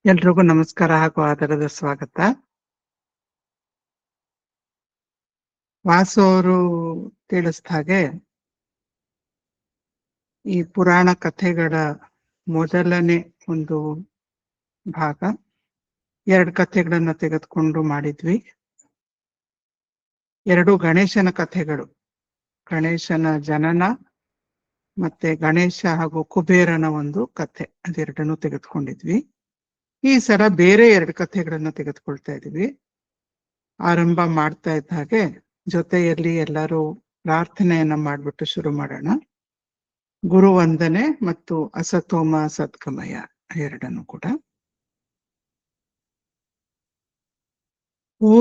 ಎಲ್ರಿಗೂ ನಮಸ್ಕಾರ ಹಾಗೂ ಆದರದ ಸ್ವಾಗತ. ವಾಸು ಅವರು ತಿಳಿಸಿದ ಹಾಗೆ ಈ ಪುರಾಣ ಕಥೆಗಳ ಮೊದಲನೇ ಒಂದು ಭಾಗ 2 ಕಥೆಗಳನ್ನ ತೆಗೆದುಕೊಂಡು ಮಾಡಿದ್ವಿ. 2 ಗಣೇಶನ ಕಥೆಗಳು, ಗಣೇಶನ ಜನನ ಮತ್ತೆ ಗಣೇಶ ಹಾಗೂ ಕುಬೇರನ ಒಂದು ಕಥೆ, ಅದೆರಡನ್ನು ತೆಗೆದುಕೊಂಡಿದ್ವಿ. ಈ ಸಲ ಬೇರೆ 2 ಕಥೆಗಳನ್ನ ತೆಗೆದುಕೊಳ್ತಾ ಇದೀವಿ. ಆರಂಭ ಮಾಡ್ತಾ ಇದ್ದ ಹಾಗೆ ಜೊತೆಯಲ್ಲಿ ಎಲ್ಲರೂ ಪ್ರಾರ್ಥನೆಯನ್ನ ಮಾಡ್ಬಿಟ್ಟು ಶುರು ಮಾಡೋಣ. ಗುರು ವಂದನೆ ಮತ್ತು ಅಸತೋಮ ಸದ್ಗಮಯ ಎರಡನ್ನು ಕೂಡ. ಓ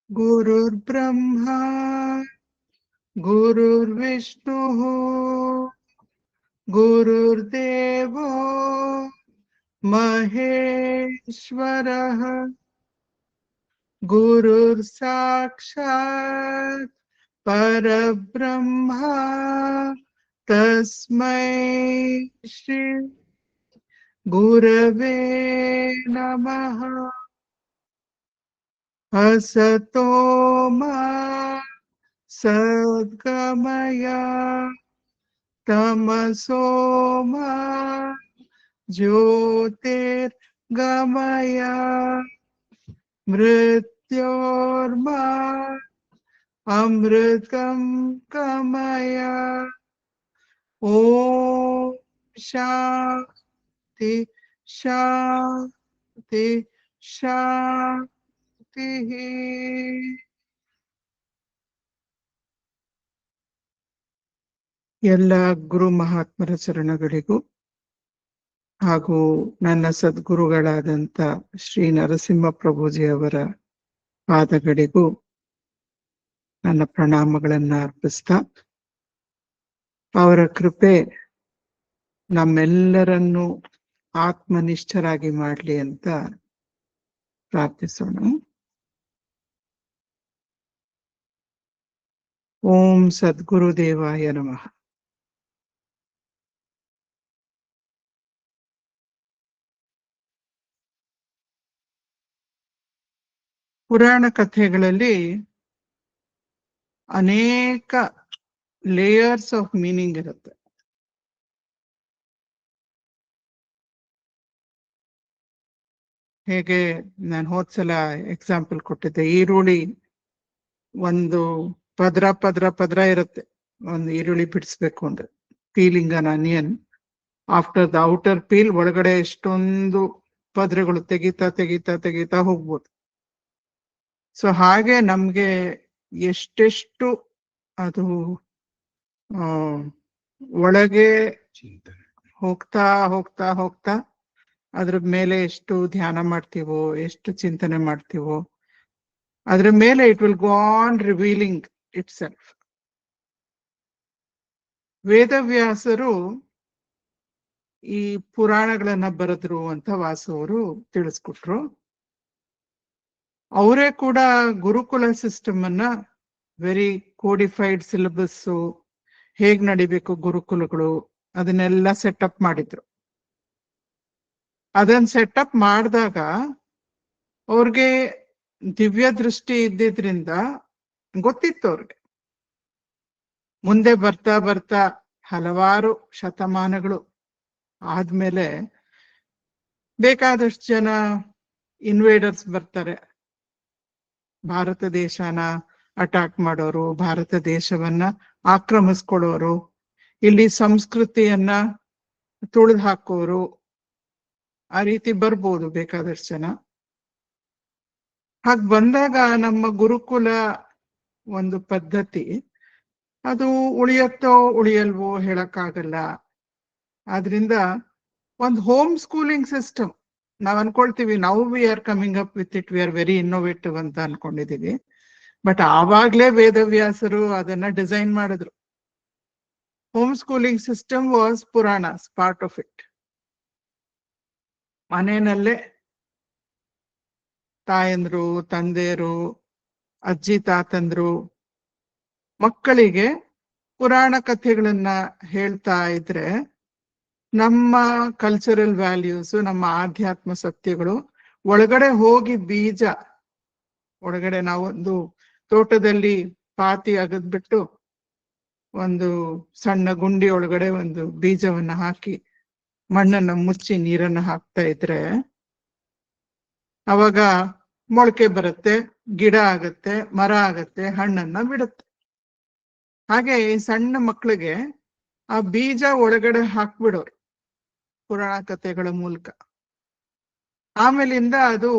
ಗುರುರ್ ಬ್ರಹ್ಮ ಗುರುರ್ ವಿಷ್ಣು ಗುರುರ್ದೇವೋ ಮಹೇಶ್ವರಃ ಗುರುರ್ ಸಾಕ್ಷಾತ್ ಪರಬ್ರಹ್ಮ ತಸ್ಮೈ ಶ್ರೀ ಗುರವೇ ನಮಃ. ಅಸತೋ ಮಾ ಸದ್ಗಮಯ ತಮಸೋ ಮಾ ಜ್ಯೋತಿರ್ಗಮಯ ಮೃತ್ಯೋರ್ಮಾ ಅಮೃತಂ ಗಮಯ. ಓಂ ಶಾಂತಿ ಶಾಂತಿ ಶಾಂತಿ. ಎಲ್ಲ ಗುರು ಮಹಾತ್ಮರ ಚರಣಗಳಿಗೂ ಹಾಗೂ ನನ್ನ ಸದ್ಗುರುಗಳಾದಂಥ ಶ್ರೀ ನರಸಿಂಹ ಪ್ರಭುಜಿಯವರ ಪಾದಗಳಿಗೂ ನನ್ನ ಪ್ರಣಾಮಗಳನ್ನ ಅರ್ಪಿಸ್ತಾ, ಅವರ ಕೃಪೆ ನಮ್ಮೆಲ್ಲರನ್ನು ಆತ್ಮನಿಷ್ಠರಾಗಿ ಮಾಡಲಿ ಅಂತ ಪ್ರಾರ್ಥಿಸೋಣ. ಓಂ ಸದ್ಗುರುದೇವಾಯ ನಮಃ. ಪುರಾಣ ಕಥೆಗಳಲ್ಲಿ ಅನೇಕ ಲೇಯರ್ಸ್ ಆಫ್ ಮೀನಿಂಗ್ ಇರುತ್ತೆ. ಹೇಗೆ ನಾನು ಹೋದ್ಸಲ ಎಕ್ಸಾಂಪಲ್ ಕೊಟ್ಟಿದ್ದೆ, ಈರುಳ್ಳಿ ಒಂದು ಪದ್ರ ಪದ್ರ ಪದ್ರ ಇರುತ್ತೆ. ಒಂದು ಈರುಳ್ಳಿ ಬಿಡಿಸ್ಬೇಕು ಅಂದ್ರೆ peeling an onion, after the outer peel ಒಳಗಡೆ ಎಷ್ಟೊಂದು ಪದ್ರಗಳು ತೆಗಿತಾ ತೆಗಿತಾ ತೆಗಿತಾ ಹೋಗ್ಬೋದು. ಸೊ ಹಾಗೆ ನಮ್ಗೆ ಎಷ್ಟೆಷ್ಟು ಅದು ಒಳಗೆ ಹೋಗ್ತಾ ಹೋಗ್ತಾ ಹೋಗ್ತಾ ಅದ್ರ ಮೇಲೆ ಎಷ್ಟು ಧ್ಯಾನ ಮಾಡ್ತೀವೋ, ಎಷ್ಟು ಚಿಂತನೆ ಮಾಡ್ತೀವೋ, ಅದ್ರ ಮೇಲೆ it will go on revealing it self. ವೇದವ್ಯಾಸರು ಈ ಪುರಾಣಗಳನ್ನ ಬರೆದ್ರು ಅಂತ ವಾಸು ಅವರು ತಿಳಿಸ್ಕೊಟ್ರು. ಅವರೇ ಕೂಡ ಗುರುಕುಲ ಸಿಸ್ಟಮ್ ಅನ್ನ, ವೆರಿ ಕೋಡಿಫೈಡ್ ಸಿಲೆಬಸ್, ಹೇಗ್ ನಡಿಬೇಕು ಗುರುಕುಲಗಳು, ಅದನ್ನೆಲ್ಲ ಸೆಟಪ್ ಮಾಡಿದ್ರು. ಅದನ್ನ ಸೆಟಪ್ ಮಾಡಿದಾಗ ಅವ್ರಿಗೆ ದಿವ್ಯ ದೃಷ್ಟಿ ಇದ್ದಿದ್ರಿಂದ ಗೊತ್ತಿತ್ತು ಅವ್ರಿಗೆ, ಮುಂದೆ ಬರ್ತಾ ಬರ್ತಾ ಹಲವಾರು ಶತಮಾನಗಳು ಆದ್ಮೇಲೆ ಬೇಕಾದಷ್ಟು ಜನ ಇನ್ವೇಡರ್ಸ್ ಬರ್ತಾರೆ, ಭಾರತ ದೇಶನ ಅಟ್ಯಾಕ್ ಮಾಡೋರು, ಭಾರತ ದೇಶವನ್ನ ಆಕ್ರಮಿಸ್ಕೊಳ್ಳೋರು, ಇಲ್ಲಿ ಸಂಸ್ಕೃತಿಯನ್ನ ತುಳಿದು ಹಾಕೋರು, ಆ ರೀತಿ ಬರ್ಬೋದು ಬೇಕಾದಷ್ಟು ಜನ. ಹಾಗೆ ಬಂದಾಗ ನಮ್ಮ ಗುರುಕುಲ ಒಂದು ಪದ್ಧತಿ ಅದು ಉಳಿಯತ್ತೋ ಉಳಿಯಲ್ವೋ ಹೇಳಕ್ಕಾಗಲ್ಲ. ಆದ್ರಿಂದ ಒಂದು ಹೋಮ್ ಸ್ಕೂಲಿಂಗ್ ಸಿಸ್ಟಮ್ ನಾವ್ ಅನ್ಕೊಳ್ತೀವಿ, ನಾವು we are coming up with it, V are very innovative ಅಂತ ಅನ್ಕೊಂಡಿದೀವಿ. ಬಟ್ ಆವಾಗ್ಲೇ ವೇದವ್ಯಾಸರು ಅದನ್ನ ಡಿಸೈನ್ ಮಾಡಿದ್ರು. Home schooling system was Puranas part of it. ಮನೆಯಲ್ಲೇ ತಾಯಂದ್ರು, ತಂದೆಯರು, ಅಜ್ಜಿ ತಾತಂದ್ರು ಮಕ್ಕಳಿಗೆ ಪುರಾಣ ಕಥೆಗಳನ್ನ ಹೇಳ್ತಾ ಇದ್ರೆ ನಮ್ಮ ಕಲ್ಚರಲ್ ವ್ಯಾಲ್ಯೂಸ್, ನಮ್ಮ ಆಧ್ಯಾತ್ಮ ಸತ್ಯಗಳು ಒಳಗಡೆ ಹೋಗಿ ಬೀಜ, ಒಳಗಡೆ ನಾವೊಂದು ತೋಟದಲ್ಲಿ ಪಾತಿ ಅಗದ್ಬಿಟ್ಟು ಒಂದು ಸಣ್ಣ ಗುಂಡಿ ಒಳಗಡೆ ಒಂದು ಬೀಜವನ್ನ ಹಾಕಿ ಮಣ್ಣನ್ನ ಮುಚ್ಚಿ ನೀರನ್ನ ಹಾಕ್ತಾ ಇದ್ರೆ ಅವಾಗ ಮೊಳಕೆ ಬರುತ್ತೆ, ಗಿಡ ಆಗತ್ತೆ, ಮರ ಆಗತ್ತೆ, ಹಣ್ಣನ್ನ ಬಿಡುತ್ತೆ. ಹಾಗೆ ಈ ಸಣ್ಣ ಮಕ್ಕಳಿಗೆ ಆ ಬೀಜ ಒಳಗಡೆ ಹಾಕ್ಬಿಡೋರು ಪುರಾಣ ಕಥೆಗಳ ಮೂಲಕ. ಆಮೇಲಿಂದ ಅದು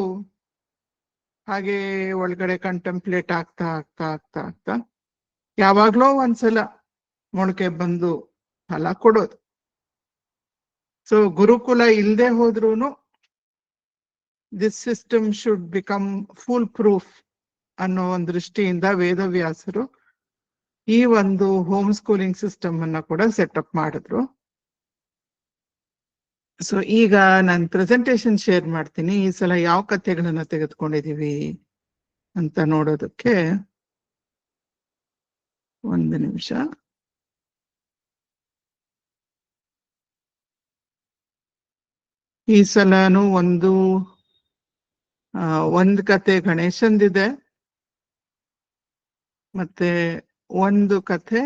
ಹಾಗೆ ಒಳಗಡೆ ಕಂಟೆಂಪ್ಲೇಟ್ ಆಗ್ತಾ ಆಗ್ತಾ ಆಗ್ತಾ ಆಗ್ತಾ ಯಾವಾಗ್ಲೋ ಒಂದ್ಸಲ ಮೊಳಕೆ ಬಂದು ಫಲ ಕೊಡೋದು. ಸೊ ಗುರುಕುಲ ಇಲ್ಲದೆ ಹೋದ್ರೂನು this system should become full proof ಅನ್ನೋ ಒಂದು ದೃಷ್ಟಿಯಿಂದ ವೇದವ್ಯಾಸರು ಈ ಒಂದು ಹೋಮ್ ಸ್ಕೂಲಿಂಗ್ ಸಿಸ್ಟಮ್ ಅನ್ನ ಕೂಡ ಸೆಟಪ್ ಮಾಡಿದ್ರು. ಸೊ ಈಗ ನಾನು ಪ್ರೆಸೆಂಟೇಶನ್ ಶೇರ್ ಮಾಡ್ತೀನಿ. ಈ ಸಲ ಯಾವ ಕಥೆಗಳನ್ನ ತೆಗೆದುಕೊಂಡಿದೀವಿ ಅಂತ ನೋಡೋದಕ್ಕೆ ಒಂದು ನಿಮಿಷ. ಈ ಸಲನು ಒಂದು ಕತೆ ಗಣೇಶಂದಿದೆ, ಮತ್ತೆ ಒಂದು ಕಥೆ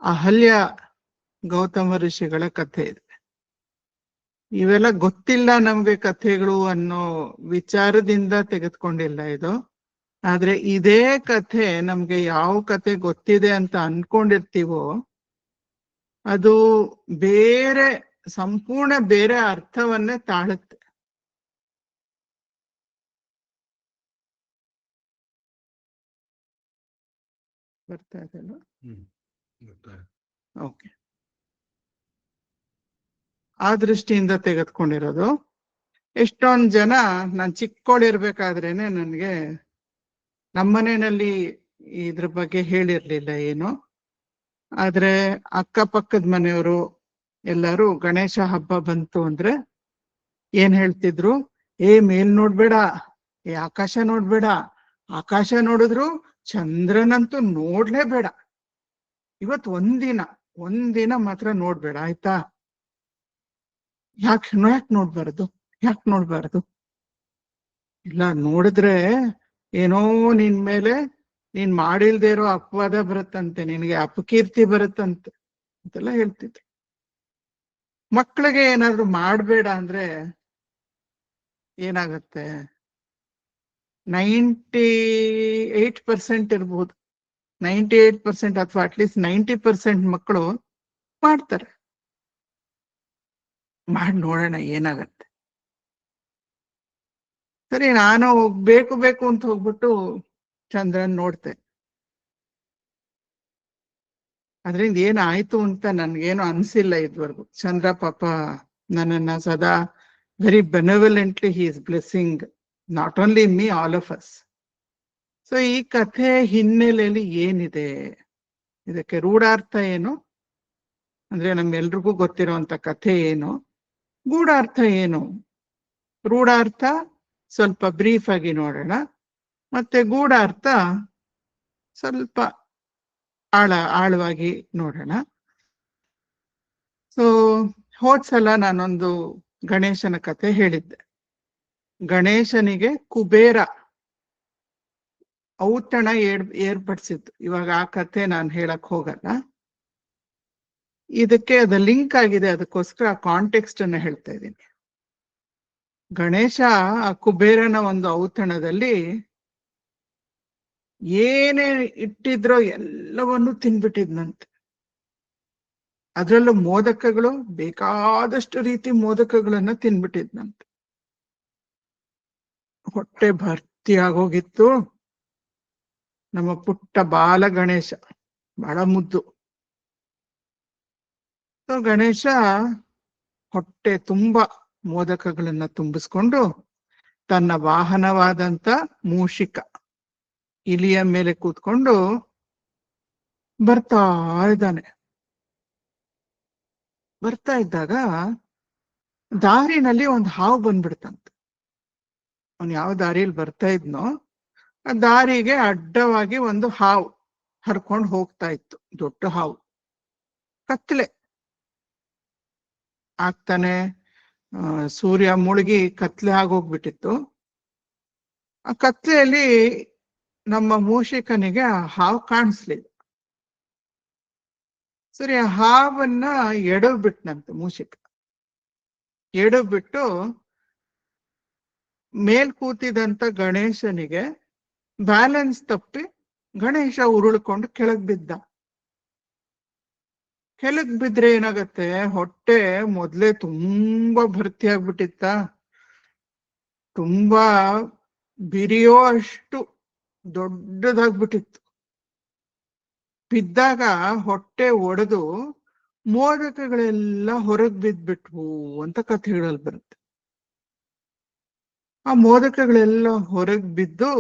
ಅಹಲ್ಯ ಗೌತಮ ಋಷಿಗಳ ಕಥೆ ಇದೆ. ಇವೆಲ್ಲ ಗೊತ್ತಿಲ್ಲ ನಮ್ಗೆ ಕಥೆಗಳು ಅನ್ನೋ ವಿಚಾರದಿಂದ ತೆಗೆದುಕೊಂಡಿಲ್ಲ ಇದು. ಆದ್ರೆ ಇದೇ ಕಥೆ ನಮ್ಗೆ ಯಾವ ಕಥೆ ಗೊತ್ತಿದೆ ಅಂತ ಅನ್ಕೊಂಡಿರ್ತೀವೋ ಅದು ಬೇರೆ, ಸಂಪೂರ್ಣ ಬೇರೆ ಅರ್ಥವನ್ನೇ ತಾಳುತ್ತೆ. ಬರ್ತಾ ಇದೆಲ್ಲ? ಓಕೆ. ಆ ದೃಷ್ಟಿಯಿಂದ ತೆಗೆದುಕೊಂಡಿರೋದು. ಎಷ್ಟೊಂದ್ ಜನ ನಾನ್ ಚಿಕ್ಕೋಳಿರ್ಬೇಕಾದ್ರೇನೆ ನನ್ಗೆ ನಮ್ಮನೆಯಲ್ಲಿ ಇದ್ರ ಬಗ್ಗೆ ಹೇಳಿರ್ಲಿಲ್ಲ ಏನು. ಆದ್ರೆ ಅಕ್ಕಪಕ್ಕದ ಮನೆಯವರು ಎಲ್ಲರೂ ಗಣೇಶ ಹಬ್ಬ ಬಂತು ಅಂದ್ರೆ ಏನ್ ಹೇಳ್ತಿದ್ರು, ಮೇಲ್ ನೋಡ್ಬೇಡ, ಆಕಾಶ ನೋಡ್ಬೇಡ, ಆಕಾಶ ನೋಡಿದ್ರು ಚಂದ್ರನಂತೂ ನೋಡ್ಲೇಬೇಡ, ಇವತ್ ಒಂದಿನ ಮಾತ್ರ ನೋಡ್ಬೇಡ ಆಯ್ತಾ. ಯಾಕೆ ನೋಡ್ಬಾರ್ದು? ಇಲ್ಲ, ನೋಡಿದ್ರೆ ಏನೋ ನಿನ್ ಮೇಲೆ ನೀನ್ ಮಾಡಿಲ್ದೇ ಇರೋ ಅಪವಾದ ಬರುತ್ತಂತೆ, ನಿನ್ಗೆ ಅಪಕೀರ್ತಿ ಬರುತ್ತಂತೆ ಅಂತೆಲ್ಲ ಹೇಳ್ತಿದ್ರು. ಮಕ್ಕಳಿಗೆ ಏನಾದ್ರು ಮಾಡ್ಬೇಡ ಅಂದ್ರೆ ಏನಾಗತ್ತೆ, 98% ಇರ್ಬೋದು, 98% ಅಥವಾ ಅಟ್ಲೀಸ್ಟ್ 90% ಮಕ್ಕಳು ಮಾಡ್ತಾರೆ. ಮಾಡಿ ನೋಡೋಣ ಏನಾಗತ್ತೆ. ಸರಿ, ನಾನು ಬೇಕು ಅಂತ ಹೋಗ್ಬಿಟ್ಟು ಚಂದ್ರನ್ ನೋಡ್ತೆ. ಅದ್ರಿಂದ ಏನಾಯ್ತು ಅಂತ ನನ್ಗೇನು ಅನ್ಸಿಲ್ಲ ಇದುವರೆಗೂ. ಚಂದ್ರ ಪಾಪ ನನ್ನನ್ನ ಸದಾ very benevolently he is blessing not only me, all of us. So ಈ ಕಥೆ ಹಿನ್ನೆಲೆಯಲ್ಲಿ ಏನಿದೆ, ಇದಕ್ಕೆ ರೂಢಾರ್ಥ ಏನು ಅಂದ್ರೆ ನಮ್ಗೆಲ್ರಿಗೂ ಗೊತ್ತಿರುವಂತ ಕಥೆ ಏನು, ಗೂಢಾರ್ಥ ಏನು. ರೂಢಾರ್ಥ ಸ್ವಲ್ಪ ಬ್ರೀಫ್ ಆಗಿ ನೋಡೋಣ, ಮತ್ತೆ ಗೂಢಾರ್ಥ ಸ್ವಲ್ಪ ಆಳವಾಗಿ ನೋಡೋಣ. ಸೊ ಹೋದ್ಸಲ ನಾನೊಂದು ಗಣೇಶನ ಕಥೆ ಹೇಳಿದ್ದೆ. ಗಣೇಶನಿಗೆ ಕುಬೇರ ಔತಣ ಏರ್ಪಡಿಸಿದ್ದು. ಇವಾಗ ಆ ಕಥೆ ನಾನು ಹೇಳಕ್ ಹೋಗಲ್ಲ, ಇದಕ್ಕೆ ಅದು ಲಿಂಕ್ ಆಗಿದೆ, ಅದಕ್ಕೋಸ್ಕರ ಆ ಕಾಂಟೆಕ್ಸ್ಟ್ ಅನ್ನ ಹೇಳ್ತಾ ಇದ್ದೀನಿ. ಗಣೇಶ ಆ ಕುಬೇರನ ಒಂದು ಔತಣದಲ್ಲಿ ಏನೇ ಇಟ್ಟಿದ್ರೋ ಎಲ್ಲವನ್ನೂ ತಿನ್ಬಿಟ್ಟಿದ್ನಂತೆ. ಅದ್ರಲ್ಲೂ ಮೋದಕಗಳು, ಬೇಕಾದಷ್ಟು ರೀತಿ ಮೋದಕಗಳನ್ನ ತಿನ್ಬಿಟ್ಟಿದ್ನಂತೆ. ಹೊಟ್ಟೆ ಭರ್ತಿ ಆಗೋಗಿತ್ತು. ನಮ್ಮ ಪುಟ್ಟ ಬಾಲ ಗಣೇಶ ಬಹಳ ಮುದ್ದು. ಗಣೇಶ ಹೊಟ್ಟೆ ತುಂಬಾ ಮೋದಕಗಳನ್ನ ತುಂಬಿಸ್ಕೊಂಡು ತನ್ನ ವಾಹನವಾದಂತ ಮೂಷಿಕ ಇಲಿಯ ಮೇಲೆ ಕೂತ್ಕೊಂಡು ಬರ್ತಾ ಇದ್ದಾನೆ. ಬರ್ತಾ ಇದ್ದಾಗ ದಾರಿನಲ್ಲಿ ಒಂದು ಹಾವು ಬಂದ್ಬಿಡ್ತಂತೆ. ಅವನು ಯಾವ ದಾರಿಯಲ್ಲಿ ಬರ್ತಾ ಇದ್ನೋ ಆ ದಾರಿಗೆ ಅಡ್ಡವಾಗಿ ಒಂದು ಹಾವು ಹರ್ಕೊಂಡು ಹೋಗ್ತಾ ಇತ್ತು. ದೊಡ್ಡ ಹಾವು, ಕತ್ಲೆ ಆಗ್ತಾನೆ, ಸೂರ್ಯ ಮುಳುಗಿ ಕತ್ಲೆ ಆಗೋಗ್ಬಿಟ್ಟಿತ್ತು. ಆ ಕತ್ಲೆಯಲ್ಲಿ ನಮ್ಮ ಮೂಷಿಕನಿಗೆ ಆ ಹಾವು ಕಾಣಿಸ್ಲಿಲ್ಲ. ಸರಿ, ಆ ಹಾವನ್ನ ಎಡವ್ ಬಿಟ್ನಂತೆ ಮೂಷಿಕ. ಎಡವ್ ಬಿಟ್ಟು ಮೇಲ್ ಕೂತಿದಂತ ಗಣೇಶನಿಗೆ ಬ್ಯಾಲೆನ್ಸ್ ತಪ್ಪಿ ಗಣೇಶ ಉರುಳ್ಕೊಂಡು ಕೆಳಗ್ ಬಿದ್ದ. ಕೆಳಗ್ ಬಿದ್ರೆ ಏನಾಗತ್ತೆ, ಹೊಟ್ಟೆ ಮೊದ್ಲೇ ತುಂಬಾ ಭರ್ತಿ ಆಗ್ಬಿಟ್ಟಿತ್ತ, ತುಂಬಾ ಬಿರಿಯೋ ಅಷ್ಟು ದೊಡ್ಡದಾಗ್ಬಿಟ್ಟಿತ್ತು. ಬಿದ್ದಾಗ ಹೊಟ್ಟೆ ಒಡೆದು ಮೋದಕಗಳೆಲ್ಲ ಹೊರಗ್ ಬಿದ್ಬಿಟ್ವು ಅಂತ ಕಥೆಗಳಲ್ಲಿ ಬರುತ್ತೆ. ಆ ಮೋದಕಗಳೆಲ್ಲ ಹೊರಗ್ ಬಿದ್ದು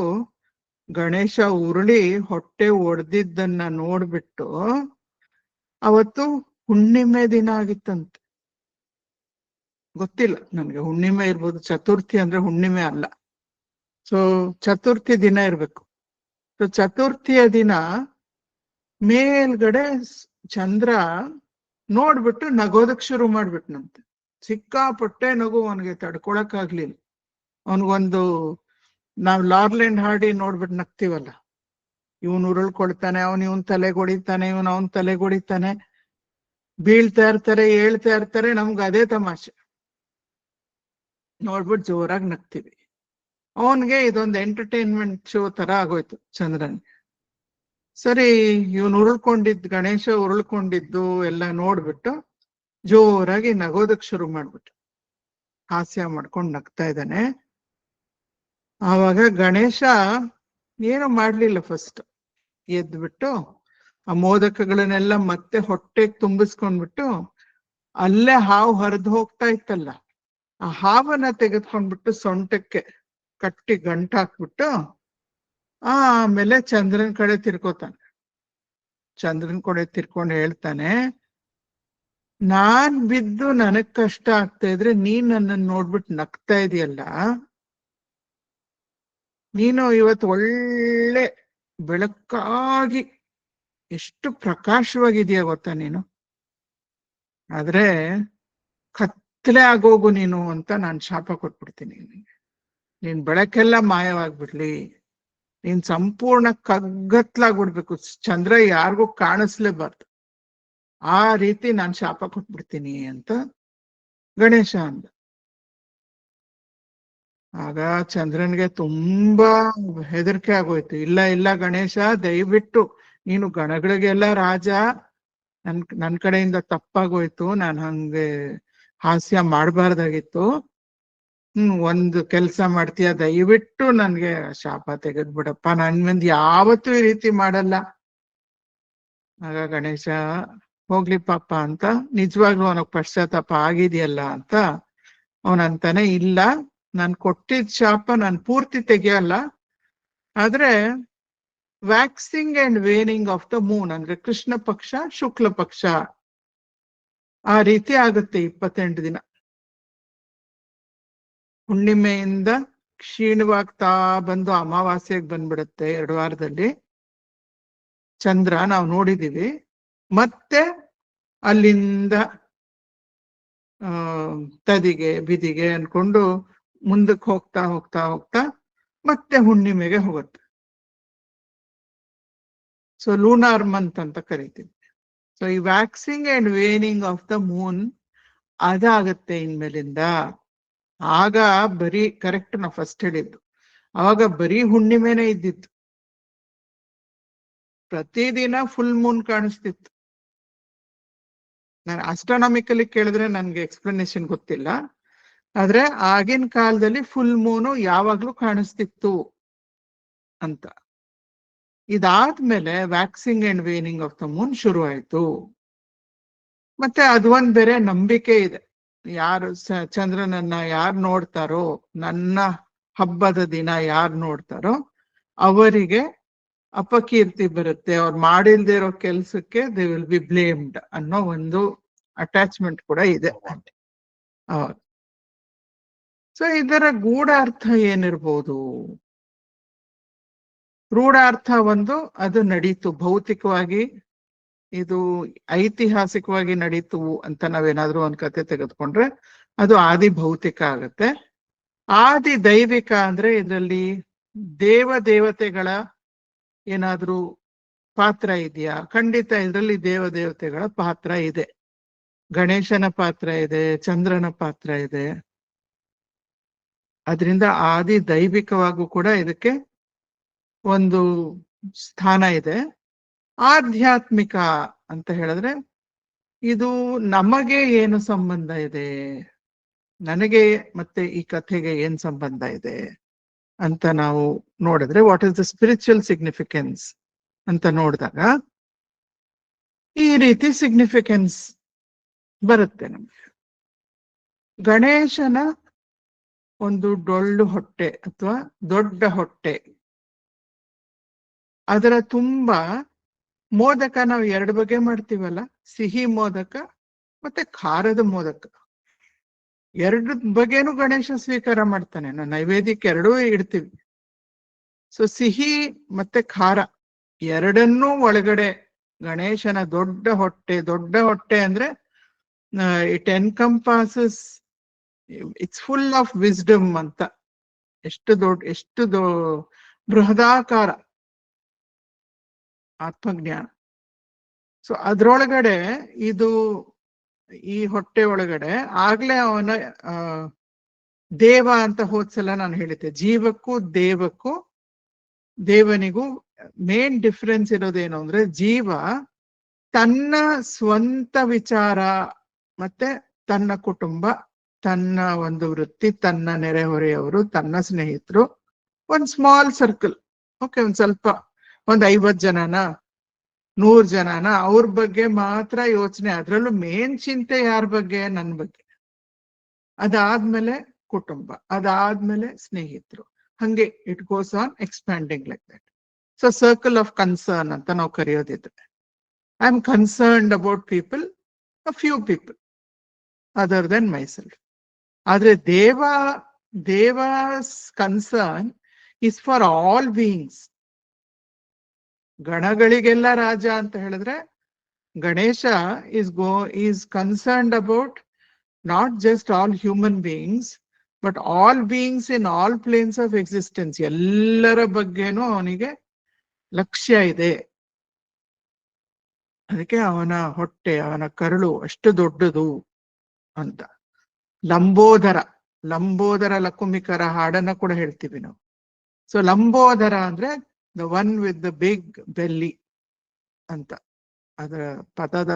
ಗಣೇಶ ಉರುಳಿ ಹೊಟ್ಟೆ ಒಡೆದಿದ್ದನ್ನ ನೋಡ್ಬಿಟ್ಟು, ಅವತ್ತು ಹುಣ್ಣಿಮೆ ದಿನ ಆಗಿತ್ತಂತೆ. ಗೊತ್ತಿಲ್ಲ ನನ್ಗೆ, ಹುಣ್ಣಿಮೆ ಇರ್ಬೋದು, ಚತುರ್ಥಿ ಅಂದ್ರೆ ಹುಣ್ಣಿಮೆ ಅಲ್ಲ. ಸೊ ಚತುರ್ಥಿ ದಿನ ಇರ್ಬೇಕು. ಸೊ ಚತುರ್ಥಿಯ ದಿನ ಮೇಲ್ಗಡೆ ಚಂದ್ರ ನೋಡ್ಬಿಟ್ಟು ನಗೋದಕ್ ಶುರು ಮಾಡ್ಬಿಟ್ನಂತೆ. ಸಿಕ್ಕಾಪಟ್ಟೆ ನಗು, ಅವನಿಗೆ ತಡ್ಕೊಳಕ್ ಆಗ್ಲಿಲ್ಲ. ಅವನಿಗೊಂದು, ನಾವ್ ಲಾರ್ಲೆಂಡ್ ಹಾಡಿ ನೋಡ್ಬಿಟ್ಟು ನಗ್ತೀವಲ್ಲ, ಇವನ್ ಉರುಳ್ಕೊಳ್ತಾನೆ, ಇವನ್ ತಲೆಗೆ ಹೊಡಿತಾನೆ, ಅವನ್ ತಲೆಗೆ ಹೊಡಿತಾನೆ, ಬೀಳ್ತಾ ಇರ್ತಾರೆ, ಹೇಳ್ತಾ ಇರ್ತಾರೆ, ನಮ್ಗೆ ಅದೇ ತಮಾಷೆ ನೋಡ್ಬಿಟ್ಟು ಜೋರಾಗಿ ನಗ್ತೀವಿ. ಅವನ್ಗೆ ಇದೊಂದು ಎಂಟರ್ಟೈನ್ಮೆಂಟ್ ಶೋ ತರ ಆಗೋಯ್ತು ಚಂದ್ರನ್. ಸರಿ, ಇವನ್ ಗಣೇಶ ಉರುಳ್ಕೊಂಡಿದ್ದು ಎಲ್ಲ ನೋಡ್ಬಿಟ್ಟು ಜೋರಾಗಿ ನಗೋದಕ್ ಶುರು ಮಾಡ್ಬಿಟ್ಟು ಹಾಸ್ಯ ಮಾಡ್ಕೊಂಡು ನಗ್ತಾ ಇದ್ದಾನೆ. ಆವಾಗ ಗಣೇಶ ಏನು ಮಾಡ್ಲಿಲ್ಲ, ಫಸ್ಟ್ ಎದ್ಬಿಟ್ಟು ಆ ಮೋದಕಗಳನ್ನೆಲ್ಲ ಮತ್ತೆ ಹೊಟ್ಟೆಗೆ ತುಂಬಿಸ್ಕೊಂಡ್ಬಿಟ್ಟು, ಅಲ್ಲೇ ಹಾವು ಹರಿದು ಹೋಗ್ತಾ ಇತ್ತಲ್ಲ, ಆ ಹಾವನ್ನ ತೆಗೆದ್ಕೊಂಡ್ಬಿಟ್ಟು ಸೊಂಟಕ್ಕೆ ಕಟ್ಟಿ ಗಂಟಾಕ್ಬಿಟ್ಟು ಆಮೇಲೆ ಚಂದ್ರನ್ ಕಡೆ ತಿರ್ಕೋತಾನೆ. ಚಂದ್ರನ್ ಕಡೆ ತಿರ್ಕೊಂಡು ಹೇಳ್ತಾನೆ, ನಾನ್ ಬಿದ್ದು ನನಗ್ ಕಷ್ಟ ಆಗ್ತಾ ಇದ್ರೆ ನೀನ್ ನನ್ನನ್ನು ನೋಡ್ಬಿಟ್ಟು ನಗ್ತಾ ಇದೆಯಲ್ಲ, ನೀನು ಇವತ್ತು ಒಳ್ಳೆ ಬೆಳಕಾಗಿ ಎಷ್ಟು ಪ್ರಕಾಶವಾಗಿದೆಯಾ ಗೊತ್ತಾ ನೀನು, ಆದ್ರೆ ಕತ್ಲೆ ಆಗೋಗು ನೀನು ಅಂತ ನಾನು ಶಾಪ ಕೊಟ್ಬಿಡ್ತೀನಿ. ನೀನ್ ಬೆಳಕೆಲ್ಲ ಮಾಯವಾಗ್ಬಿಡ್ಲಿ, ನೀನ್ ಸಂಪೂರ್ಣ ಕಗ್ಗತ್ಲಾಗ್ಬಿಡ್ಬೇಕು, ಚಂದ್ರ ಯಾರಿಗೂ ಕಾಣಿಸ್ಲೇಬಾರ್ದು, ಆ ರೀತಿ ನಾನು ಶಾಪ ಕೊಟ್ಬಿಡ್ತೀನಿ ಅಂತ ಗಣೇಶ ಅಂದ. ಆಗ ಚಂದ್ರನ್ಗೆ ತುಂಬಾ ಹೆದರಿಕೆ ಆಗೋಯ್ತು. ಇಲ್ಲ ಇಲ್ಲ ಗಣೇಶ, ದಯವಿಟ್ಟು ನೀನು ಗಣಗಳಿಗೆಲ್ಲ ರಾಜ, ನನ್ ಕಡೆಯಿಂದ ತಪ್ಪಾಗೋಯ್ತು, ನಾನು ಹಂಗೆ ಹಾಸ್ಯ ಮಾಡಬಾರ್ದಾಗಿತ್ತು. ಒಂದು ಕೆಲಸ ಮಾಡ್ತೀಯ, ದಯವಿಟ್ಟು ನನ್ಗೆ ಶಾಪ ತೆಗೆದ್ಬಿಡಪ್ಪ, ನನ್ ಮುಂದೆ ಯಾವತ್ತೂ ಈ ರೀತಿ ಮಾಡಲ್ಲ. ಆಗ ಗಣೇಶ ಹೋಗ್ಲಿ ಪಾಪ ಅಂತ, ನಿಜವಾಗ್ಲೂ ಅವನಿಗೆ ಪಶ್ಚಾತ್ತಾಪ ಆಗಿದೆಯಲ್ಲ ಅಂತ ಅವನಂತಾನೆ, ಇಲ್ಲ ನಾನು ಕೊಟ್ಟಿದ್ದ ಶಾಪ ನಾನು ಪೂರ್ತಿ ತೆಗಿಯಲ್ಲ, ಆದ್ರೆ waxing and waning of the Moon ಅಂದ್ರೆ ಕೃಷ್ಣ ಪಕ್ಷ ಶುಕ್ಲ ಪಕ್ಷ ಆ ರೀತಿ ಆಗುತ್ತೆ 28 ದಿನ. ಹುಣ್ಣಿಮೆಯಿಂದ ಕ್ಷೀಣವಾಗ್ತಾ ಬಂದು ಅಮಾವಾಸ್ಯೆಗೆ ಬಂದ್ಬಿಡುತ್ತೆ 2 ವಾರದಲ್ಲಿ ಚಂದ್ರ, ನಾವು ನೋಡಿದೀವಿ. ಮತ್ತೆ ಅಲ್ಲಿಂದ ತದಿಗೆ ಬಿದಿಗೆ ಅನ್ಕೊಂಡು ಮುಂದಕ್ಕೆ ಹೋಗ್ತಾ ಹೋಗ್ತಾ ಹೋಗ್ತಾ ಮತ್ತೆ ಹುಣ್ಣಿಮೆಗೆ ಹೋಗುತ್ತೆ. ಸೊ ಲೂನಾರ್ ಮಂತ್ ಅಂತ ಕರಿತೀವಿ. ಸೊ ಈ waxing and waning of the moon ಅದಾಗತ್ತೆ ಇನ್ಮೇಲಿಂದ. ಆಗ ಬರೀ ಕರೆಕ್ಟ್ ನಾ ಫಸ್ಟ್ ಹೇಳಿದ್ದು, ಆವಾಗ ಬರೀ ಹುಣ್ಣಿಮೆನೆ ಇದ್ದಿತ್ತು, ಪ್ರತಿದಿನ ಫುಲ್ ಮೂನ್ ಕಾಣಿಸ್ತಿತ್ತು. ನಾನು ಆಸ್ಟ್ರಾನಾಮಿಕಲಿ ಕೇಳಿದ್ರೆ ನನ್ಗೆ ಎಕ್ಸ್ಪ್ಲನೇಷನ್ ಗೊತ್ತಿಲ್ಲ, ಆದ್ರೆ ಆಗಿನ ಕಾಲದಲ್ಲಿ ಫುಲ್ ಮೂನು ಯಾವಾಗ್ಲೂ ಕಾಣಿಸ್ತಿತ್ತು ಅಂತ. ಇದಾದ್ಮೇಲೆ waxing and waning of the Moon ಶುರು ಆಯ್ತು. ಮತ್ತೆ ಅದೊಂದ್ ಬೇರೆ ನಂಬಿಕೆ ಇದೆ, ಯಾರು ಚಂದ್ರನನ್ನ ಯಾರು ನೋಡ್ತಾರೋ, ನನ್ನ ಹಬ್ಬದ ದಿನ ಯಾರು ನೋಡ್ತಾರೋ ಅವರಿಗೆ ಅಪಕೀರ್ತಿ ಬರುತ್ತೆ, ಅವ್ರು ಮಾಡಿಲ್ದೇ ಇರೋ ಕೆಲ್ಸಕ್ಕೆ ದೇ ವಿಲ್ ಬಿ ಬ್ಲೇಮ್ಡ್ ಅನ್ನೋ ಒಂದು ಅಟ್ಯಾಚ್ಮೆಂಟ್ ಕೂಡ ಇದೆ. ಸೊ ಇದರ ಗೂಢಾರ್ಥ ಏನಿರ್ಬೋದು? ರೂಢಾರ್ಥ ಒಂದು ಅದು ನಡೀತು ಭೌತಿಕವಾಗಿ, ಇದು ಐತಿಹಾಸಿಕವಾಗಿ ನಡೀತು ಅಂತ ನಾವೇನಾದ್ರೂ ಒಂದ್ ಕತೆ ತೆಗೆದುಕೊಂಡ್ರೆ ಅದು ಆದಿ ಭೌತಿಕ ಆಗತ್ತೆ. ಆದಿ ದೈವಿಕ ಅಂದ್ರೆ ಇದರಲ್ಲಿ ದೇವತೆಗಳ ಏನಾದ್ರೂ ಪಾತ್ರ ಇದೆಯಾ? ಖಂಡಿತ ಇದರಲ್ಲಿ ದೇವತೆಗಳ ಪಾತ್ರ ಇದೆ. ಗಣೇಶನ ಪಾತ್ರ ಇದೆ, ಚಂದ್ರನ ಪಾತ್ರ ಇದೆ. ಅದರಿಂದ ಆದಿ ದೈವಿಕವಾಗೂ ಕೂಡ ಇದಕ್ಕೆ ಒಂದು ಸ್ಥಾನ ಇದೆ. ಆಧ್ಯಾತ್ಮಿಕ ಅಂತ ಹೇಳಿದ್ರೆ ಇದು ನಮಗೆ ಏನು ಸಂಬಂಧ ಇದೆ, ನನಗೆ ಮತ್ತೆ ಈ ಕಥೆಗೆ ಏನ್ ಸಂಬಂಧ ಇದೆ ಅಂತ ನಾವು ನೋಡಿದ್ರೆ, what is the spiritual significance ಅಂತ ನೋಡಿದಾಗ ಈ ರೀತಿ ಸಿಗ್ನಿಫಿಕೆನ್ಸ್ ಬರುತ್ತೆ ನಮ್ಗೆ. ಗಣೇಶನ ಒಂದು ಡೊಳ್ಳು ಹೊಟ್ಟೆ ಅಥವಾ ದೊಡ್ಡ ಹೊಟ್ಟೆ, ಅದರ ತುಂಬಾ ಮೋದಕ ನಾವು ಎರಡು ಬಗೆ ಮಾಡ್ತೀವಲ್ಲ, ಸಿಹಿ ಮೋದಕ ಮತ್ತೆ ಖಾರದ ಮೋದಕ. ಎರಡು ಬಗೆನು ಗಣೇಶ ಸ್ವೀಕಾರ ಮಾಡ್ತಾನೆ, ನಾವು ನೈವೇದ್ಯಕ್ಕೆ ಎರಡೂ ಇಡ್ತೀವಿ. ಸೊ ಸಿಹಿ ಮತ್ತೆ ಖಾರ ಎರಡನ್ನೂ ಒಳಗಡೆ ಗಣೇಶನ ದೊಡ್ಡ ಹೊಟ್ಟೆ ಅಂದ್ರೆ it encompasses, it's full of wisdom ಅಂತ. ಎಷ್ಟು ಬೃಹದಾಕಾರ ಆತ್ಮಜ್ಞಾನ. ಸೊ ಅದ್ರೊಳಗಡೆ ಇದು ಈ ಹೊಟ್ಟೆ ಒಳಗಡೆ ಆಗ್ಲೇ ಅವನ ದೇವ ಅಂತ ಹೋದ್ಸಲ ನಾನು ಹೇಳಿದ್ದೆ, ಜೀವಕ್ಕೂ ದೇವನಿಗೂ ಮೇನ್ ಡಿಫರೆನ್ಸ್ ಇರೋದೇನು ಅಂದ್ರೆ, ಜೀವ ತನ್ನ ಸ್ವಂತ ವಿಚಾರ ಮತ್ತೆ ತನ್ನ ಕುಟುಂಬ, ತನ್ನ ಒಂದು ವೃತ್ತಿ, ತನ್ನ ನೆರೆಹೊರೆಯವರು, ತನ್ನ ಸ್ನೇಹಿತರು, ಒಂದ್ ಸ್ಮಾಲ್ ಸರ್ಕಲ್, ಓಕೆ, ಒಂದ್ ಸ್ವಲ್ಪ 50 ಜನನ 100 ಜನನ ಅವ್ರ ಬಗ್ಗೆ ಮಾತ್ರ ಯೋಚನೆ. ಅದ್ರಲ್ಲೂ ಮೇನ್ ಚಿಂತೆ ಯಾರ ಬಗ್ಗೆ? ನನ್ನ ಬಗ್ಗೆ. ಅದಾದ್ಮೇಲೆ ಕುಟುಂಬ, ಅದಾದ್ಮೇಲೆ ಸ್ನೇಹಿತರು, ಹಂಗೆ it goes on expanding like that. So circle of concern ಅಂತ ನಾವು ಕರೆಯೋದಿದ್ರೆ, I am concerned about people, a few people other than myself. ಆದ್ರೆ ದೇವಾಸ್ concern is for all beings. ಗಣಗಳಿಗೆಲ್ಲ ರಾಜ ಅಂತ ಹೇಳಿದ್ರೆ Ganesha is concerned about not just all human beings but all beings in all planes of existence. ಎಲ್ಲರ ಬಗ್ಗೆನೂ ಅವನಿಗೆ ಲಕ್ಷ್ಯ ಇದೆ. ಅದಕ್ಕೆ ಅವನ ಹೊಟ್ಟೆ, ಅವನ ಕರುಳು ಅಷ್ಟು ದೊಡ್ಡದು ಅಂತ. ಲಂಬೋದರ ಲಕುಮಿಕರ ಹಾಡನ್ನ ಕೂಡ ಹೇಳ್ತೀವಿ ನಾವು. ಸೊ ಲಂಬೋದರ ಅಂದ್ರೆ the one with the big belly ಅಂತ ಅದರ ಪದದ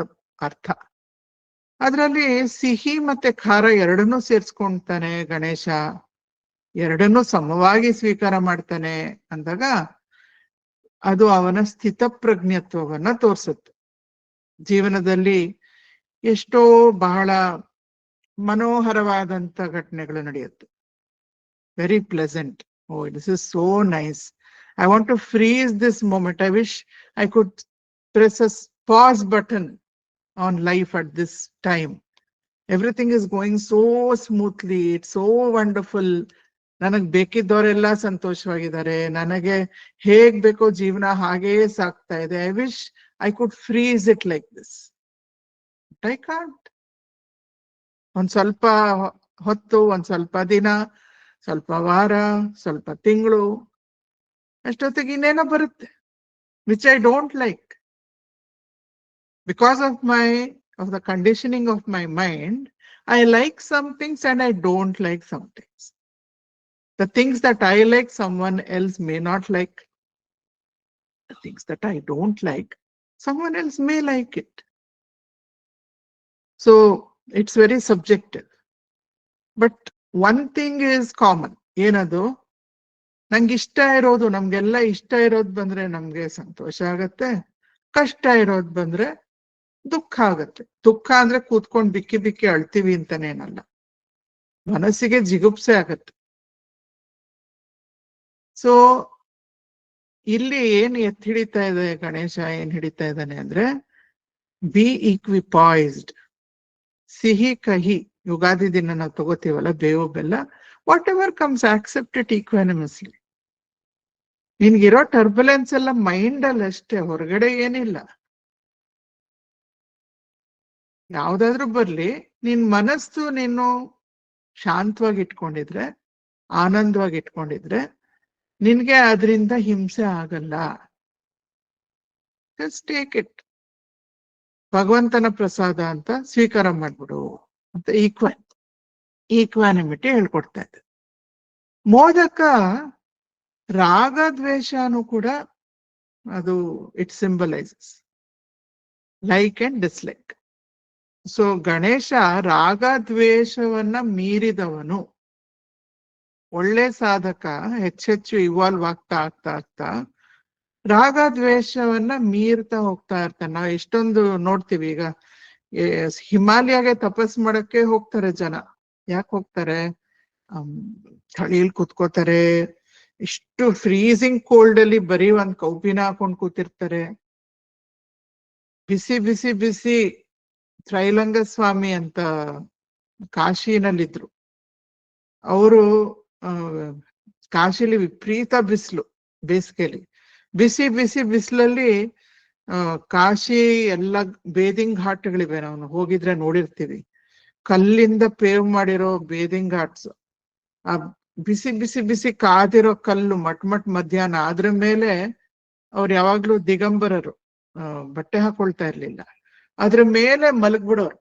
ಅರ್ಥ. ಅದರಲ್ಲಿ ಸಿಹಿ ಮತ್ತೆ ಖಾರ ಎರಡನ್ನೂ ಸೇರ್ಸ್ಕೊಂತಾನೆ ಗಣೇಶ, ಎರಡನ್ನೂ ಸಮವಾಗಿ ಸ್ವೀಕಾರ ಮಾಡ್ತಾನೆ ಅಂದಾಗ ಅದು ಅವನ ಸ್ಥಿತಪ್ರಜ್ಞತ್ವವನ್ನ ತೋರಿಸುತ್ತೆ. ಜೀವನದಲ್ಲಿ ಎಷ್ಟೋ ಬಹಳ ಮನೋಹರವಾದಂತ ಘಟನೆಗಳು ನಡೆಯುತ್ತೆ. Very pleasant. Oh, this is so nice. I want to freeze this moment. I wish I could press a pause button on life at this time. Everything is going so smoothly. It's so wonderful. ನನಗೆ ಬೇಕಿದ್ದವರೆಲ್ಲ ಸಂತೋಷವಾಗಿದ್ದಾರೆ, ನನಗೆ ಹೇಗ್ ಬೇಕೋ ಜೀವನ ಹಾಗೇ ಸಾಕ್ತಾ ಇದೆ. I wish I could freeze it like this. I can't. ಒಂದ್ ಸ್ವಲ್ಪ ಹೊತ್ತು, ಒಂದ್ ಸ್ವಲ್ಪ ದಿನ, ಸ್ವಲ್ಪ ವಾರ, ಸ್ವಲ್ಪ ತಿಂಗಳು, ಅಷ್ಟೊತ್ತಿಗೆ ಇನ್ನೇನೋ ಬರುತ್ತೆ which I don't like. Because of the conditioning of my mind, I like some things and I don't like some things. The things that I like, someone else may not like. The things that I don't like, someone else may like it. So it's very subjective. But one thing is common. ಏನದು? ನಂಗೆ ಇಷ್ಟ ಇರೋದು, ನಮ್ಗೆಲ್ಲ ಇಷ್ಟ ಇರೋದು ಬಂದ್ರೆ ನಮ್ಗೆ ಸಂತೋಷ ಆಗತ್ತೆ. ಕಷ್ಟ ಇರೋದು ಬಂದ್ರೆ ದುಃಖ ಆಗತ್ತೆ. ದುಃಖ ಅಂದ್ರೆ ಕೂತ್ಕೊಂಡು ಬಿಕ್ಕಿ ಬಿಕ್ಕಿ ಅಳ್ತೀವಿ ಅಂತಾನೇನಲ್ಲ, ಮನಸ್ಸಿಗೆ ಜಿಗುಪ್ಸೆ ಆಗತ್ತೆ. ಸೊ ಇಲ್ಲಿ ಏನ್ ಎತ್ ಹಿಡಿತಾ ಇದೆ ಗಣೇಶ, ಏನ್ ಹಿಡಿತಾ ಇದ್ದಾನೆ ಅಂದ್ರೆ, ಬಿ ಈಕ್ವಿಪಾಯ್ಸ್ಡ್. ಸಿಹಿ ಕಹಿ ಯುಗಾದಿ ದಿನ ನಾವು ತಗೋತೀವಲ್ಲ, ಬೇವು ಬೆಲ್ಲ, whatever comes, accept it equanimously. ನಿನ್ಗಿರೋ ಟರ್ಬುಲೆನ್ಸ್ ಎಲ್ಲ ಮೈಂಡ್ ಅಲ್ಲಿ ಅಷ್ಟೇ, ಹೊರಗಡೆ ಏನಿಲ್ಲ. ಯಾವ್ದಾದ್ರು ಬರ್ಲಿ, ನಿನ್ ಮನಸ್ಸು ನೀನು ಶಾಂತವಾಗಿ ಇಟ್ಕೊಂಡಿದ್ರೆ, ಆನಂದವಾಗಿ ಇಟ್ಕೊಂಡಿದ್ರೆ ನಿನ್ಗೆ ಅದರಿಂದ ಹಿಂಸೆ ಆಗಲ್ಲ. ಜಸ್ಟ್ ಟೇಕ್ ಇಟ್, ಭಗವಂತನ ಪ್ರಸಾದ ಅಂತ ಸ್ವೀಕಾರ ಮಾಡ್ಬಿಡು ಅಂತ ಈಕ್ವಾನಿಮಿಟಿ ಹೇಳ್ಕೊಡ್ತಾ ಇದ್ದೆ. ಮೋದಕ ರಾಗ ದ್ವೇಷನು ಕೂಡ ಅದು it symbolises like and dislike. So Ganesha ರಾಗ ದ್ವೇಷವನ್ನ ಮೀರಿದವನು, ಒಳ್ಳೆ ಸಾಧಕ ಹೆಚ್ಚೆಚ್ಚು ಇವಾಲ್ವ್ ಆಗ್ತಾ ಆಗ್ತಾ ಆಗ್ತಾ ರಾಗ ದ್ವೇಷವನ್ನ ಮೀರ್ತಾ ಹೋಗ್ತಾ ಇರ್ತಾನೆ. ನಾವು ಎಷ್ಟೊಂದು ನೋಡ್ತೀವಿ ಈಗ, ಹಿಮಾಲಯಗೆ ತಪಸ್ ಮಾಡಕ್ಕೆ ಹೋಗ್ತಾರೆ ಜನ. ಯಾಕೆ ಹೋಗ್ತಾರೆ? ಚಳಿಯಲ್ಲಿ ಕುತ್ಕೋತಾರೆ, ಇಷ್ಟು ಫ್ರೀಸಿಂಗ್ ಕೋಲ್ಡ್ ಅಲ್ಲಿ ಬರೀ ಒಂದ್ ಕೌಪಿನ ಹಾಕೊಂಡ್ ಕೂತಿರ್ತಾರೆ. ಬಿಸಿ ಬಿಸಿ ಬಿಸಿ ತ್ರೈಲಂಗ ಸ್ವಾಮಿ ಅಂತ ಕಾಶಿನಲ್ಲಿದ್ರು. ಅವರು ಕಾಶಿಲಿ ವಿಪರೀತ ಬಿಸಿಲು, ಬೇಸಿಗೆಲಿ ಬಿಸಿ ಬಿಸಿ ಬಿಸಿಲಲ್ಲಿ ಕಾಶಿ ಎಲ್ಲ ಬೇದಿಂಗ್ ಘಾಟ್ಗಳಿವೆ, ನಾವು ಹೋಗಿದ್ರೆ ನೋಡಿರ್ತೀವಿ. ಕಲ್ಲಿಂದ ಪೇವ್ ಮಾಡಿರೋ ಬೇದಿಂಗ್ ಘಾಟ್ಸ್, ಆ ಬಿಸಿ ಬಿಸಿ ಬಿಸಿ ಕಾದಿರೋ ಕಲ್ಲು ಮಟ್ ಮಧ್ಯಾಹ್ನ, ಅದ್ರ ಮೇಲೆ ಅವ್ರು ಯಾವಾಗ್ಲೂ ದಿಗಂಬರರು, ಬಟ್ಟೆ ಹಾಕೊಳ್ತಾ ಇರ್ಲಿಲ್ಲ, ಅದ್ರ ಮೇಲೆ ಮಲಗ್ಬಿಡೋರು.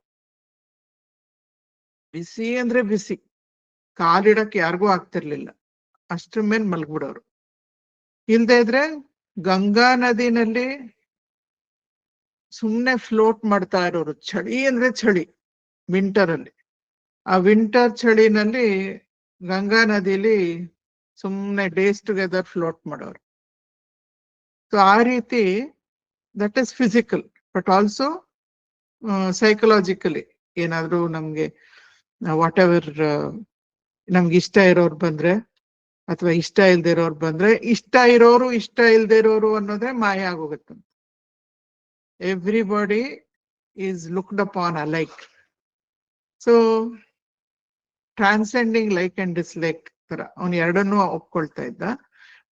ಬಿಸಿ ಅಂದ್ರೆ ಬಿಸಿ, ಕಾಲಿಡಕ್ ಯಾರಿಗೂ ಆಗ್ತಿರ್ಲಿಲ್ಲ, ಅಷ್ಟ್ರ ಮೇಲೆ ಮಲಗ್ಬಿಡೋರು. ಇಲ್ದೇ ಇದ್ರೆ ಗಂಗಾ ನದಿನಲ್ಲಿ ಸುಮ್ನೆ ಫ್ಲೋಟ್ ಮಾಡ್ತಾ ಇರೋರು. ಚಳಿ ಅಂದ್ರೆ ಚಳಿ ವಿಂಟರ್ ಅಲ್ಲಿ, ಆ ವಿಂಟರ್ ಚಳಿನಲ್ಲಿ ಗಂಗಾ ನದಿಲಿ ಸುಮ್ನೆ ಡೇಸ್ ಟುಗೆದರ್ ಫ್ಲೋಟ್ ಮಾಡೋರು. ಸೊ ಆ ರೀತಿ that is physical, but also psychologically. ಏನಾದ್ರೂ ನಮ್ಗೆ ವಾಟ್ ಎವರ್ ನಮ್ಗೆ ಇಷ್ಟ ಇರೋರು ಬಂದ್ರೆ ಅಥವಾ ಇಷ್ಟ ಇಲ್ದೇ ಇರೋರು ಬಂದ್ರೆ, ಇಷ್ಟ ಇರೋರು ಇಷ್ಟ ಇಲ್ದೇ ಇರೋರು ಅನ್ನೋದೇ ಮಾಯ ಆಗೋಗುತ್ತೆ. Everybody is looked upon alike. So transcending like and dislike ತರ ಅವನು ಎರಡನ್ನೂ ಒಪ್ಕೊಳ್ತಾ ಇದ್ದ.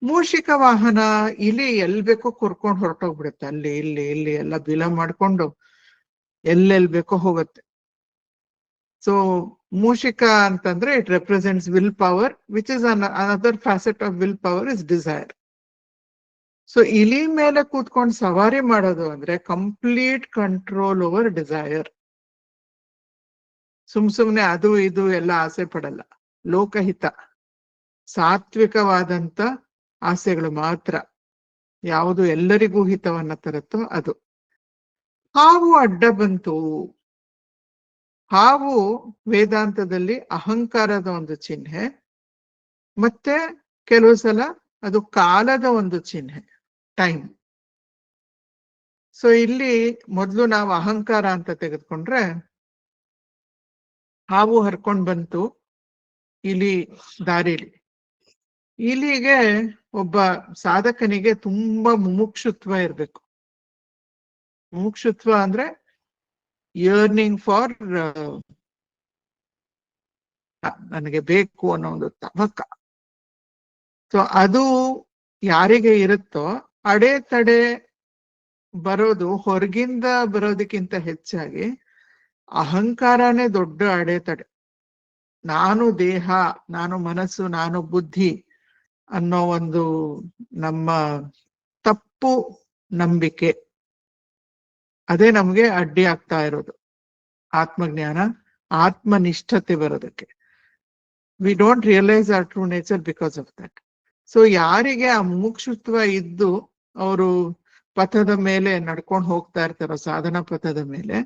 ಮೂಷಿಕ ವಾಹನ ಇಲಿ ಎಲ್ ಬೇಕೋ ಕರ್ಕೊಂಡು ಹೊರಟೋಗ್ಬಿಡುತ್ತೆ, ಅಲ್ಲಿ ಇಲ್ಲಿ ಇಲ್ಲಿ ಎಲ್ಲ ಬಿಲ ಮಾಡ್ಕೊಂಡು ಎಲ್ಲೆಲ್ ಬೇಕೋ ಹೋಗುತ್ತೆ. ಸೊ ಮೂಷಿಕ ಅಂತಂದ್ರೆ it represents will power, which is another facet of will power is desire. So ಇಲಿ ಮೇಲೆ ಕೂತ್ಕೊಂಡು ಸವಾರಿ ಮಾಡೋದು ಅಂದ್ರೆ ಕಂಪ್ಲೀಟ್ ಕಂಟ್ರೋಲ್ ಓವರ್ ಡಿಸೈರ್. ಸುಮ್ನೆ ಅದು ಇದು ಎಲ್ಲ ಆಸೆ ಪಡಲ್ಲ, ಲೋಕಹಿತ ಸಾತ್ವಿಕವಾದಂತ ಆಸೆಗಳು ಮಾತ್ರ, ಯಾವುದು ಎಲ್ಲರಿಗೂ ಹಿತವನ್ನ ತರುತ್ತೋ ಅದು. ಹಾವು ಅಡ್ಡ ಬಂತು. ಹಾವು ವೇದಾಂತದಲ್ಲಿ ಅಹಂಕಾರದ ಒಂದು ಚಿಹ್ನೆ, ಮತ್ತೆ ಕೆಲವು ಸಲ ಅದು ಕಾಲದ ಒಂದು ಚಿಹ್ನೆ, ಟೈಮ್. ಸೊ ಇಲ್ಲಿ ಮೊದಲು ನಾವು ಅಹಂಕಾರ ಅಂತ ತೆಗೆದುಕೊಂಡ್ರೆ, ಹಾವು ಹರ್ಕೊಂಡ್ ಬಂತು ಇಲಿ ದಾರಿಲಿ. ಇಲಿಗೆ ಒಬ್ಬ ಸಾಧಕನಿಗೆ ತುಂಬಾ ಮುಮುಕ್ಷುತ್ವ ಇರ್ಬೇಕು. ಮುಮುಕ್ಷುತ್ವ ಅಂದ್ರೆ ಯರ್ನಿಂಗ್ ಫಾರ್, ನನಗೆ ಬೇಕು ಅನ್ನೋ ಒಂದು ತವಕ. ಸೊ ಅದು ಯಾರಿಗೆ ಇರುತ್ತೋ ಅಡೆತಡೆ ಬರೋದು ಹೊರಗಿಂದ ಬರೋದಕ್ಕಿಂತ ಹೆಚ್ಚಾಗಿ ಅಹಂಕಾರನೇ ದೊಡ್ಡ ಅಡೆತಡೆ. ನಾನು ದೇಹ, ನಾನು ಮನಸ್ಸು, ನಾನು ಬುದ್ಧಿ ಅನ್ನೋ ಒಂದು ನಮ್ಮ ತಪ್ಪು ನಂಬಿಕೆ, ಅದೇ ನಮ್ಗೆ ಅಡ್ಡಿ ಆಗ್ತಾ ಇರೋದು ಆತ್ಮಜ್ಞಾನ, ಆತ್ಮನಿಷ್ಠತೆ ಬರೋದಕ್ಕೆ. We don't realize our true nature because of that. So ಯಾರಿಗೆ ಆ ಮುಮುಕ್ಷುತ್ವ ಇದ್ದು ಅವರು ಪಥದ ಮೇಲೆ ನಡ್ಕೊಂಡು ಹೋಗ್ತಾ ಇರ್ತಾರೋ, ಸಾಧನಾ ಪಥದ ಮೇಲೆ,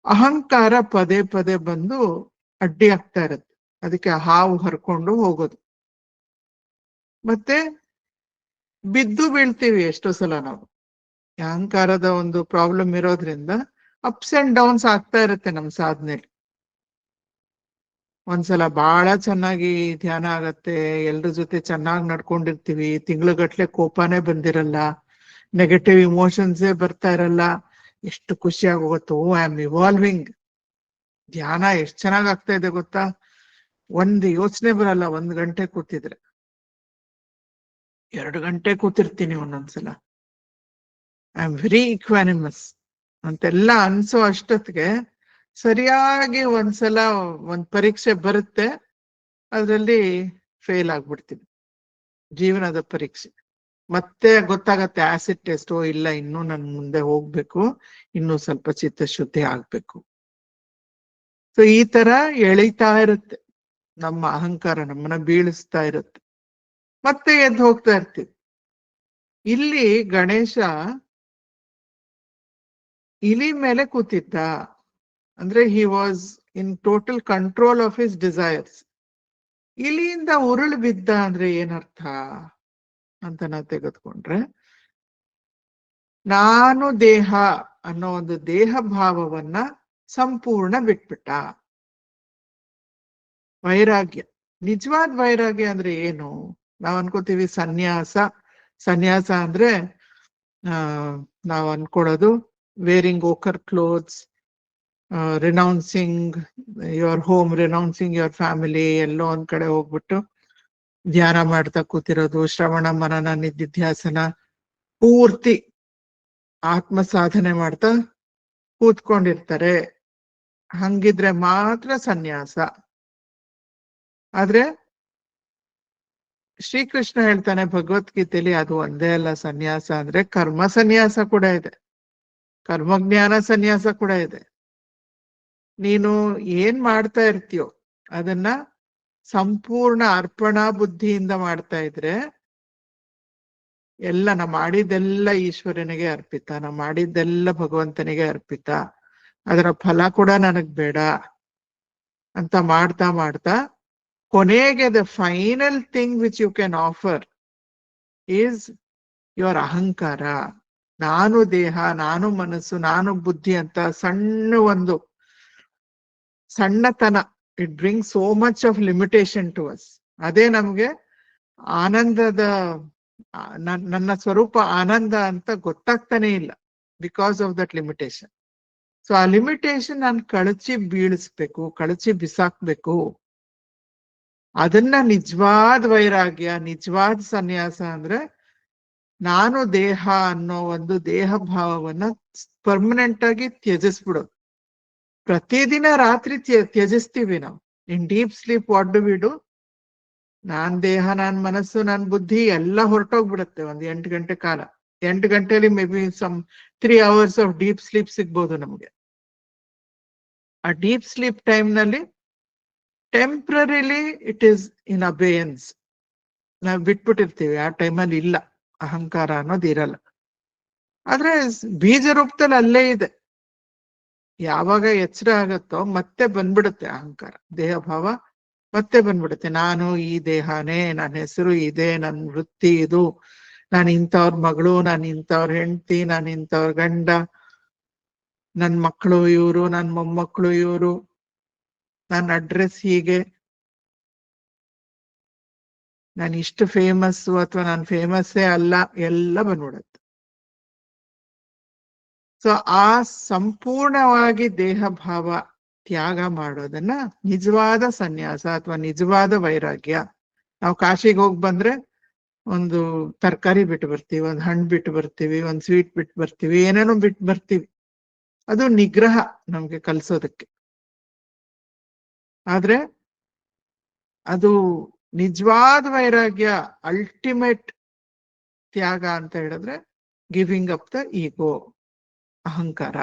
ಅಹಂಕಾರ ಪದೇ ಪದೇ ಬಂದು ಅಡ್ಡಿ ಆಗ್ತಾ ಇರುತ್ತೆ. ಅದಕ್ಕೆ ಹಾವು ಹರ್ಕೊಂಡು ಹೋಗೋದು. ಮತ್ತೆ ಬಿದ್ದು ಬೀಳ್ತೀವಿ ಎಷ್ಟೋ ಸಲ ನಾವು. ಅಹಂಕಾರದ ಒಂದು ಪ್ರಾಬ್ಲಮ್ ಇರೋದ್ರಿಂದ ಅಪ್ಸ್ ಅಂಡ್ ಡೌನ್ಸ್ ಆಗ್ತಾ ಇರುತ್ತೆ ನಮ್ಮ ಸಾಧನೆಯಲ್ಲಿ. ಒಂದ್ಸಲ ಬಹಳ ಚೆನ್ನಾಗಿ ಧ್ಯಾನ ಆಗತ್ತೆ, ಎಲ್ರ ಜೊತೆ ಚೆನ್ನಾಗಿ ನಡ್ಕೊಂಡಿರ್ತೀವಿ, ತಿಂಗ್ಳುಗಟ್ಲೆ ಕೋಪನೇ ಬಂದಿರಲ್ಲ, ನೆಗೆಟಿವ್ ಇಮೋಷನ್ಸೇ ಬರ್ತಾ ಇರಲ್ಲ, ಎಷ್ಟು ಖುಷಿ ಆಗೋಗುತ್ತೋ, ಐ ಆಮ್ ಇವಾಲ್ವಿಂಗ್, ಧ್ಯಾನ ಎಷ್ಟು ಚೆನ್ನಾಗ್ ಆಗ್ತಾ ಇದೆ ಗೊತ್ತಾ, ಒಂದು ಯೋಚನೆ ಬರಲ್ಲ 1 ಗಂಟೆ ಕೂತಿದ್ರೆ. 2 ಗಂಟೆ ಕೂತಿರ್ತೀನಿ ಒಂದೊಂದ್ಸಲ. ಐ ಆಮ್ ವೆರಿ ಇಕ್ವಾನಿಮಸ್ ಅಂತೆಲ್ಲ ಅನ್ಸೋ ಅಷ್ಟೊತ್ತಿಗೆ ಸರಿಯಾಗಿ ಒಂದ್ಸಲ ಒಂದ್ ಪರೀಕ್ಷೆ ಬರುತ್ತೆ, ಅದ್ರಲ್ಲಿ ಫೇಲ್ ಆಗ್ಬಿಡ್ತೀನಿ. ಜೀವನದ ಪರೀಕ್ಷೆ ಮತ್ತೆ ಗೊತ್ತಾಗತ್ತೆ, ಆಸಿಡ್ ಟೆಸ್ಟ್, ಇಲ್ಲ ಇನ್ನೂ ನನ್ ಮುಂದೆ ಹೋಗ್ಬೇಕು, ಇನ್ನೂ ಸ್ವಲ್ಪ ಚಿತ್ತಶುದ್ಧಿ ಆಗ್ಬೇಕು. ಸೊ ಈ ತರ ಎಳಿತಾ ಇರುತ್ತೆ ನಮ್ಮ ಅಹಂಕಾರ, ನಮ್ಮನ್ನ ಬೀಳಿಸ್ತಾ ಇರುತ್ತೆ, ಮತ್ತೆ ಎದ್ದು ಹೋಗ್ತಾ ಇರ್ತೀವಿ. ಇಲ್ಲಿ ಗಣೇಶ ಇಲಿ ಮೇಲೆ ಕೂತಿದ್ದ, ಅಂದ್ರೆ he was in total control of his desires. ಇಲಿಯಿಂದ ಉರುಳು ಬಿದ್ದ ಅಂದ್ರೆ ಏನರ್ಥ ಅಂತ ನಾವು ತೆಗೆದುಕೊಂಡ್ರೆ, ನಾನು ದೇಹ ಅನ್ನೋ ಒಂದು ದೇಹ ಭಾವವನ್ನ ಸಂಪೂರ್ಣ ಬಿಟ್ಬಿಟ್ಟ. ವೈರಾಗ್ಯ, ನಿಜವಾದ ವೈರಾಗ್ಯ ಅಂದ್ರೆ ಏನು? ನಾವ್ ಅನ್ಕೋತೀವಿ ಸನ್ಯಾಸ. ಸನ್ಯಾಸ ಅಂದ್ರೆ ನಾವ್ ಅನ್ಕೊಳ್ಳೋದು wearing ochre clothes, renouncing your home, renouncing your family, ಎಲ್ಲೋ ಒಂದ್ ಕಡೆ ಹೋಗ್ಬಿಟ್ಟು ಧ್ಯಾನ ಮಾಡ್ತಾ ಕೂತಿರೋದು, ಶ್ರವಣ ಮನನ ನಿಧಿಧ್ಯಾಸನ ಪೂರ್ತಿ ಆತ್ಮ ಸಾಧನೆ ಮಾಡ್ತಾ ಕೂತ್ಕೊಂಡಿರ್ತಾರೆ. ಹಂಗಿದ್ರೆ ಮಾತ್ರ ಸನ್ಯಾಸ. ಆದ್ರೆ ಶ್ರೀಕೃಷ್ಣ ಹೇಳ್ತಾನೆ ಭಗವದ್ಗೀತೆಯಲ್ಲಿ, ಅದು ಒಂದೇ ಅಲ್ಲ ಸನ್ಯಾಸ ಅಂದ್ರೆ, ಕರ್ಮ ಸನ್ಯಾಸ ಕೂಡ ಇದೆ, ಕರ್ಮಜ್ಞಾನ ಸನ್ಯಾಸ ಕೂಡ ಇದೆ. ನೀನು ಏನ್ ಮಾಡ್ತಾ ಇರ್ತೀಯೋ ಅದನ್ನ ಸಂಪೂರ್ಣ ಅರ್ಪಣಾ ಬುದ್ಧಿಯಿಂದ ಮಾಡ್ತಾ ಇದ್ರೆ, ಎಲ್ಲ ನಾ ಮಾಡಿದ್ದೆಲ್ಲ ಈಶ್ವರನಿಗೆ ಅರ್ಪಿತ, ನಾ ಮಾಡಿದ್ದೆಲ್ಲ ಭಗವಂತನಿಗೆ ಅರ್ಪಿತ, ಅದರ ಫಲ ಕೂಡ ನನಗ್ ಬೇಡ ಅಂತ ಮಾಡ್ತಾ ಮಾಡ್ತಾ ಕೊನೆಗೆ the final thing which you can offer is your ಅಹಂಕಾರ. ನಾನು ದೇಹ, ನಾನು ಮನಸ್ಸು, ನಾನು ಬುದ್ಧಿ ಅಂತ ಒಂದು ಸಣ್ಣತನ. It bring so much of limitation to us. ಅದೇ ನಮ್ಗೆ ಆನಂದದ, ನನ್ನ ಸ್ವರೂಪ ಆನಂದ ಅಂತ ಗೊತ್ತಾಗ್ತಾನೆ ಇಲ್ಲ, because of that limitation. So ಆ ಲಿಮಿಟೇಷನ್ ನಾನು ಕಳಚಿ ಬೀಳಿಸ್ಬೇಕು, ಕಳಚಿ ಬಿಸಾಕ್ಬೇಕು. ಅದನ್ನ ನಿಜವಾದ ವೈರಾಗ್ಯ, ನಿಜವಾದ ಸನ್ಯಾಸ ಅಂದ್ರೆ, ನಾನು ದೇಹ ಅನ್ನೋ ಒಂದು ದೇಹ ಭಾವವನ್ನ ಪರ್ಮನೆಂಟ್ ಆಗಿ ತ್ಯಜಿಸ್ಬಿಡೋದು. ಪ್ರತಿದಿನ ರಾತ್ರಿ ತ್ಯಜಿಸ್ತೀವಿ ನಾವು. In deep sleep what do we do? ನಾನ್ ದೇಹ, ನಾನ್ ಮನಸ್ಸು, ನಾನ್ ಬುದ್ಧಿ ಎಲ್ಲ ಹೊರಟೋಗ್ಬಿಡುತ್ತೆ ಒಂದು 8 ಗಂಟೆ ಕಾಲ. 8 ಗಂಟೆಲಿ maybe some 3 hours of deep sleep ಸಿಗ್ಬೋದು ನಮ್ಗೆ. ಆ ಡೀಪ್ ಸ್ಲೀಪ್ ಟೈಮ್ ನಲ್ಲಿ ಟೆಂಪ್ರರಿಲಿ ಇಟ್ ಈಸ್ ಇನ್ ಅಬೇಯನ್ಸ್, ನಾವು ಬಿಟ್ಬಿಟ್ಟಿರ್ತೀವಿ. ಆ ಟೈಮಲ್ಲಿ ಇಲ್ಲ, ಅಹಂಕಾರ ಅನ್ನೋದು ಇರಲ್ಲ. ಆದ್ರೆ ಬೀಜ ರೂಪದಲ್ಲಿ ಅಲ್ಲೇ ಇದೆ. ಯಾವಾಗ ಎಚ್ಚರ ಆಗತ್ತೋ ಮತ್ತೆ ಬಂದ್ಬಿಡುತ್ತೆ ಅಹಂಕಾರ, ದೇಹ ಭಾವ ಮತ್ತೆ ಬಂದ್ಬಿಡುತ್ತೆ. ನಾನು ಈ ದೇಹನೇ, ನನ್ನ ಹೆಸರು ಇದೆ, ನನ್ನ ವೃತ್ತಿ ಇದು, ನಾನು ಇಂಥವ್ರ ಮಗಳು, ನಾನು ಇಂಥವ್ರ ಹೆಂಡತಿ, ನಾನು ಇಂಥವ್ರ ಗಂಡ, ನನ್ನ ಮಕ್ಕಳು ಇವರು, ನನ್ನ ಮೊಮ್ಮಕ್ಕಳು ಇವರು, ನನ್ನ ಅಡ್ರೆಸ್ ಹೀಗೆ, ನಾನು ಇಷ್ಟು ಫೇಮಸ್ಸು ಅಥವಾ ನಾನು ಫೇಮಸ್ಸೇ ಅಲ್ಲ, ಎಲ್ಲ ಬಂದ್ಬಿಡುತ್ತೆ. ಸೊ ಆ ಸಂಪೂರ್ಣವಾಗಿ ದೇಹ ಭಾವ ತ್ಯಾಗ ಮಾಡೋದನ್ನ ನಿಜವಾದ ಸನ್ಯಾಸ ಅಥವಾ ನಿಜವಾದ ವೈರಾಗ್ಯ. ನಾವು ಕಾಶಿಗೆ ಹೋಗಿ ಬಂದ್ರೆ ಒಂದು ತರಕಾರಿ ಬಿಟ್ಟು ಬರ್ತೀವಿ, ಒಂದು ಹಣ್ಣು ಬಿಟ್ಟು ಬರ್ತೀವಿ, ಒಂದು ಸ್ವೀಟ್ ಬಿಟ್ಟು ಬರ್ತೀವಿ, ಏನೇನೋ ಬಿಟ್ಟು ಬರ್ತೀವಿ. ಅದು ನಿಗ್ರಹ ನಮ್ಗೆ ಕಲ್ಸೋದಕ್ಕೆ. ಆದ್ರೆ ಅದು ನಿಜವಾದ ವೈರಾಗ್ಯ, ಅಲ್ಟಿಮೇಟ್ ತ್ಯಾಗ ಅಂತ ಹೇಳಿದ್ರೆ ಗಿವಿಂಗ್ ಅಪ್ ದ ಈಗೋ, ಅಹಂಕಾರ.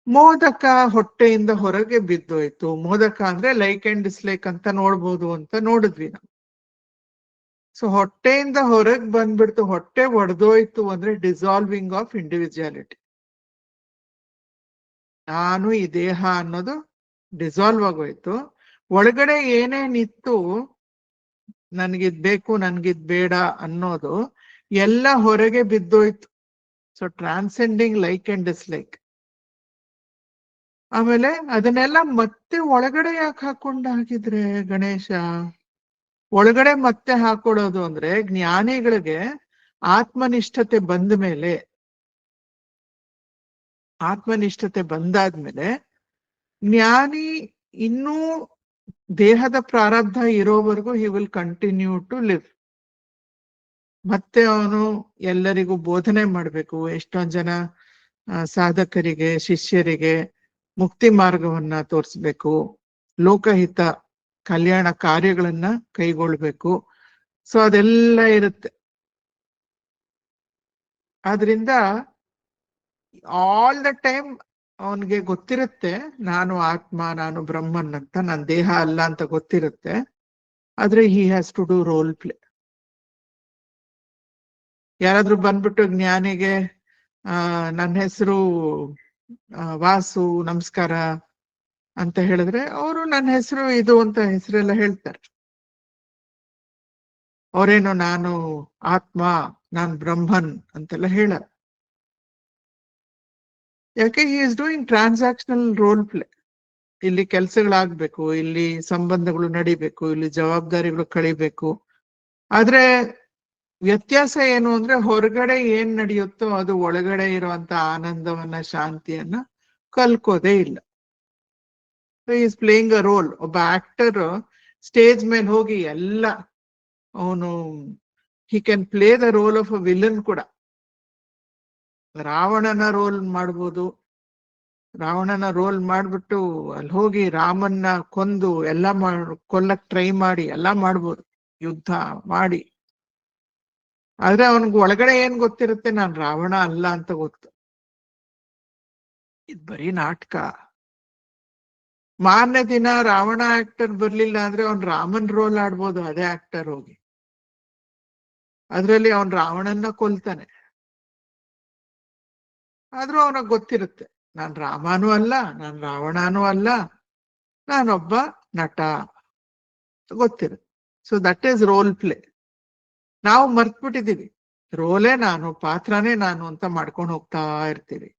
ಮೋದಕ ಹೊಟ್ಟೆಯಿಂದ ಹೊರಗೆ ಬಿದ್ದೋಯ್ತು. ಮೋದಕ ಅಂದ್ರೆ ಲೈಕ್ ಅಂಡ್ ಡಿಸ್ಲೈಕ್ ಅಂತ ನೋಡ್ಬೋದು ಅಂತ ನೋಡಿದ್ವಿ ನಾವು. ಸೊ ಹೊಟ್ಟೆಯಿಂದ ಹೊರಗೆ ಬಂದ್ಬಿಡ್ತು, ಹೊಟ್ಟೆ ಒಡೆದೋಯ್ತು ಅಂದ್ರೆ ಡಿಸಾಲ್ವಿಂಗ್ ಆಫ್ ಇಂಡಿವಿಜುವಾಲಿಟಿ. ನಾನು ಈ ದೇಹ ಅನ್ನೋದು ಡಿಸಾಲ್ವ್ ಆಗೋಯ್ತು. ಒಳಗಡೆ ಏನೇನಿತ್ತು, ನನ್ಗಿದ್ ಬೇಕು, ನನ್ಗಿದ್ ಬೇಡ ಅನ್ನೋದು ಎಲ್ಲ ಹೊರಗೆ ಬಿದ್ದೋಯ್ತು. So transcending like and dislike. ಆಮೇಲೆ ಅದನ್ನೆಲ್ಲ ಮತ್ತೆ ಒಳಗಡೆ ಯಾಕೆ ಹಾಕೊಂಡಾಗಿದ್ರೆ ಗಣೇಶ? ಒಳಗಡೆ ಮತ್ತೆ ಹಾಕೊಡೋದು ಅಂದ್ರೆ, ಜ್ಞಾನಿಗಳಿಗೆ ಆತ್ಮನಿಷ್ಠತೆ ಬಂದ ಮೇಲೆ, ಆತ್ಮನಿಷ್ಠತೆ ಬಂದಾದ್ಮೇಲೆ ಜ್ಞಾನಿ ಇನ್ನೂ ದೇಹದ ಪ್ರಾರಬ್ಧ ಇರೋವರೆಗೂ he will continue to live. ಮತ್ತೆ ಅವನು ಎಲ್ಲರಿಗೂ ಬೋಧನೆ ಮಾಡ್ಬೇಕು. ಎಷ್ಟೊಂದ್ ಜನ ಸಾಧಕರಿಗೆ, ಶಿಷ್ಯರಿಗೆ ಮುಕ್ತಿ ಮಾರ್ಗವನ್ನ ತೋರಿಸ್ಬೇಕು, ಲೋಕಹಿತ ಕಲ್ಯಾಣ ಕಾರ್ಯಗಳನ್ನ ಕೈಗೊಳ್ಬೇಕು. ಸೊ ಅದೆಲ್ಲ ಇರುತ್ತೆ. ಆದ್ರಿಂದ ಆಲ್ ದ ಟೈಮ್ ಅವನ್ಗೆ ಗೊತ್ತಿರುತ್ತೆ ನಾನು ಆತ್ಮ, ನಾನು ಬ್ರಹ್ಮನ್ ಅಂತ, ನನ್ನ ದೇಹ ಅಲ್ಲ ಅಂತ ಗೊತ್ತಿರುತ್ತೆ. ಆದ್ರೆ he has to do role play. ಯಾರಾದ್ರೂ ಬಂದ್ಬಿಟ್ಟು ಜ್ಞಾನಿಗೆ ನನ್ನ ಹೆಸರು ವಾಸು, ನಮಸ್ಕಾರ ಅಂತ ಹೇಳಿದ್ರೆ ಅವರು ನನ್ನ ಹೆಸರು ಇದು ಅಂತ ಹೆಸರೆಲ್ಲ ಹೇಳ್ತಾರೆ. ಅವರೇನು ನಾನು ಆತ್ಮ, ನಾನ್ ಬ್ರಹ್ಮನ್ ಅಂತೆಲ್ಲ ಹೇಳಲ್ಲ. ಯಾಕೆ? He is doing transactional role play. ಇಲ್ಲಿ ಕೆಲಸಗಳಾಗ್ಬೇಕು, ಇಲ್ಲಿ ಸಂಬಂಧಗಳು ನಡಿಬೇಕು, ಇಲ್ಲಿ ಜವಾಬ್ದಾರಿಗಳು ಕಳಿಬೇಕು. ಆದ್ರೆ ವ್ಯತ್ಯಾಸ ಏನು ಅಂದ್ರೆ ಹೊರಗಡೆ ಏನ್ ನಡೆಯುತ್ತೋ ಅದು ಒಳಗಡೆ ಇರುವಂತ ಆನಂದವನ್ನ, ಶಾಂತಿಯನ್ನ ಕಲ್ಕೋದೇ ಇಲ್ಲ. Is playing a role. ಒಬ್ಬ ಆಕ್ಟರ್ ಸ್ಟೇಜ್ ಮೇಲೆ ಹೋಗಿ ಎಲ್ಲ ಅವನು he can play the role of a villain ಕೂಡ. ರಾವಣನ ರೋಲ್ ಮಾಡ್ಬೋದು. ರಾವಣನ ರೋಲ್ ಮಾಡ್ಬಿಟ್ಟು ಅಲ್ಲಿ ಹೋಗಿ ರಾಮನ್ನ ಕೊಂದು ಎಲ್ಲ ಕೊಲ್ಲಕ್ ಟ್ರೈ ಮಾಡಿ ಎಲ್ಲ ಮಾಡ್ಬೋದು, ಯುದ್ಧ ಮಾಡಿ. ಆದ್ರೆ ಅವನ್ಗೆ ಒಳಗಡೆ ಏನ್ ಗೊತ್ತಿರುತ್ತೆ? ನಾನ್ ರಾವಣ ಅಲ್ಲ ಅಂತ ಗೊತ್ತು. ಇದು ಬರೀ ನಾಟಕ. ಮಾರನೇ ದಿನ ರಾವಣ ಆಕ್ಟರ್ ಬರ್ಲಿಲ್ಲ ಅಂದ್ರೆ ಅವ್ನ್ ರಾಮನ್ ರೋಲ್ ಆಡ್ಬೋದು ಅದೇ ಆಕ್ಟರ್ ಹೋಗಿ. ಅದ್ರಲ್ಲಿ ಅವನ್ ರಾವಣನ್ನ ಕೊಲ್ತಾನೆ. ಆದ್ರೂ ಅವನಿಗೆ ಗೊತ್ತಿರುತ್ತೆ ನಾನ್ ರಾಮನೂ ಅಲ್ಲ, ನಾನ್ ರಾವಣನೂ ಅಲ್ಲ, ನಾನೊಬ್ಬ ನಟ ಗೊತ್ತಿರುತ್ತೆ. So that is role play. ನಾವು ಮರ್ತ್ಬಿಟ್ಟಿದೀವಿ. ರೋಲೇ ನಾನು, ಪಾತ್ರನೇ ನಾನು ಅಂತ ಮಾಡ್ಕೊಂಡು ಹೋಗ್ತಾ ಇರ್ತೀವಿ.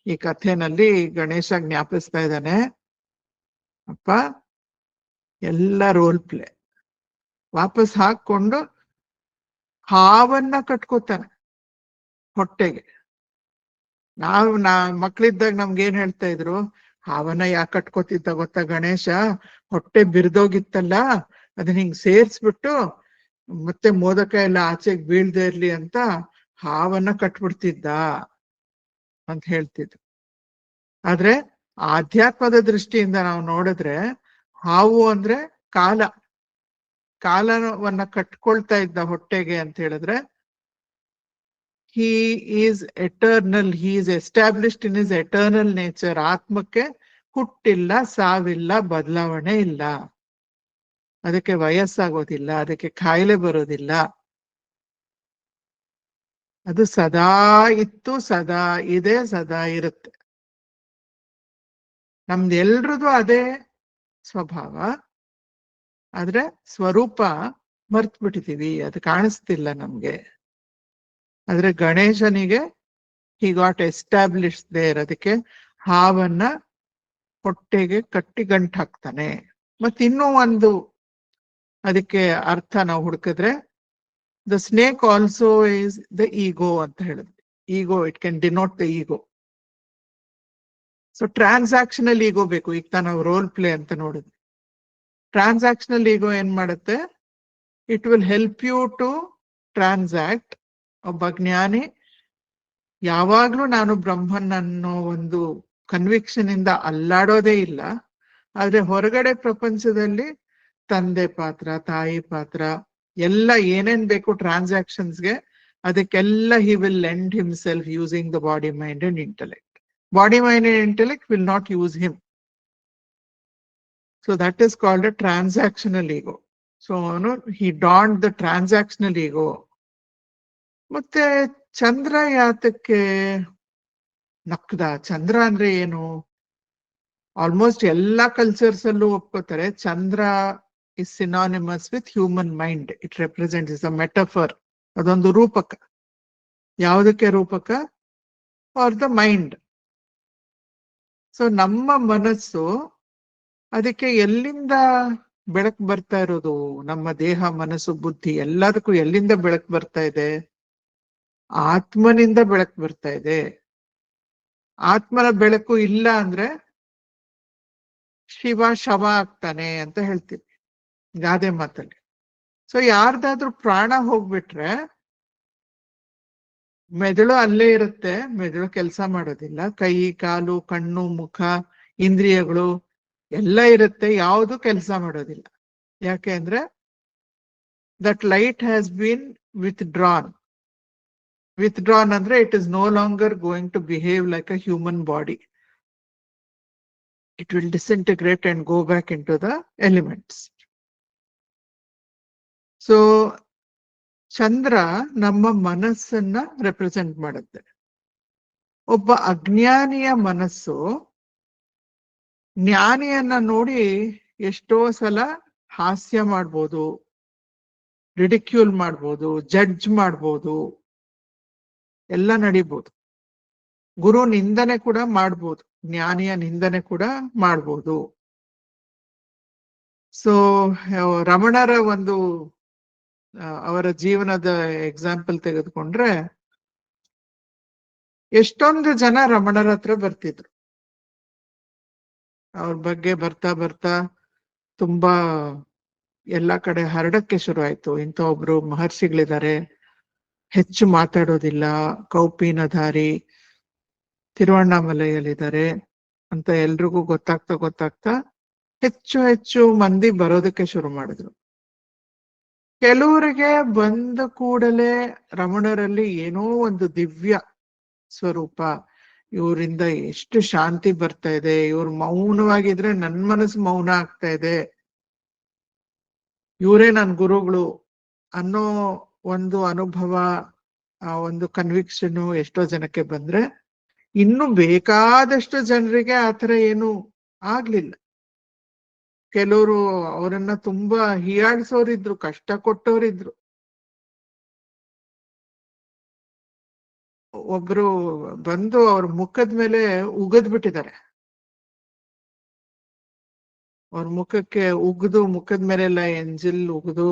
ಈ ಕಥೆನಲ್ಲಿ ಗಣೇಶ ಜ್ಞಾಪಿಸ್ತಾ ಇದ್ದಾನೆ, ಅಪ್ಪ ಎಲ್ಲ ರೋಲ್ ಪ್ಲೇ. ವಾಪಸ್ ಹಾಕೊಂಡು ಹಾವನ್ನ ಕಟ್ಕೋತಾನೆ ಹೊಟ್ಟೆಗೆ. ಮಕ್ಳಿದ್ದಾಗ ನಮ್ಗೇನ್ ಹೇಳ್ತಾ ಇದ್ರು? ಹಾವನ್ನ ಯಾಕೆ ಕಟ್ಕೋತಿದ್ದ ಗೊತ್ತಾ ಗಣೇಶ? ಹೊಟ್ಟೆ ಬಿರ್ದೋಗಿತ್ತಲ್ಲ, ಅದನ್ನ ಹಿಂಗ್ ಸೇರ್ಸ್ಬಿಟ್ಟು ಮತ್ತೆ ಮೋದಕ ಎಲ್ಲ ಆಚೆಗೆ ಬೀಳ್ದೇ ಇರ್ಲಿ ಅಂತ ಹಾವನ್ನ ಕಟ್ಬಿಡ್ತಿದ್ದ ಅಂತ ಹೇಳ್ತಿದ್ರು. ಆದ್ರೆ ಆಧ್ಯಾತ್ಮದ ದೃಷ್ಟಿಯಿಂದ ನಾವು ನೋಡಿದ್ರೆ ಹಾವು ಅಂದ್ರೆ ಕಾಲ. ಕಾಲವನ್ನ ಕಟ್ಕೊಳ್ತಾ ಇದ್ದ ಹೊಟ್ಟೆಗೆ ಅಂತ ಹೇಳಿದ್ರೆ he is eternal, he is established in his eternal nature. ಆತ್ಮಕ್ಕೆ ಹುಟ್ಟಿಲ್ಲ, ಸಾವಿಲ್ಲ, ಬದಲಾವಣೆ ಇಲ್ಲ, ಅದಕ್ಕೆ ವಯಸ್ಸಾಗೋದಿಲ್ಲ, ಅದಕ್ಕೆ ಕಾಯಿಲೆ ಬರೋದಿಲ್ಲ. ಅದು ಸದಾ ಇತ್ತು, ಸದಾ ಇದೆ, ಸದಾ ಇರುತ್ತೆ. ನಮ್ದೆಲ್ರದು ಅದೇ ಸ್ವಭಾವ. ಆದ್ರೆ ಸ್ವರೂಪ ಮರ್ತ್ ಬಿಟ್ಟಿದೀವಿ, ಅದು ಕಾಣಿಸ್ತಿಲ್ಲ ನಮ್ಗೆ. ಆದ್ರೆ ಗಣೇಶನಿಗೆ he got established there. ಅದಕ್ಕೆ ಹಾವನ್ನ ಹೊಟ್ಟೆಗೆ ಕಟ್ಟಿ ಗಂಟು ಹಾಕ್ತಾನೆ. ಮತ್ತಿನ್ನೂ ಒಂದು ಅದಕ್ಕೆ ಅರ್ಥ ನಾವು ಹುಡುಕಿದ್ರೆ, the snake also is the ego ಅಂತ ಹೇಳಿದ್ವಿ. Ego, it can denote the ego. So transactional ego ಬೇಕು. ಈಗ ನಾವು ರೋಲ್ ಪ್ಲೇ ಅಂತ ನೋಡಿದ್ವಿ. ಟ್ರಾನ್ಸಾಕ್ಷನಲ್ ಈಗೋ ಏನ್ ಮಾಡುತ್ತೆ? It will help you to transact. ಒಬ್ಬ ಜ್ಞಾನಿ ಯಾವಾಗ್ಲೂ ನಾನು ಬ್ರಹ್ಮನ್ ಅನ್ನೋ ಒಂದು ಕನ್ವಿಕ್ಷನ್ ಇಂದ ಅಲ್ಲಾಡೋದೇ ಇಲ್ಲ. ಆದ್ರೆ ಹೊರಗಡೆ ಪ್ರಪಂಚದಲ್ಲಿ ತಂದೆ ಪಾತ್ರ, ತಾಯಿ ಪಾತ್ರ ಎಲ್ಲ ಏನೇನ್ ಬೇಕು ಟ್ರಾನ್ಸಾಕ್ಷನ್ಸ್ಗೆ, ಅದಕ್ಕೆಲ್ಲ he will lend himself using the body, mind and intellect. Body, mind and intellect will not use him. So that is called a transactional ego. So ಅವನು ಹಿ ಡಾಂಟ್ ದ ಟ್ರಾನ್ಸಾಕ್ಷನಲ್ ಈಗೋ. ಮತ್ತೆ ಚಂದ್ರ ಯಾತಕ್ಕೆ ನಕ್ದ? ಚಂದ್ರ ಅಂದ್ರೆ ಏನು? ಆಲ್ಮೋಸ್ಟ್ ಎಲ್ಲಾ ಕಲ್ಚರ್ಸ್ ಅಲ್ಲೂ ಒಪ್ಕೋತಾರೆ Chandra is synonymous with human mind. It represents, is a metaphor. ಅದೊಂದು ರೂಪಕ. ಯಾವುದಕ್ಕೆ ರೂಪಕ? For the mind. ಸೊ ನಮ್ಮ ಮನಸ್ಸು, ಅದಕ್ಕೆ ಎಲ್ಲಿಂದ ಬೆಳಕು ಬರ್ತಾ ಇರೋದು? ನಮ್ಮ ದೇಹ, ಮನಸ್ಸು, ಬುದ್ಧಿ ಎಲ್ಲದಕ್ಕೂ ಎಲ್ಲಿಂದ ಬೆಳಕು ಬರ್ತಾ ಇದೆ? ಆತ್ಮನಿಂದ ಬೆಳಕು ಬರ್ತಾ ಇದೆ. ಆತ್ಮನ ಬೆಳಕು ಇಲ್ಲ ಅಂದ್ರೆ ಶಿವ ಶವ ಆಗ್ತಾನೆ ಅಂತ ಹೇಳ್ತೀವಿ ಗಾದೆ ಮಾತಲ್ಲಿ. ಸೊ ಯಾರ್ದಾದ್ರೂ ಪ್ರಾಣ ಹೋಗ್ಬಿಟ್ರೆ ಮೆದುಳು ಅಲ್ಲೇ ಇರುತ್ತೆ, ಮೆದುಳು ಕೆಲಸ ಮಾಡೋದಿಲ್ಲ. ಕೈ, ಕಾಲು, ಕಣ್ಣು, ಮುಖ, ಇಂದ್ರಿಯಗಳು ಎಲ್ಲ ಇರುತ್ತೆ, ಯಾವುದು ಕೆಲಸ ಮಾಡೋದಿಲ್ಲ. ಯಾಕೆ ಅಂದ್ರೆ that light has been withdrawn. Withdrawn ಅಂದ್ರೆ it is no longer going to behave like a human body. It will disintegrate and go back into the elements. So ಚಂದ್ರ ನಮ್ಮ ಮನಸ್ಸನ್ನ ರೆಪ್ರೆಸೆಂಟ್ ಮಾಡುತ್ತೆ. ಒಬ್ಬ ಅಜ್ಞಾನಿಯ ಮನಸ್ಸು ಜ್ಞಾನಿಯನ್ನ ನೋಡಿ ಎಷ್ಟೋ ಸಲ ಹಾಸ್ಯ ಮಾಡ್ಬೋದು, ರಿಡಿಕ್ಯೂಲ್ ಮಾಡ್ಬೋದು, ಜಡ್ಜ್ ಮಾಡ್ಬೋದು, ಎಲ್ಲ ನಡಿಬೋದು. ಗುರು ನಿಂದನೆ ಕೂಡ ಮಾಡ್ಬೋದು, ಜ್ಞಾನಿಯ ನಿಂದನೆ ಕೂಡ ಮಾಡ್ಬೋದು. ಸೊ ರಮಣರ ಒಂದು ಅವರ ಜೀವನದ ಎಕ್ಸಾಂಪಲ್ ತೆಗೆದುಕೊಂಡ್ರೆ, ಎಷ್ಟೊಂದು ಜನ ರಮಣರ ಹತ್ರ ಬರ್ತಿದ್ರು. ಅವ್ರ ಬಗ್ಗೆ ಬರ್ತಾ ಬರ್ತಾ ತುಂಬಾ ಎಲ್ಲ ಕಡೆ ಹರಡಕ್ಕೆ ಶುರು ಆಯ್ತು. ಇಂಥ ಒಬ್ರು ಮಹರ್ಷಿಗಳಿದ್ದಾರೆ, ಹೆಚ್ಚು ಮಾತಾಡೋದಿಲ್ಲ, ಕೌಪೀನಧಾರಿ, ತಿರುವಣ್ಣಾಮಲೈಯಲ್ಲಿದ್ದಾರೆ ಅಂತ ಎಲ್ರಿಗೂ ಗೊತ್ತಾಗ್ತಾ ಹೆಚ್ಚು ಹೆಚ್ಚು ಮಂದಿ ಬರೋದಕ್ಕೆ ಶುರು ಮಾಡಿದ್ರು. ಕೆಲವರಿಗೆ ಬಂದ ಕೂಡಲೇ ರಮಣರಲ್ಲಿ ಏನೋ ಒಂದು ದಿವ್ಯ ಸ್ವರೂಪ, ಇವರಿಂದ ಎಷ್ಟು ಶಾಂತಿ ಬರ್ತಾ ಇದೆ, ಇವ್ರು ಮೌನವಾಗಿದ್ರೆ ನನ್ ಮನಸ್ಸು ಮೌನ ಆಗ್ತಾ ಇದೆ, ಇವರೇ ನನ್ ಗುರುಗಳು ಅನ್ನೋ ಒಂದು ಅನುಭವ, ಆ ಒಂದು ಕನ್ವಿಕ್ಷನ್ ಎಷ್ಟೋ ಜನಕ್ಕೆ ಬಂದ್ರೆ, ಇನ್ನು ಬೇಕಾದಷ್ಟು ಜನರಿಗೆ ಆತರ ಏನು ಆಗ್ಲಿಲ್ಲ. ಕೆಲವರು ಅವರನ್ನ ತುಂಬಾ ಹೀಯಾಳಿಸೋರಿದ್ರು, ಕಷ್ಟ ಕೊಟ್ಟವರಿದ್ರು. ಒಬ್ರು ಬಂದು ಅವ್ರ ಮುಖದ ಮೇಲೆ ಉಗದ್ ಬಿಟ್ಟಿದ್ದಾರೆ. ಅವ್ರ ಮುಖಕ್ಕೆ ಉಗ್ದು, ಮುಖದ ಮೇಲೆಲ್ಲ ಎಂಜಿಲ್ ಉಗ್ದು,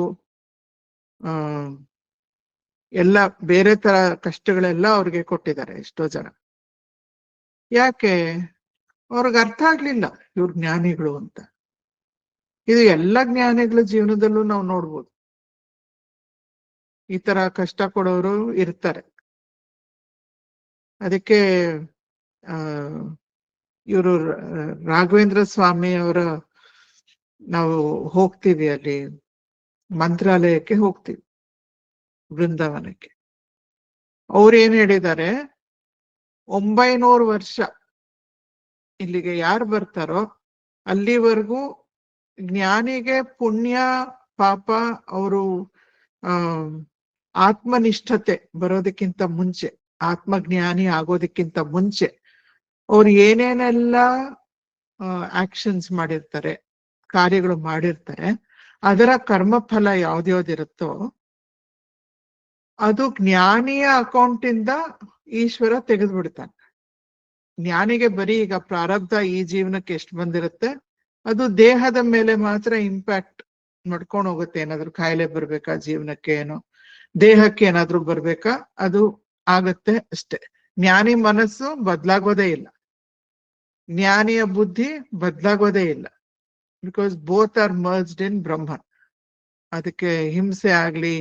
ಎಲ್ಲ ಬೇರೆ ತರ ಕಷ್ಟಗಳೆಲ್ಲ ಅವ್ರಿಗೆ ಕೊಟ್ಟಿದ್ದಾರೆ ಎಷ್ಟೋ ಜನ. ಯಾಕೆ? ಅವ್ರಿಗೆ ಅರ್ಥ ಆಗ್ಲಿಲ್ಲ ಇವ್ರ ಜ್ಞಾನಿಗಳು ಅಂತ. ಇದು ಎಲ್ಲ ಜ್ಞಾನಿಗಳ ಜೀವನದಲ್ಲೂ ನಾವು ನೋಡ್ಬೋದು, ಈ ತರ ಕಷ್ಟ ಕೊಡೋರು ಇರ್ತಾರೆ. ಅದಕ್ಕೆ ಇವರು ರಾಘವೇಂದ್ರ ಸ್ವಾಮಿ ಅವರ, ನಾವು ಹೋಗ್ತೀವಿ ಅಲ್ಲಿ ಮಂತ್ರಾಲಯಕ್ಕೆ ಹೋಗ್ತೀವಿ, ಬೃಂದಾವನಕ್ಕೆ. ಅವ್ರು ಏನ್ ಹೇಳಿದ್ದಾರೆ, 900 ವರ್ಷ ಇಲ್ಲಿಗೆ ಯಾರು ಬರ್ತಾರೋ ಅಲ್ಲಿವರೆಗೂ ಜ್ಞಾನಿಗೆ ಪುಣ್ಯ ಪಾಪ, ಅವರು ಆತ್ಮನಿಷ್ಠತೆ ಬರೋದಕ್ಕಿಂತ ಮುಂಚೆ, ಆತ್ಮಜ್ಞಾನಿ ಆಗೋದಕ್ಕಿಂತ ಮುಂಚೆ ಅವ್ರು ಏನೇನೆಲ್ಲ ಆಕ್ಷನ್ಸ್ ಮಾಡಿರ್ತಾರೆ, ಕಾರ್ಯಗಳು ಮಾಡಿರ್ತಾರೆ, ಅದರ ಕರ್ಮಫಲ ಯಾವ್ದ್ಯಾವ್ದಿರುತ್ತೋ ಅದು ಜ್ಞಾನಿಯ ಅಕೌಂಟಿಂದ ಈಶ್ವರ ತೆಗೆದು ಬಿಡ್ತಾನೆ. ಜ್ಞಾನಿಗೆ ಬರೀ ಈಗ ಪ್ರಾರಬ್ಧ ಈ ಜೀವನಕ್ಕೆ ಎಷ್ಟು ಬಂದಿರುತ್ತೆ, ಅದು ದೇಹದ ಮೇಲೆ ಮಾತ್ರ ಇಂಪ್ಯಾಕ್ಟ್ ನಡ್ಕೊಂಡು ಹೋಗುತ್ತೆ. ಏನಾದ್ರು ಕಾಯಿಲೆ ಬರ್ಬೇಕಾ ಜೀವನಕ್ಕೆ, ಏನೋ ದೇಹಕ್ಕೆ ಏನಾದ್ರು ಬರ್ಬೇಕಾ, ಅದು ಆಗತ್ತೆ ಅಷ್ಟೆ. ಜ್ಞಾನಿ ಮನಸ್ಸು ಬದಲಾಗೋದೇ ಇಲ್ಲ, ಜ್ಞಾನಿಯ ಬುದ್ಧಿ ಬದಲಾಗೋದೇ ಇಲ್ಲ. ಬಿಕಾಸ್ ಬೋತ್ ಆರ್ ಮರ್ಜ್ಡ್ ಇನ್ ಬ್ರಹ್ಮ. ಅದಕ್ಕೆ ಹಿಂಸೆ ಆಗ್ಲಿ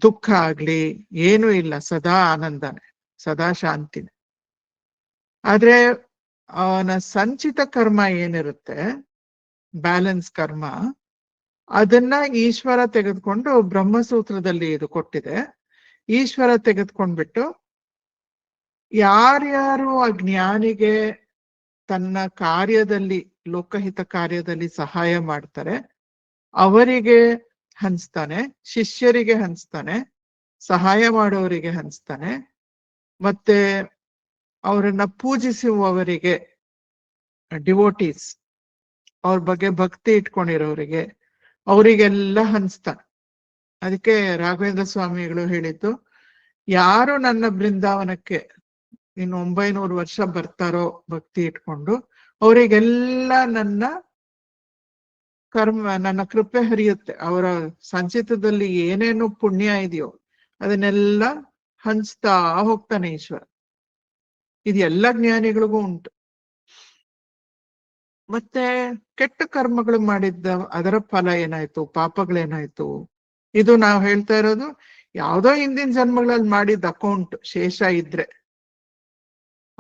ದುಃಖ ಆಗ್ಲಿ ಏನೂ ಇಲ್ಲ, ಸದಾ ಆನಂದನೆ, ಸದಾ ಶಾಂತಿನೇ. ಆದ್ರೆ ಅವನ ಸಂಚಿತ ಕರ್ಮ ಏನಿರುತ್ತೆ, ಬ್ಯಾಲೆನ್ಸ್ ಕರ್ಮ, ಅದನ್ನ ಈಶ್ವರ ತೆಗೆದುಕೊಂಡು, ಬ್ರಹ್ಮಸೂತ್ರದಲ್ಲಿ ಇದು ಕೊಟ್ಟಿದೆ, ಈಶ್ವರ ತೆಗೆದುಕೊಂಡ್ಬಿಟ್ಟು ಯಾರ್ಯಾರು ಆ ಜ್ಞಾನಿಗೆ ತನ್ನ ಕಾರ್ಯದಲ್ಲಿ, ಲೋಕಹಿತ ಕಾರ್ಯದಲ್ಲಿ ಸಹಾಯ ಮಾಡ್ತಾರೆ ಅವರಿಗೆ ಹಂಚ್ತಾನೆ, ಶಿಷ್ಯರಿಗೆ ಹಂಚ್ತಾನೆ, ಸಹಾಯ ಮಾಡೋರಿಗೆ ಹಂಚ್ತಾನೆ, ಮತ್ತೆ ಅವರನ್ನ ಪೂಜಿಸುವವರಿಗೆ, ಡಿವೋಟೀಸ್, ಅವ್ರ ಬಗ್ಗೆ ಭಕ್ತಿ ಇಟ್ಕೊಂಡಿರೋರಿಗೆ, ಅವರಿಗೆಲ್ಲ ಹಂಚ್ತಾನೆ. ಅದಕ್ಕೆ ರಾಘವೇಂದ್ರ ಸ್ವಾಮಿಗಳು ಹೇಳಿದ್ದು, ಯಾರು ನನ್ನ ಬೃಂದಾವನಕ್ಕೆ ಇನ್ನು 900 ವರ್ಷ ಬರ್ತಾರೋ ಭಕ್ತಿ ಇಟ್ಕೊಂಡು, ಅವರಿಗೆಲ್ಲ ನನ್ನ ನನ್ನ ಕೃಪೆ ಹರಿಯುತ್ತೆ. ಅವರ ಸಂಚಿತದಲ್ಲಿ ಏನೇನು ಪುಣ್ಯ ಇದೆಯೋ ಅದನ್ನೆಲ್ಲ ಹಂಚ್ತಾ ಹೋಗ್ತಾನೆ ಈಶ್ವರ. ಇದು ಎಲ್ಲ ಜ್ಞಾನಿಗಳಿಗೂ ಉಂಟು. ಮತ್ತೆ ಕೆಟ್ಟ ಕರ್ಮಗಳು ಮಾಡಿದ್ದ ಅದರ ಫಲ ಏನಾಯ್ತು, ಪಾಪಗಳೇನಾಯ್ತು, ಇದು ನಾವು ಹೇಳ್ತಾ ಇರೋದು ಯಾವ್ದೋ ಹಿಂದಿನ ಜನ್ಮಗಳಲ್ಲಿ ಮಾಡಿದ ಅಕೌಂಟ್ ಶೇಷ ಇದ್ರೆ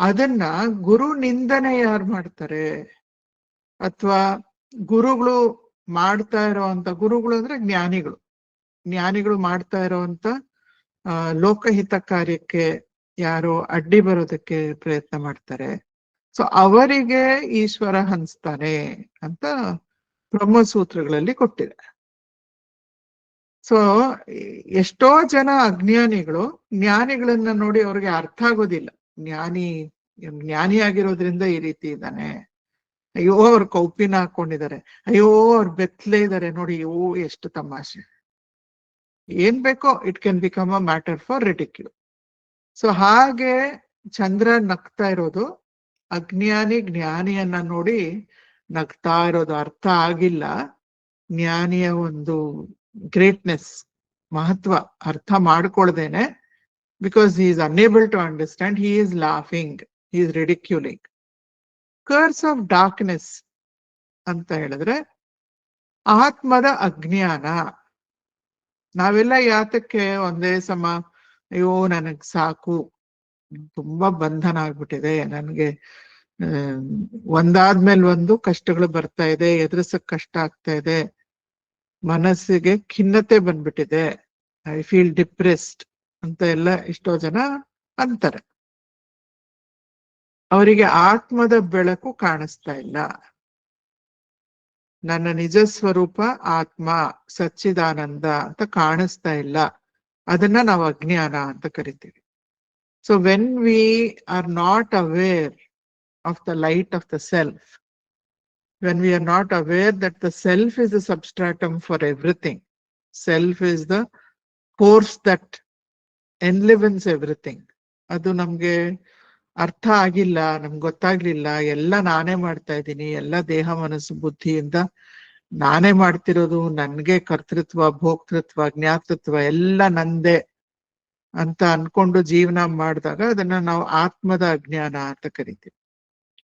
ಅದನ್ನ ಗುರು ನಿಂದನೆ ಯಾರು ಮಾಡ್ತಾರೆ, ಅಥವಾ ಗುರುಗಳು ಮಾಡ್ತಾ ಇರೋವಂತ, ಗುರುಗಳು ಅಂದ್ರೆ ಜ್ಞಾನಿಗಳು ಮಾಡ್ತಾ ಇರೋವಂತ ಲೋಕಹಿತ ಕಾರ್ಯಕ್ಕೆ ಯಾರು ಅಡ್ಡಿ ಬರೋದಕ್ಕೆ ಪ್ರಯತ್ನ ಮಾಡ್ತಾರೆ, ಸೊ ಅವರಿಗೆ ಈಶ್ವರ ಹಂಚ್ತಾನೆ ಅಂತ ಬ್ರಹ್ಮಸೂತ್ರಗಳಲ್ಲಿ ಕೊಟ್ಟಿದೆ. ಸೊ ಎಷ್ಟೋ ಜನ ಅಜ್ಞಾನಿಗಳು ಜ್ಞಾನಿಗಳನ್ನ ನೋಡಿ ಅವ್ರಿಗೆ ಅರ್ಥ ಆಗೋದಿಲ್ಲ. ಜ್ಞಾನಿಯಾಗಿರೋದ್ರಿಂದ ಈ ರೀತಿ ಇದ್ದಾನೆ, ಅಯ್ಯೋ ಅವ್ರು ಕೌಪಿನ ಹಾಕೊಂಡಿದ್ದಾರೆ, ಅಯ್ಯೋ ಅವ್ರು ಬೆತ್ತಲೆ ಇದ್ದಾರೆ ನೋಡಿ, ಅಯ್ಯೋ ಎಷ್ಟು ತಮಾಷೆ. ಏನ್ ಬೇಕೋ it can become a matter for ridicule. So ಹಾಗೆ ಚಂದ್ರ ನಗ್ತಾ ಇರೋದು, ಅಜ್ಞಾನಿ ಜ್ಞಾನಿಯನ್ನ ನೋಡಿ ನಗ್ತಾ ಇರೋದು ಅರ್ಥ ಆಗಿಲ್ಲ. ಜ್ಞಾನಿಯ ಒಂದು ಗ್ರೇಟ್ನೆಸ್, ಮಹತ್ವ ಅರ್ಥ ಮಾಡ್ಕೊಳ್ದೇನೆ, because he is unable to understand, he is laughing, he is ridiculing. Curse of darkness ಅಂತ ಹೇಳಿದ್ರೆ ಆತ್ಮದ ಅಜ್ಞಾನ. ನಾವೆಲ್ಲ ಯಾತಕ್ಕೆ ಒಂದೇ ಸಮ ಅಯ್ಯೋ ನನಗ್ ಸಾಕು, ತುಂಬಾ ಬಂಧನ ಆಗ್ಬಿಟ್ಟಿದೆ, ನನ್ಗೆ ಒಂದಾದ್ಮೇಲೆ ಒಂದು ಕಷ್ಟಗಳು ಬರ್ತಾ ಇದೆ, ಎದುರಿಸಕ್ ಕಷ್ಟ ಆಗ್ತಾ ಇದೆ, ಮನಸ್ಸಿಗೆ ಖಿನ್ನತೆ ಬಂದ್ಬಿಟ್ಟಿದೆ, ಐ ಫೀಲ್ ಡಿಪ್ರೆಸ್ಡ್ ಅಂತ ಎಲ್ಲ ಎಷ್ಟೋ ಜನ ಅಂತಾರೆ. ಅವರಿಗೆ ಆತ್ಮದ ಬೆಳಕು ಕಾಣಿಸ್ತಾ ಇಲ್ಲ. ನನ್ನ ನಿಜ ಸ್ವರೂಪ ಆತ್ಮ ಸಚ್ಚಿದಾನಂದ ಅಂತ ಕಾಣಿಸ್ತಾ ಇಲ್ಲ. ಅದನ್ನ ನಾವು ಅಜ್ಞಾನ ಅಂತ ಕರಿತೀವಿ. So when we are not aware of the light of the self, when we are not aware that the self is the substratum for everything, self is the force that enlivens everything, ಅದು ನಮ್ಗೆ ಅರ್ಥ ಆಗಿಲ್ಲ, ನಮ್ಗೆ ಗೊತ್ತಾಗ್ಲಿಲ್ಲ. ಎಲ್ಲ ನಾನೇ ಮಾಡ್ತಾ ಇದ್ದೀನಿ, ಎಲ್ಲ ದೇಹ ಮನಸ್ಸು ಬುದ್ಧಿಯಿಂದ ನಾನೇ ಮಾಡ್ತಿರೋದು, ನನ್ಗೆ ಕರ್ತೃತ್ವ ಭೋಕ್ತೃತ್ವ ಜ್ಞಾತೃತ್ವ ಎಲ್ಲ ನಂದೇ ಅಂತ ಅನ್ಕೊಂಡು ಜೀವನ ಮಾಡಿದಾಗ ಅದನ್ನ ನಾವು ಆತ್ಮದ ಅಜ್ಞಾನ ಅಂತ ಕರಿತೀವಿ.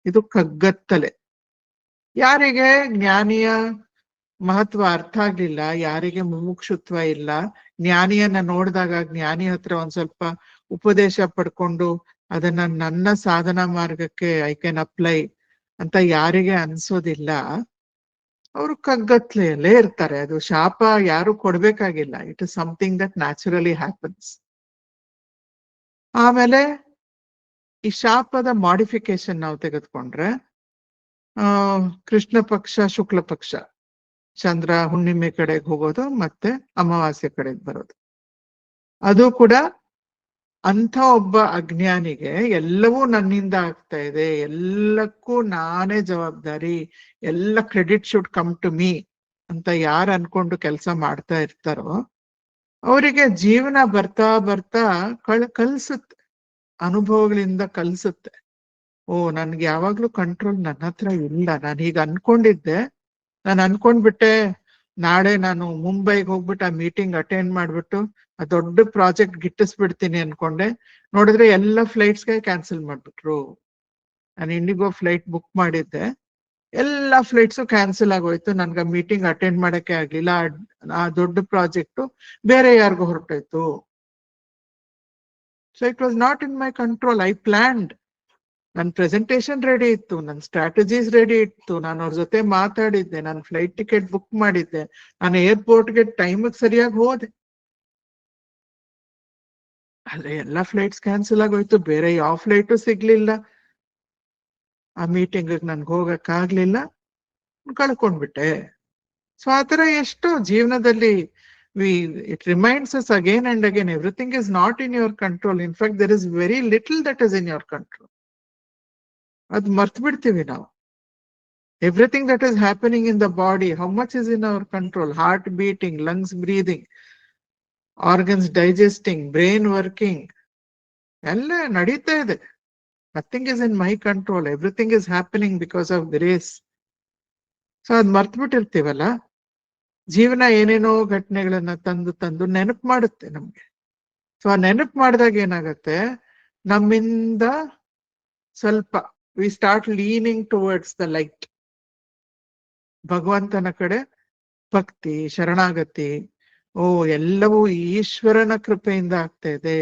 ಇದು ಕಗ್ಗತ್ತಲೆ. ಯಾರಿಗೆ ಜ್ಞಾನಿಯ ಮಹತ್ವ ಅರ್ಥ ಆಗ್ಲಿಲ್ಲ, ಯಾರಿಗೆ ಮುಮುಕ್ಷುತ್ವ ಇಲ್ಲ, ಜ್ಞಾನಿಯನ್ನ ನೋಡಿದಾಗ ಜ್ಞಾನಿ ಹತ್ರ ಒಂದ್ ಸ್ವಲ್ಪ ಉಪದೇಶ ಪಡ್ಕೊಂಡು ಅದನ್ನ ನನ್ನ ಸಾಧನಾ ಮಾರ್ಗಕ್ಕೆ ಐ ಕ್ಯಾನ್ ಅಪ್ಲೈ ಅಂತ ಯಾರಿಗೆ ಅನ್ಸೋದಿಲ್ಲ, ಅವರು ಕಗ್ಗತ್ಲೆಯಲ್ಲೇ ಇರ್ತಾರೆ. ಅದು ಶಾಪ ಯಾರು ಕೊಡ್ಬೇಕಾಗಿಲ್ಲ, it is something that naturally happens. ಆಮೇಲೆ ಈ ಶಾಪದ ಮಾಡಿಫಿಕೇಶನ್ ನಾವು ತೆಗೆದುಕೊಂಡ್ರೆ, ಕೃಷ್ಣ ಪಕ್ಷ ಶುಕ್ಲ ಪಕ್ಷ, ಚಂದ್ರ ಹುಣ್ಣಿಮೆ ಕಡೆಗೆ ಹೋಗೋದು ಮತ್ತೆ ಅಮಾವಾಸ್ಯೆ ಕಡೆಗೆ ಬರೋದು, ಅದು ಕೂಡ ಅಂಥ ಒಬ್ಬ ಅಜ್ಞಾನಿಗೆ ಎಲ್ಲವೂ ನನ್ನಿಂದ ಆಗ್ತಾ ಇದೆ, ಎಲ್ಲಕ್ಕೂ ನಾನೇ ಜವಾಬ್ದಾರಿ, ಎಲ್ಲ credit should come to me ಅಂತ ಯಾರು ಅನ್ಕೊಂಡು ಕೆಲಸ ಮಾಡ್ತಾ ಇರ್ತಾರೋ ಅವರಿಗೆ ಜೀವನ ಬರ್ತಾ ಬರ್ತಾ ಕಲ್ಸುತ್ತೆ, ಅನುಭವಗಳಿಂದ ಕಲ್ಸುತ್ತೆ. ಓ ನನ್ಗೆ ಯಾವಾಗ್ಲೂ ಕಂಟ್ರೋಲ್ ನನ್ನ ಹತ್ರ ಇಲ್ಲ, ನಾನು ಈಗ ಅನ್ಕೊಂಡಿದ್ದೆ, ನಾನು ಅನ್ಕೊಂಡ್ಬಿಟ್ಟೆ ನಾಳೆ ನಾನು ಮುಂಬೈಗೆ ಹೋಗ್ಬಿಟ್ಟು ಆ ಮೀಟಿಂಗ್ ಅಟೆಂಡ್ ಮಾಡ್ಬಿಟ್ಟು ಆ ದೊಡ್ಡ ಪ್ರಾಜೆಕ್ಟ್ ಗಿಟ್ಟಿಸ್ಬಿಡ್ತೀನಿ ಅನ್ಕೊಂಡೆ, ನೋಡಿದ್ರೆ ಎಲ್ಲ ಫ್ಲೈಟ್ಸ್ಗೆ ಕ್ಯಾನ್ಸಲ್ ಮಾಡ್ಬಿಟ್ರು. ನಾನು ಇಂಡಿಗೋ ಫ್ಲೈಟ್ ಬುಕ್ ಮಾಡಿದ್ದೆ, ಎಲ್ಲ ಫ್ಲೈಟ್ಸು ಕ್ಯಾನ್ಸಲ್ ಆಗೋಯ್ತು, ನನ್ಗೆ ಮೀಟಿಂಗ್ ಅಟೆಂಡ್ ಮಾಡಕ್ಕೆ ಆಗ್ಲಿಲ್ಲ, ಆ ದೊಡ್ಡ ಪ್ರಾಜೆಕ್ಟು ಬೇರೆ ಯಾರಿಗೂ ಹೊರಟೋಯ್ತು. So it was not in my control. I planned, ನನ್ನ ಪ್ರೆಸೆಂಟೇಶನ್ ರೆಡಿ ಇತ್ತು, ನನ್ನ ಸ್ಟ್ರಾಟಜೀಸ್ ರೆಡಿ ಇತ್ತು, ನಾನು ಅವ್ರ ಜೊತೆ ಮಾತಾಡಿದ್ದೆ, ನಾನು ಫ್ಲೈಟ್ ಟಿಕೆಟ್ ಬುಕ್ ಮಾಡಿದ್ದೆ, ನಾನು ಏರ್ಪೋರ್ಟ್ಗೆ ಟೈಮಿಗೆ ಸರಿಯಾಗಿ ಹೋದೆ. ಆದ್ರೆ ಎಲ್ಲ ಫ್ಲೈಟ್ಸ್ ಕ್ಯಾನ್ಸಲ್ ಆಗೋಯ್ತು, ಬೇರೆ ಯಾವ ಫ್ಲೈಟು ಸಿಗ್ಲಿಲ್ಲ, ಆ ಮೀಟಿಂಗ್ ನನ್ಗೆ ಹೋಗಕ್ ಆಗ್ಲಿಲ್ಲ, ಕಳ್ಕೊಂಡ್ಬಿಟ್ಟೆ. ಸೊ ಆತರ ಎಷ್ಟು ಜೀವನದಲ್ಲಿ it reminds us again and again, everything is not in your control. In fact, there is very little that is in your control. ಅದು ಮರ್ತು ಬಿಡ್ತೀವಿ ನಾವು. Everything that is happening in the body, how much is in our control? Heart beating, lungs breathing, organs digesting, brain working, ಎಲ್ಲ ನಡೀತಾ ಇದೆ. Nothing is in my control. Everything is happening because of grace. So ಅದ್ ಮರ್ತು ಬಿಟ್ಟಿರ್ತೀವಲ್ಲ, ಜೀವನ ಏನೇನೋ ಘಟನೆಗಳನ್ನ ತಂದು ತಂದು ನೆನಪು ಮಾಡುತ್ತೆ ನಮ್ಗೆ. ಸೊ ಆ ನೆನಪು ಮಾಡಿದಾಗ ಏನಾಗತ್ತೆ, ನಮ್ಮಿಂದ ಸ್ವಲ್ಪ we start leaning towards the light. ಭಗವಂತನ ಕಡೆ ಭಕ್ತಿ, ಶರಣಾಗತಿ, ಓ, ಎಲ್ಲವೂ ಈಶ್ವರನ ಕೃಪೆಯಿಂದ ಆಗ್ತಾ ಇದೆ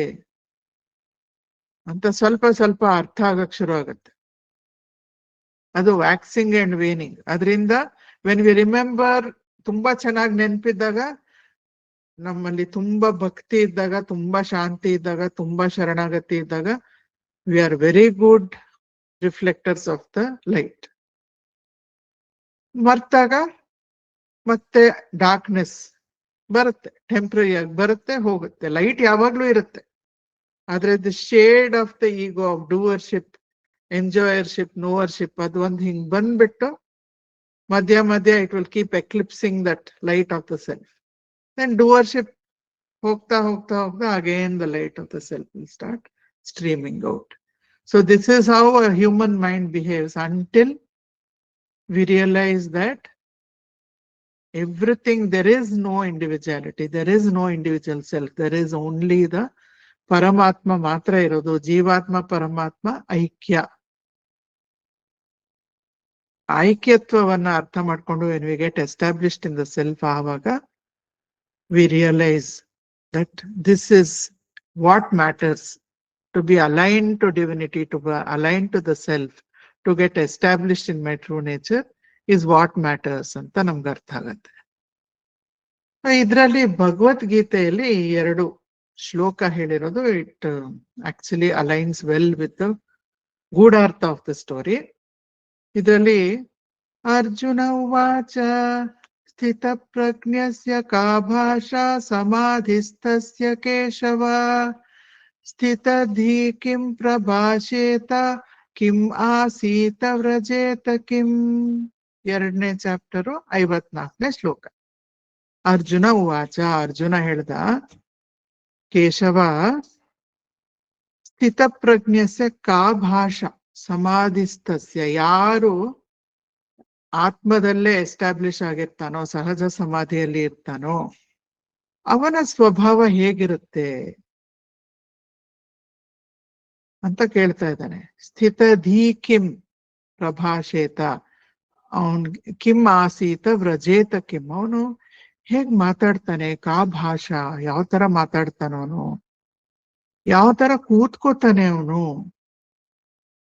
ಅಂತ ಸ್ವಲ್ಪ ಸ್ವಲ್ಪ ಅರ್ಥ ಆಗಕ್ ಶುರು ಆಗುತ್ತೆ. ಅದು ವ್ಯಾಕ್ಸಿಂಗ್ ಅಂಡ್ ವೇನಿಂಗ್. ಅದರಿಂದ ವೆನ್ ವಿ ರಿಮೆಂಬರ್, ತುಂಬಾ ಚೆನ್ನಾಗಿ ನೆನಪಿದ್ದಾಗ, ನಮ್ಮಲ್ಲಿ ತುಂಬಾ ಭಕ್ತಿ ಇದ್ದಾಗ, ತುಂಬಾ ಶಾಂತಿ ಇದ್ದಾಗ, ತುಂಬಾ ಶರಣಾಗತಿ ಇದ್ದಾಗ, we are very good reflectors of the light. ಮರ್ತಾಗ ಮತ್ತೆ ಡಾರ್ಕ್ನೆಸ್ ಬರುತ್ತೆ, ಟೆಂಪ್ರರಿ ಆಗಿ ಬರುತ್ತೆ, ಹೋಗುತ್ತೆ. ಲೈಟ್ ಯಾವಾಗ್ಲೂ ಇರುತ್ತೆ, ಆದ್ರೆ the shade of the ego of doership, enjoyership, knowership, ಅದು ಒಂದು ಹಿಂಗ್ ಬಂದ್ಬಿಟ್ಟು ಮಧ್ಯ ಮಧ್ಯ it will keep eclipsing that light of the self. Then doership ಹೋಗ್ತಾ ಹೋಗ್ತಾ ಹೋಗ್ತಾ again the light of the self will start streaming out. So this is how a human mind behaves until we realize that everything, there is no individuality, there is no individual self, there is only the Paramatma matra irodu. Jeevatma Paramatma ಐಕ್ಯ. ಐಕ್ಯತ್ವವನ್ನ ಅರ್ಥ ಮಾಡ್ಕೊಂಡು when we get established in the self, ಆವಾಗ we realize that this is what matters. To be aligned to divinity, to be aligned to the self, to get established in my true nature is what matters ಅಂತ ನಮ್ಗೆ ಅರ್ಥ ಆಗತ್ತೆ. ಇದರಲ್ಲಿ ಭಗವದ್ಗೀತೆಯಲ್ಲಿ 2 ಶ್ಲೋಕ ಹೇಳಿರೋದು, it actually aligns well with the ಗೂಢಾರ್ಥ of the story. ಇದರಲ್ಲಿ ಅರ್ಜುನ ಉವಾಚ ಸ್ಥಿತ ಪ್ರಜ್ಞಸ್ಯ ಕಾ ಭಾಷಾ ಸಮಾಧಿಸ್ಥಸ್ಯ ಕೇಶವ ಸ್ಥಿತಧಿ ಕಿಂ ಪ್ರಭಾಷೇತ ಕಿಂ ಆಸೀತ ವ್ರಜೇತ ಕಿಂ. 2ನೇ ಚಾಪ್ಟರು 54ನೇ ಶ್ಲೋಕ. ಅರ್ಜುನ ಉವಾಚ, ಅರ್ಜುನ ಹೇಳ್ದ, ಕೇಶವ, ಸ್ಥಿತ ಪ್ರಜ್ಞಸ್ಯ ಕಾ ಭಾಷಾ ಸಮಾಧಿಸ್ಥಸ್ಯ, ಯಾರು ಆತ್ಮದಲ್ಲೇ ಎಸ್ಟಾಬ್ಲಿಷ್ ಆಗಿರ್ತಾನೋ, ಸಹಜ ಸಮಾಧಿಯಲ್ಲಿ ಇರ್ತಾನೋ, ಅವನ ಸ್ವಭಾವ ಹೇಗಿರುತ್ತೆ ಅಂತ ಕೇಳ್ತಾ ಇದ್ದಾನೆ. ಸ್ಥಿತಧಿ ಕಿಂ ಪ್ರಭಾಷೇತ, ಅವನ್ ಕಿಂ ಆಸೀತ ವ್ರಜೇತ ಕಿಂ, ಅವನು ಹೇಗ್ ಮಾತಾಡ್ತಾನೆ, ಕಾ ಭಾಷಾ, ಯಾವ ತರ ಮಾತಾಡ್ತಾನ ಅವನು, ಯಾವ ತರ ಕೂತ್ಕೋತಾನೆ ಅವನು,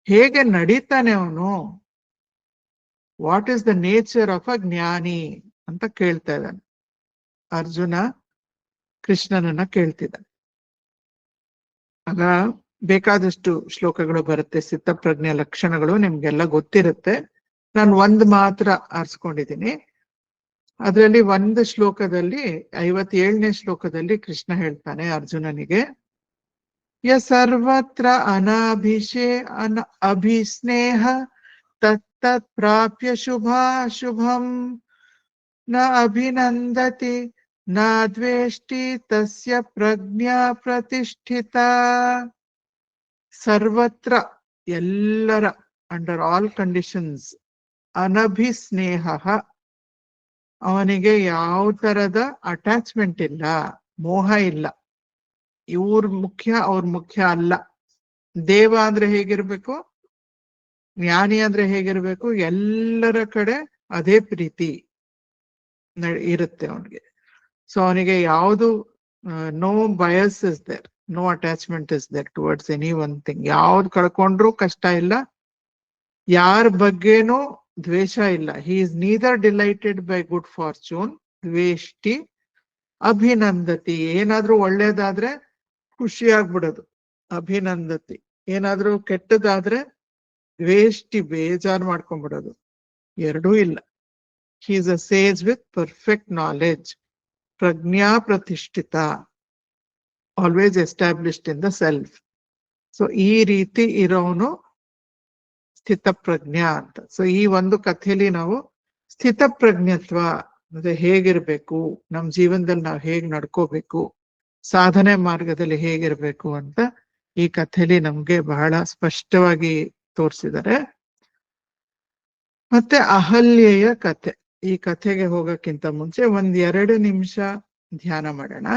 ಹೇಗೆ ನಡೀತಾನೆ ಅವನು, what is the nature of a ಜ್ಞಾನಿ ಅಂತ ಕೇಳ್ತಾ ಇದ್ದಾನೆ. ಅರ್ಜುನ ಕೃಷ್ಣನನ್ನ ಕೇಳ್ತಿದ್ದಾನೆ. ಆಗ ಬೇಕಾದಷ್ಟು ಶ್ಲೋಕಗಳು ಬರುತ್ತೆ, ಸ್ಥಿತಪ್ರಜ್ಞೆ ಲಕ್ಷಣಗಳು ನಿಮ್ಗೆಲ್ಲ ಗೊತ್ತಿರುತ್ತೆ. ನಾನು ಒಂದು ಮಾತ್ರ ಆರಿಸ್ಕೊಂಡಿದ್ದೀನಿ. ಅದರಲ್ಲಿ ಒಂದು ಶ್ಲೋಕದಲ್ಲಿ, 57ನೇ ಶ್ಲೋಕದಲ್ಲಿ ಕೃಷ್ಣ ಹೇಳ್ತಾನೆ ಅರ್ಜುನನಿಗೆ, ಯ ಸರ್ವತ್ರ ಅಭಿಸ್ನೇಹ ತತ್ತತ್ ಪ್ರಾಪ್ಯ ಶುಭಾಶುಭಂ ನ ಅಭಿನಂದತಿ ನ ದ್ವೇಷ್ಟಿ ತಸ್ಯ ಪ್ರಜ್ಞಾ ಪ್ರತಿಷ್ಠಿತ. ಸರ್ವತ್ರ, ಎಲ್ಲರ, ಅಂಡರ್ ಆಲ್ ಕಂಡೀಷನ್ಸ್, ಅನಭಿಸ್ನೇಹ, ಅವನಿಗೆ ಯಾವ ತರದ ಅಟ್ಯಾಚ್ಮೆಂಟ್ ಇಲ್ಲ, ಮೋಹ ಇಲ್ಲ. ಇವ್ರ ಮುಖ್ಯ ಅವ್ರ ಮುಖ್ಯ ಅಲ್ಲ. ದೇವ ಅಂದ್ರೆ ಹೇಗಿರ್ಬೇಕು, ಜ್ಞಾನಿ ಅಂದ್ರೆ ಹೇಗಿರ್ಬೇಕು, ಎಲ್ಲರ ಕಡೆ ಅದೇ ಪ್ರೀತಿ ಇರುತ್ತೆ ಅವನಿಗೆ. ಸೊ ಅವನಿಗೆ ಯಾವುದು, no bias is there, no attachment is there towards any one thing. ಯಾವ್ದು ಕಳ್ಕೊಂಡ್ರು ಕಷ್ಟ ಇಲ್ಲ, ಯಾರ ಬಗ್ಗೆನೂ ದ್ವೇಷ ಇಲ್ಲ. He is neither delighted by good fortune ದ್ವೇಷ್ಟಿ ಅಭಿನಂದತಿ, ಏನಾದ್ರೂ ಒಳ್ಳೇದಾದ್ರೆ ಖುಷಿ ಆಗ್ಬಿಡೋದು, ಅಭಿನಂದತಿ. ಏನಾದ್ರೂ ಕೆಟ್ಟದಾದ್ರೆ ದ್ವೇಷ್ಟಿ, ಬೇಜಾರು ಮಾಡ್ಕೊಂಡ್ಬಿಡೋದು, ಎರಡೂ ಇಲ್ಲ. He is a sage with perfect knowledge, ಪ್ರಜ್ಞಾ ಪ್ರತಿಷ್ಠಿತ, always established in the self. So ಈ ರೀತಿ ಇರೋನು ಸ್ಥಿತಪ್ರಜ್ಞ ಅಂತ. ಸೊ ಈ ಒಂದು ಕಥೆಯಲ್ಲಿ ನಾವು ಸ್ಥಿತಪ್ರಜ್ಞತ್ವ ಅಂದ್ರೆ ಹೇಗಿರ್ಬೇಕು, ನಮ್ ಜೀವನದಲ್ಲಿ ನಾವು ಹೇಗ್ ನಡ್ಕೋಬೇಕು, ಸಾಧನೆ ಮಾರ್ಗದಲ್ಲಿ ಹೇಗಿರ್ಬೇಕು ಅಂತ ಈ ಕಥೆಯಲ್ಲಿ ನಮ್ಗೆ ಬಹಳ ಸ್ಪಷ್ಟವಾಗಿ ತೋರಿಸಿದ್ದಾರೆ. ಮತ್ತೆ ಅಹಲ್ಯೆಯ ಕಥೆ. ಈ ಕಥೆಗೆ ಹೋಗಕ್ಕಿಂತ ಮುಂಚೆ 2 ನಿಮಿಷ ಧ್ಯಾನ ಮಾಡೋಣ.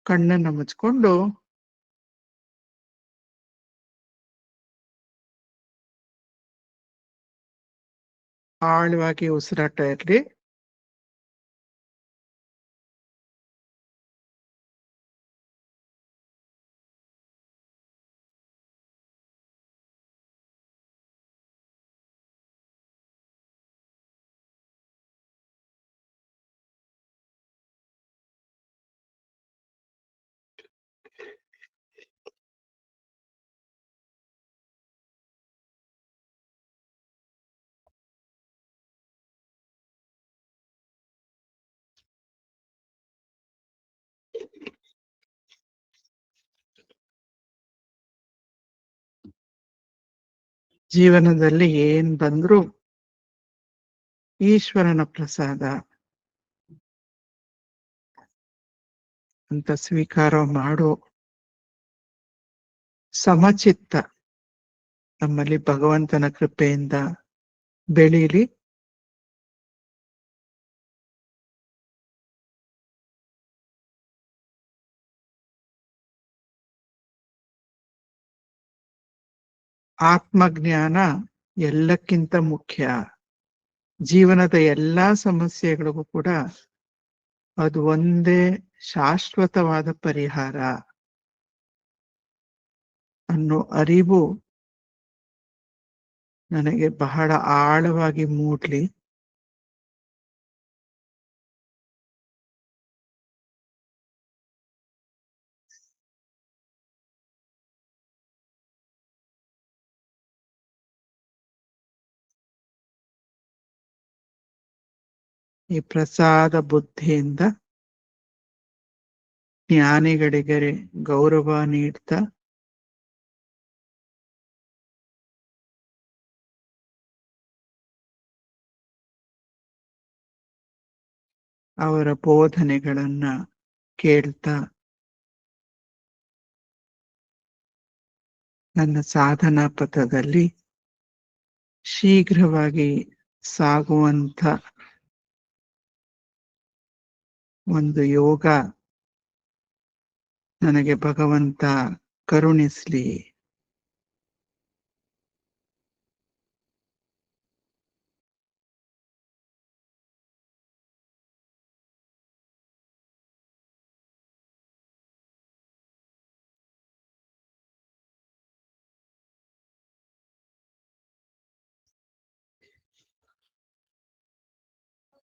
ಕಣ್ಣನ್ನ ಮುಚ್ಕೊಂಡು ಆಳವಾಗಿ ಉಸಿರಾಟ ಇರ್ಲಿ. ಜೀವನದಲ್ಲಿ ಏನ್ ಬಂದ್ರು ಈಶ್ವರನ ಪ್ರಸಾದ ಅಂತ ಸ್ವೀಕಾರ ಮಾಡೋ ಸಮಚಿತ್ತ ನಮ್ಮಲ್ಲಿ ಭಗವಂತನ ಕೃಪೆಯಿಂದ ಬೆಳೀಲಿ. ಆತ್ಮಜ್ಞಾನ ಎಲ್ಲಕ್ಕಿಂತ ಮುಖ್ಯ. ಜೀವನದ ಎಲ್ಲಾ ಸಮಸ್ಯೆಗಳಿಗೂ ಕೂಡ ಅದು ಒಂದೇ ಶಾಶ್ವತವಾದ ಪರಿಹಾರ ಅನ್ನೋ ಅರಿವು ನನಗೆ ಬಹಳ ಆಳವಾಗಿ ಮೂಡ್ಲಿ. ಈ ಪ್ರಸಾದ ಬುದ್ಧಿಯಿಂದ ಜ್ಞಾನಿಗಳಿಗೆ ಗೌರವ ನೀಡ್ತಾ ಅವರ ಬೋಧನೆಗಳನ್ನ ಕೇಳ್ತಾ ನನ್ನ ಸಾಧನಾ ಪಥದಲ್ಲಿ ಶೀಘ್ರವಾಗಿ ಸಾಗುವಂತ ಒಂದು ಯೋಗ ನನಗೆ ಭಗವಂತ ಕರುಣಿಸ್ಲಿ.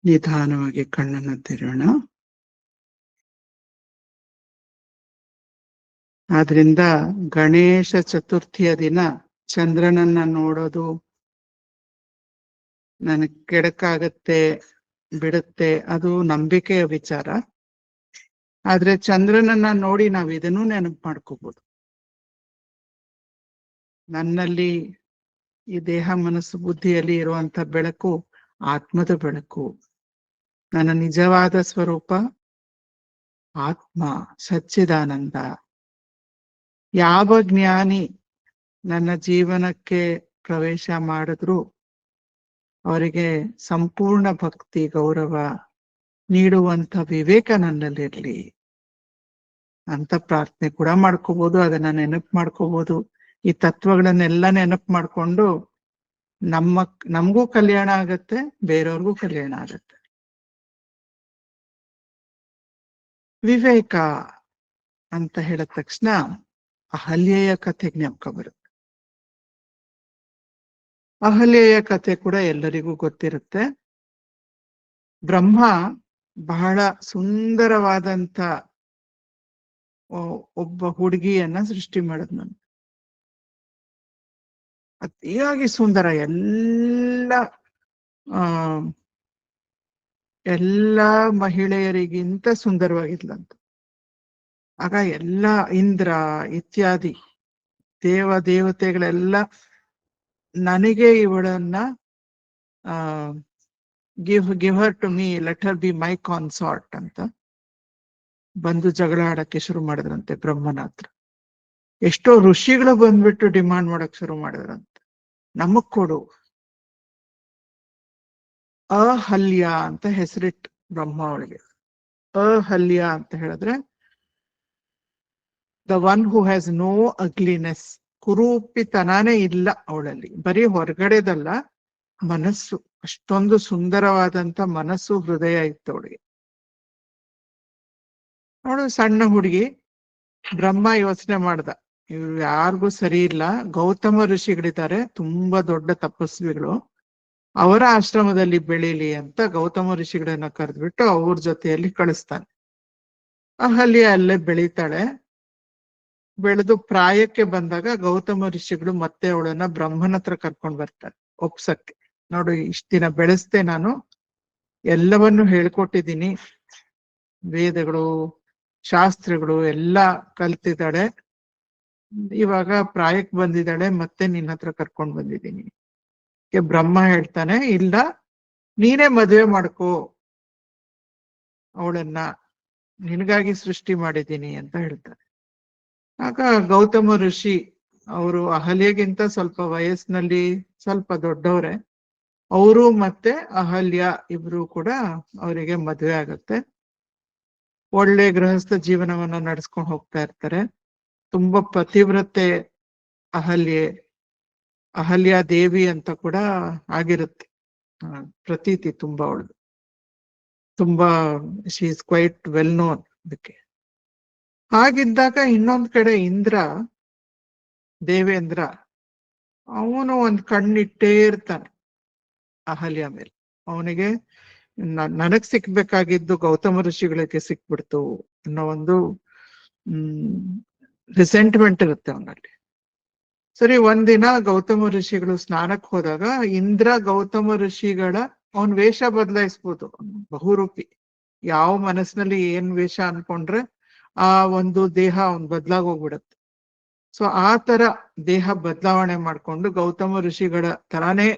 ನಿಧಾನವಾಗಿ ಕಣ್ಣನ್ನು ತೆರೆಯೋಣ. ಆದ್ರಿಂದ ಗಣೇಶ ಚತುರ್ಥಿಯ ದಿನ ಚಂದ್ರನನ್ನ ನೋಡೋದು ನನಗೆ ಕೆಡಕಾಗತ್ತೆ ಬಿಡುತ್ತೆ, ಅದು ನಂಬಿಕೆಯ ವಿಚಾರ. ಆದ್ರೆ ಚಂದ್ರನನ್ನ ನೋಡಿ ನಾವು ಇದನ್ನೂ ನೆನಪು ಮಾಡ್ಕೋಬಹುದು. ನನ್ನಲ್ಲಿ ಈ ದೇಹ ಮನಸ್ಸು ಬುದ್ಧಿಯಲ್ಲಿ ಇರುವಂತ ಬೆಳಕು ಆತ್ಮದ ಬೆಳಕು. ನನ್ನ ನಿಜವಾದ ಸ್ವರೂಪ ಆತ್ಮ ಸಚ್ಚಿದಾನಂದ. ಯಾವ ಜ್ಞಾನಿ ನನ್ನ ಜೀವನಕ್ಕೆ ಪ್ರವೇಶ ಮಾಡಿದ್ರು ಅವರಿಗೆ ಸಂಪೂರ್ಣ ಭಕ್ತಿ ಗೌರವ ನೀಡುವಂತ ವಿವೇಕ ನನ್ನಲ್ಲಿರ್ಲಿ ಅಂತ ಪ್ರಾರ್ಥನೆ ಕೂಡ ಮಾಡ್ಕೋಬಹುದು. ಅದನ್ನ ನೆನಪು ಮಾಡ್ಕೋಬಹುದು. ಈ ತತ್ವಗಳನ್ನೆಲ್ಲ ನೆನಪು ಮಾಡ್ಕೊಂಡು ನಮಗೂ ಕಲ್ಯಾಣ ಆಗತ್ತೆ, ಬೇರೆಯವ್ರಿಗೂ ಕಲ್ಯಾಣ ಆಗತ್ತೆ. ವಿವೇಕ ಅಂತ ಹೇಳಿದ ತಕ್ಷಣ ಅಹಲ್ಯೆಯ ಕಥೆ ಜ್ಞಾಪಕ ಬರುತ್ತೆ. ಅಹಲ್ಯೆಯ ಕಥೆ ಕೂಡ ಎಲ್ಲರಿಗೂ ಗೊತ್ತಿರುತ್ತೆ. ಬ್ರಹ್ಮ ಬಹಳ ಸುಂದರವಾದಂತ ಒಬ್ಬ ಹುಡುಗಿಯನ್ನ ಸೃಷ್ಟಿ ಮಾಡಿದ್ನಂತೆ. ಅತಿಯಾಗಿ ಸುಂದರ, ಎಲ್ಲ ಮಹಿಳೆಯರಿಗಿಂತ ಸುಂದರವಾಗಿದ್ಲಂತ. ಆಗ ಎಲ್ಲ ಇಂದ್ರ ಇತ್ಯಾದಿ ದೇವತೆಗಳೆಲ್ಲ ನನಗೆ ಇವಳನ್ನ give her to me, let her be my consort ಅಂತ ಬಂದು ಜಗಳ ಆಡಕ್ಕೆ ಶುರು ಮಾಡಿದ್ರಂತೆ ಬ್ರಹ್ಮನ ಹತ್ರ. ಎಷ್ಟೋ ಋಷಿಗಳು ಬಂದ್ಬಿಟ್ಟು ಡಿಮಾಂಡ್ ಮಾಡಕ್ ಶುರು ಮಾಡಿದ್ರಂತೆ, ನಮಗ್ ಕೊಡು. ಅಹಲ್ಯ ಅಂತ ಹೆಸರಿಟ್ಟು ಬ್ರಹ್ಮ ಅವಳಿಗೆ. ಅಹಲ್ಯ ಅಂತ ಹೇಳಿದ್ರೆ the one who has no ugliness. ಕುರೂಪಿತನಾನೇ ಇಲ್ಲ ಅವಳಲ್ಲಿ. ಬರೀ ಹೊರಗಡೆದಲ್ಲ, ಮನಸ್ಸು ಅಷ್ಟೊಂದು ಸುಂದರವಾದಂತ ಮನಸ್ಸು ಹೃದಯ ಇತ್ತು ಅವಳಿಗೆ. ಅವಳು ಸಣ್ಣ ಹುಡುಗಿ. ಬ್ರಹ್ಮ ಯೋಚನೆ ಮಾಡ್ದ, ಇವ್ರು ಯಾರಿಗೂ ಸರಿ ಇಲ್ಲ. ಗೌತಮ ಋಷಿಗಳಿದ್ದಾರೆ, ತುಂಬಾ ದೊಡ್ಡ ತಪಸ್ವಿಗಳು, ಅವರ ಆಶ್ರಮದಲ್ಲಿ ಬೆಳೀಲಿ ಅಂತ ಗೌತಮ ಋಷಿಗಳನ್ನ ಕರೆದ್ಬಿಟ್ಟು ಅವ್ರ ಜೊತೆಯಲ್ಲಿ ಕಳಿಸ್ತಾನೆ. ಅಹಲ್ಯ ಅಲ್ಲೇ ಬೆಳೀತಾಳೆ. ಬೆಳೆದು ಪ್ರಾಯಕ್ಕೆ ಬಂದಾಗ ಗೌತಮ ಋಷಿಗಳು ಮತ್ತೆ ಅವಳನ್ನ ಬ್ರಹ್ಮನ ಹತ್ರ ಕರ್ಕೊಂಡ್ ಬರ್ತಾರೆ ಒಪ್ಸಕ್ಕೆ. ನೋಡು, ಇಷ್ಟ ದಿನ ಬೆಳೆಸ್ದೆ ನಾನು, ಎಲ್ಲವನ್ನು ಹೇಳ್ಕೊಟ್ಟಿದ್ದೀನಿ, ವೇದಗಳು ಶಾಸ್ತ್ರಗಳು ಎಲ್ಲ ಕಲ್ತಿದ್ದಾಳೆ, ಇವಾಗ ಪ್ರಾಯಕ್ಕೆ ಬಂದಿದ್ದಾಳೆ, ಮತ್ತೆ ನಿನ್ನ ಹತ್ರ ಕರ್ಕೊಂಡ್ ಬಂದಿದ್ದೀನಿ. ಬ್ರಹ್ಮ ಹೇಳ್ತಾನೆ, ಇಲ್ಲ ನೀನೇ ಮದುವೆ ಮಾಡ್ಕೋ ಅವಳನ್ನ, ನಿನಗಾಗಿ ಸೃಷ್ಟಿ ಮಾಡಿದ್ದೀನಿ ಅಂತ ಹೇಳ್ತಾರೆ. ಆಗ ಗೌತಮ ಋಷಿ ಅವರು ಅಹಲ್ಯಗಿಂತ ಸ್ವಲ್ಪ ವಯಸ್ಸಿನಲ್ಲಿ ಸ್ವಲ್ಪ ದೊಡ್ಡವ್ರೆ. ಅವರು ಮತ್ತೆ ಅಹಲ್ಯ ಇಬ್ರು ಕೂಡ ಅವರಿಗೆ ಮದುವೆ ಆಗತ್ತೆ. ಒಳ್ಳೆ ಗೃಹಸ್ಥ ಜೀವನವನ್ನ ನಡೆಸ್ಕೊಂಡು ಹೋಗ್ತಾ ಇರ್ತಾರೆ. ತುಂಬಾ ಪತಿವ್ರತೆ ಅಹಲ್ಯೆ, ಅಹಲ್ಯ ದೇವಿ ಅಂತ ಕೂಡ ಆಗಿರುತ್ತೆ ಪ್ರತೀತಿ ತುಂಬಾ ಅವಳು. ತುಂಬಾ she is quite well known ಅದಕ್ಕೆ. ಹಾಗಿದ್ದಾಗ ಇನ್ನೊಂದ್ ಕಡೆ ಇಂದ್ರ, ದೇವೇಂದ್ರ, ಅವನು ಒಂದ್ ಕಣ್ಣಿಟ್ಟೇ ಇರ್ತಾನೆ ಅಹಲ್ಯ ಮೇಲೆ. ಅವನಿಗೆ ನನಗ್ ಸಿಕ್ಬೇಕಾಗಿದ್ದು ಗೌತಮ ಋಷಿಗಳಿಗೆ ಸಿಕ್ಬಿಡ್ತು ಅನ್ನೋ ಒಂದು ರಿಸೆಂಟ್ಮೆಂಟ್ ಇರುತ್ತೆ ಅವನಲ್ಲಿ. ಸರಿ, ಒಂದಿನ ಗೌತಮ ಋಷಿಗಳು ಸ್ನಾನಕ್ಕೆ ಹೋದಾಗ ಇಂದ್ರ ಗೌತಮ ಋಷಿಗಳ ಅವನ್ ವೇಷ ಬದಲಾಯಿಸ್ಬೋದು, ಬಹುರೂಪಿ. ಯಾವ ಮನಸ್ಸಿನಲ್ಲಿ ಏನ್ ವೇಷ ಅನ್ಕೊಂಡ್ರೆ ಆ ಒಂದು ದೇಹ ಅವನ್ ಬದಲಾಗೋಗ್ಬಿಡತ್ತೆ. ಸೊ ಆ ತರ ದೇಹ ಬದಲಾವಣೆ ಮಾಡ್ಕೊಂಡು ಗೌತಮ ಋಷಿಗಳ ತರಾನೇ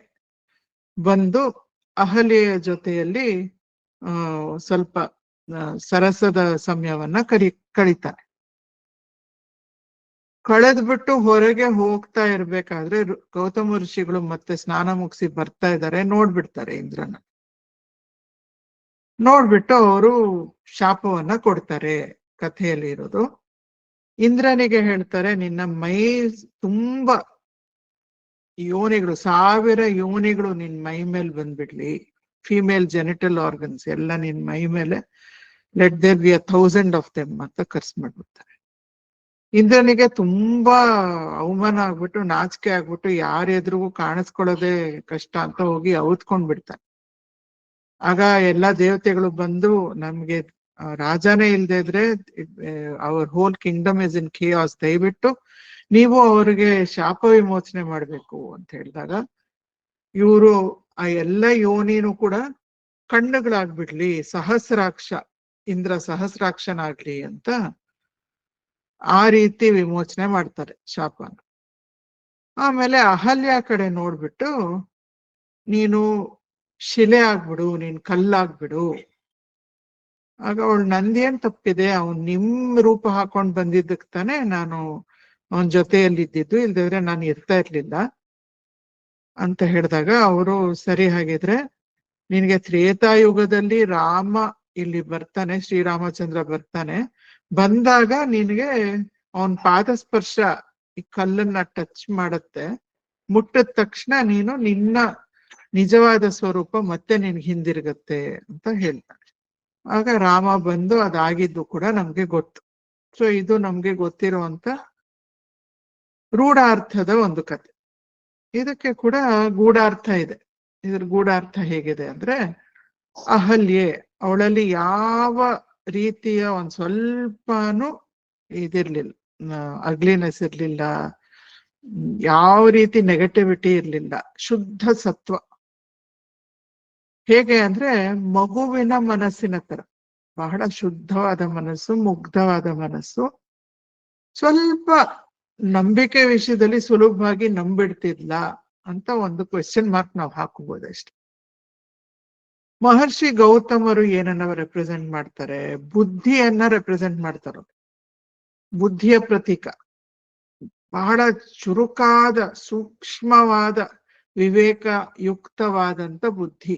ಬಂದು ಅಹಲ್ಯೆಯ ಜೊತೆಯಲ್ಲಿ ಸ್ವಲ್ಪ ಸರಸದ ಸಮಯವನ್ನ ಕಳೀತಾನೆ. ಕಳೆದ್ಬಿಟ್ಟು ಹೊರಗೆ ಹೋಗ್ತಾ ಇರ್ಬೇಕಾದ್ರೆ ಗೌತಮ ಋಷಿಗಳು ಮತ್ತೆ ಸ್ನಾನ ಮುಗಿಸಿ ಬರ್ತಾ ಇದ್ದಾರೆ, ನೋಡ್ಬಿಡ್ತಾರೆ ಇಂದ್ರನ. ನೋಡ್ಬಿಟ್ಟು ಅವರು ಶಾಪವನ್ನ ಕೊಡ್ತಾರೆ. ಕಥೆಯಲ್ಲಿ ಇರೋದು, ಇಂದ್ರನಿಗೆ ಹೇಳ್ತಾರೆ, ನಿನ್ನ ಮೈ ತುಂಬಾ ಯೋನಿಗಳು, 1000 ಯೋನಿಗಳು ನಿನ್ ಮೈ ಮೇಲೆ ಬಂದ್ಬಿಡ್ಲಿ, ಫಿಮೇಲ್ ಜೆನಿಟಲ್ ಆರ್ಗನ್ಸ್ ಎಲ್ಲ ನಿನ್ ಮೈ ಮೇಲೆ, let there be 1000 of them ಅಂತ ಕರ್ಸ್ ಮಾಡ್ಬಿಡ್ತಾರೆ. ಇಂದ್ರನಿಗೆ ತುಂಬಾ ಅವಮಾನ ಆಗ್ಬಿಟ್ಟು, ನಾಚಿಕೆ ಆಗ್ಬಿಟ್ಟು, ಯಾರ ಎದುರಿಗೂ ಕಾಣಿಸ್ಕೊಳ್ಳೋದೇ ಕಷ್ಟ ಅಂತ ಹೋಗಿ ಔತ್ಕೊಂಡ್ ಬಿಡ್ತಾನೆ. ಆಗ ಎಲ್ಲಾ ದೇವತೆಗಳು ಬಂದು, ನಮ್ಗೆ ರಾಜನೇ ಇಲ್ದೇ ಇದ್ರೆ our whole kingdom is in chaos, ದಯವಿಟ್ಟು ನೀವು ಅವ್ರಿಗೆ ಶಾಪ ವಿಮೋಚನೆ ಮಾಡ್ಬೇಕು ಅಂತ ಹೇಳಿದಾಗ, ಇವರು ಆ ಎಲ್ಲ ಯೋನಿನೂ ಕೂಡ ಕಣ್ಣುಗಳಾಗ್ಬಿಡ್ಲಿ, ಸಹಸ್ರಾಕ್ಷ, ಇಂದ್ರ ಸಹಸ್ರಾಕ್ಷನಾಗ್ಲಿ ಅಂತ ಆ ರೀತಿ ವಿಮೋಚನೆ ಮಾಡ್ತಾರೆ ಶಾಪನ. ಆಮೇಲೆ ಅಹಲ್ಯ ಕಡೆ ನೋಡ್ಬಿಟ್ಟು, ನೀನು ಶಿಲೆ ಆಗ್ಬಿಡು, ನೀನ್ ಕಲ್ಲಾಗ್ಬಿಡು. ಆಗ ಅವಳು, ನಂದೇನ್ ತಪ್ಪಿದೆ, ಅವನ್ ನಿಮ್ ರೂಪ ಹಾಕೊಂಡ್ ಬಂದಿದ್ದಕ್ ತಾನೆ ನಾನು ಅವನ್ ಜೊತೆಯಲ್ಲಿ ಇದ್ದಿದ್ದು, ಇಲ್ದಿದ್ರೆ ನಾನು ಇರ್ತಾ ಇರ್ಲಿಲ್ಲ ಅಂತ ಹೇಳಿದಾಗ ಅವರು, ಸರಿ ಹಾಗಿದ್ರೆ ನಿನ್ಗೆ ತ್ರೇತಾಯುಗದಲ್ಲಿ ರಾಮ ಇಲ್ಲಿ ಬರ್ತಾನೆ, ಶ್ರೀರಾಮಚಂದ್ರ ಬರ್ತಾನೆ, ಬಂದಾಗ ನಿನ್ಗೆ ಅವನ್ ಪಾದಸ್ಪರ್ಶ ಈ ಕಲ್ಲನ್ನ ಟಚ್ ಮಾಡತ್ತೆ, ಮುಟ್ಟಿದ ತಕ್ಷಣ ನೀನು ನಿನ್ನ ನಿಜವಾದ ಸ್ವರೂಪ ಮತ್ತೆ ನಿನ್ಗೆ ಹಿಂದಿರುಗತ್ತೆ ಅಂತ ಹೇಳ್ತಾನೆ. ಆಗ ರಾಮ ಬಂದು ಅದಾಗಿದ್ದು ಕೂಡ ನಮ್ಗೆ ಗೊತ್ತು. ಸೊ ಇದು ನಮ್ಗೆ ಗೊತ್ತಿರುವಂತ ರೂಢಾರ್ಥದ ಒಂದು ಕತೆ. ಇದಕ್ಕೆ ಕೂಡ ಗೂಢಾರ್ಥ ಇದೆ. ಇದ್ರ ಗೂಢಾರ್ಥ ಹೇಗಿದೆ ಅಂದ್ರೆ, ಅಹಲ್ಯೆ ಅವಳಲ್ಲಿ ಯಾವ ರೀತಿಯ ಒಂದ್ ಸ್ವಲ್ಪನೂ ಇದಿರ್ಲಿಲ್ಲ, ಅಗ್ಲಿನೆಸ್ ಇರ್ಲಿಲ್ಲ, ಯಾವ ರೀತಿ ನೆಗೆಟಿವಿಟಿ ಇರ್ಲಿಲ್ಲ, ಶುದ್ಧ ಸತ್ವ. ಹೇಗೆ ಅಂದ್ರೆ ಮಗುವಿನ ಮನಸ್ಸಿನ ತರ, ಬಹಳ ಶುದ್ಧವಾದ ಮನಸ್ಸು, ಮುಗ್ಧವಾದ ಮನಸ್ಸು. ಸ್ವಲ್ಪ ನಂಬಿಕೆ ವಿಷಯದಲ್ಲಿ ಸುಲಭವಾಗಿ ನಂಬಿಡ್ತಿದ್ಲ ಅಂತ ಒಂದು ಕ್ವೆಶ್ಚನ್ ಮಾರ್ಕ್ ನಾವು ಹಾಕಬಹುದಷ್ಟೆ. ಮಹರ್ಷಿ ಗೌತಮರು ಏನನ್ನ ರೆಪ್ರೆಸೆಂಟ್ ಮಾಡ್ತಾರೆ, ಬುದ್ಧಿಯನ್ನ ರೆಪ್ರೆಸೆಂಟ್ ಮಾಡ್ತಾರೆ. ಬುದ್ಧಿಯ ಪ್ರತೀಕ, ಬಹಳ ಚುರುಕಾದ, ಸೂಕ್ಷ್ಮವಾದ, ವಿವೇಕ ಯುಕ್ತವಾದಂತ ಬುದ್ಧಿ,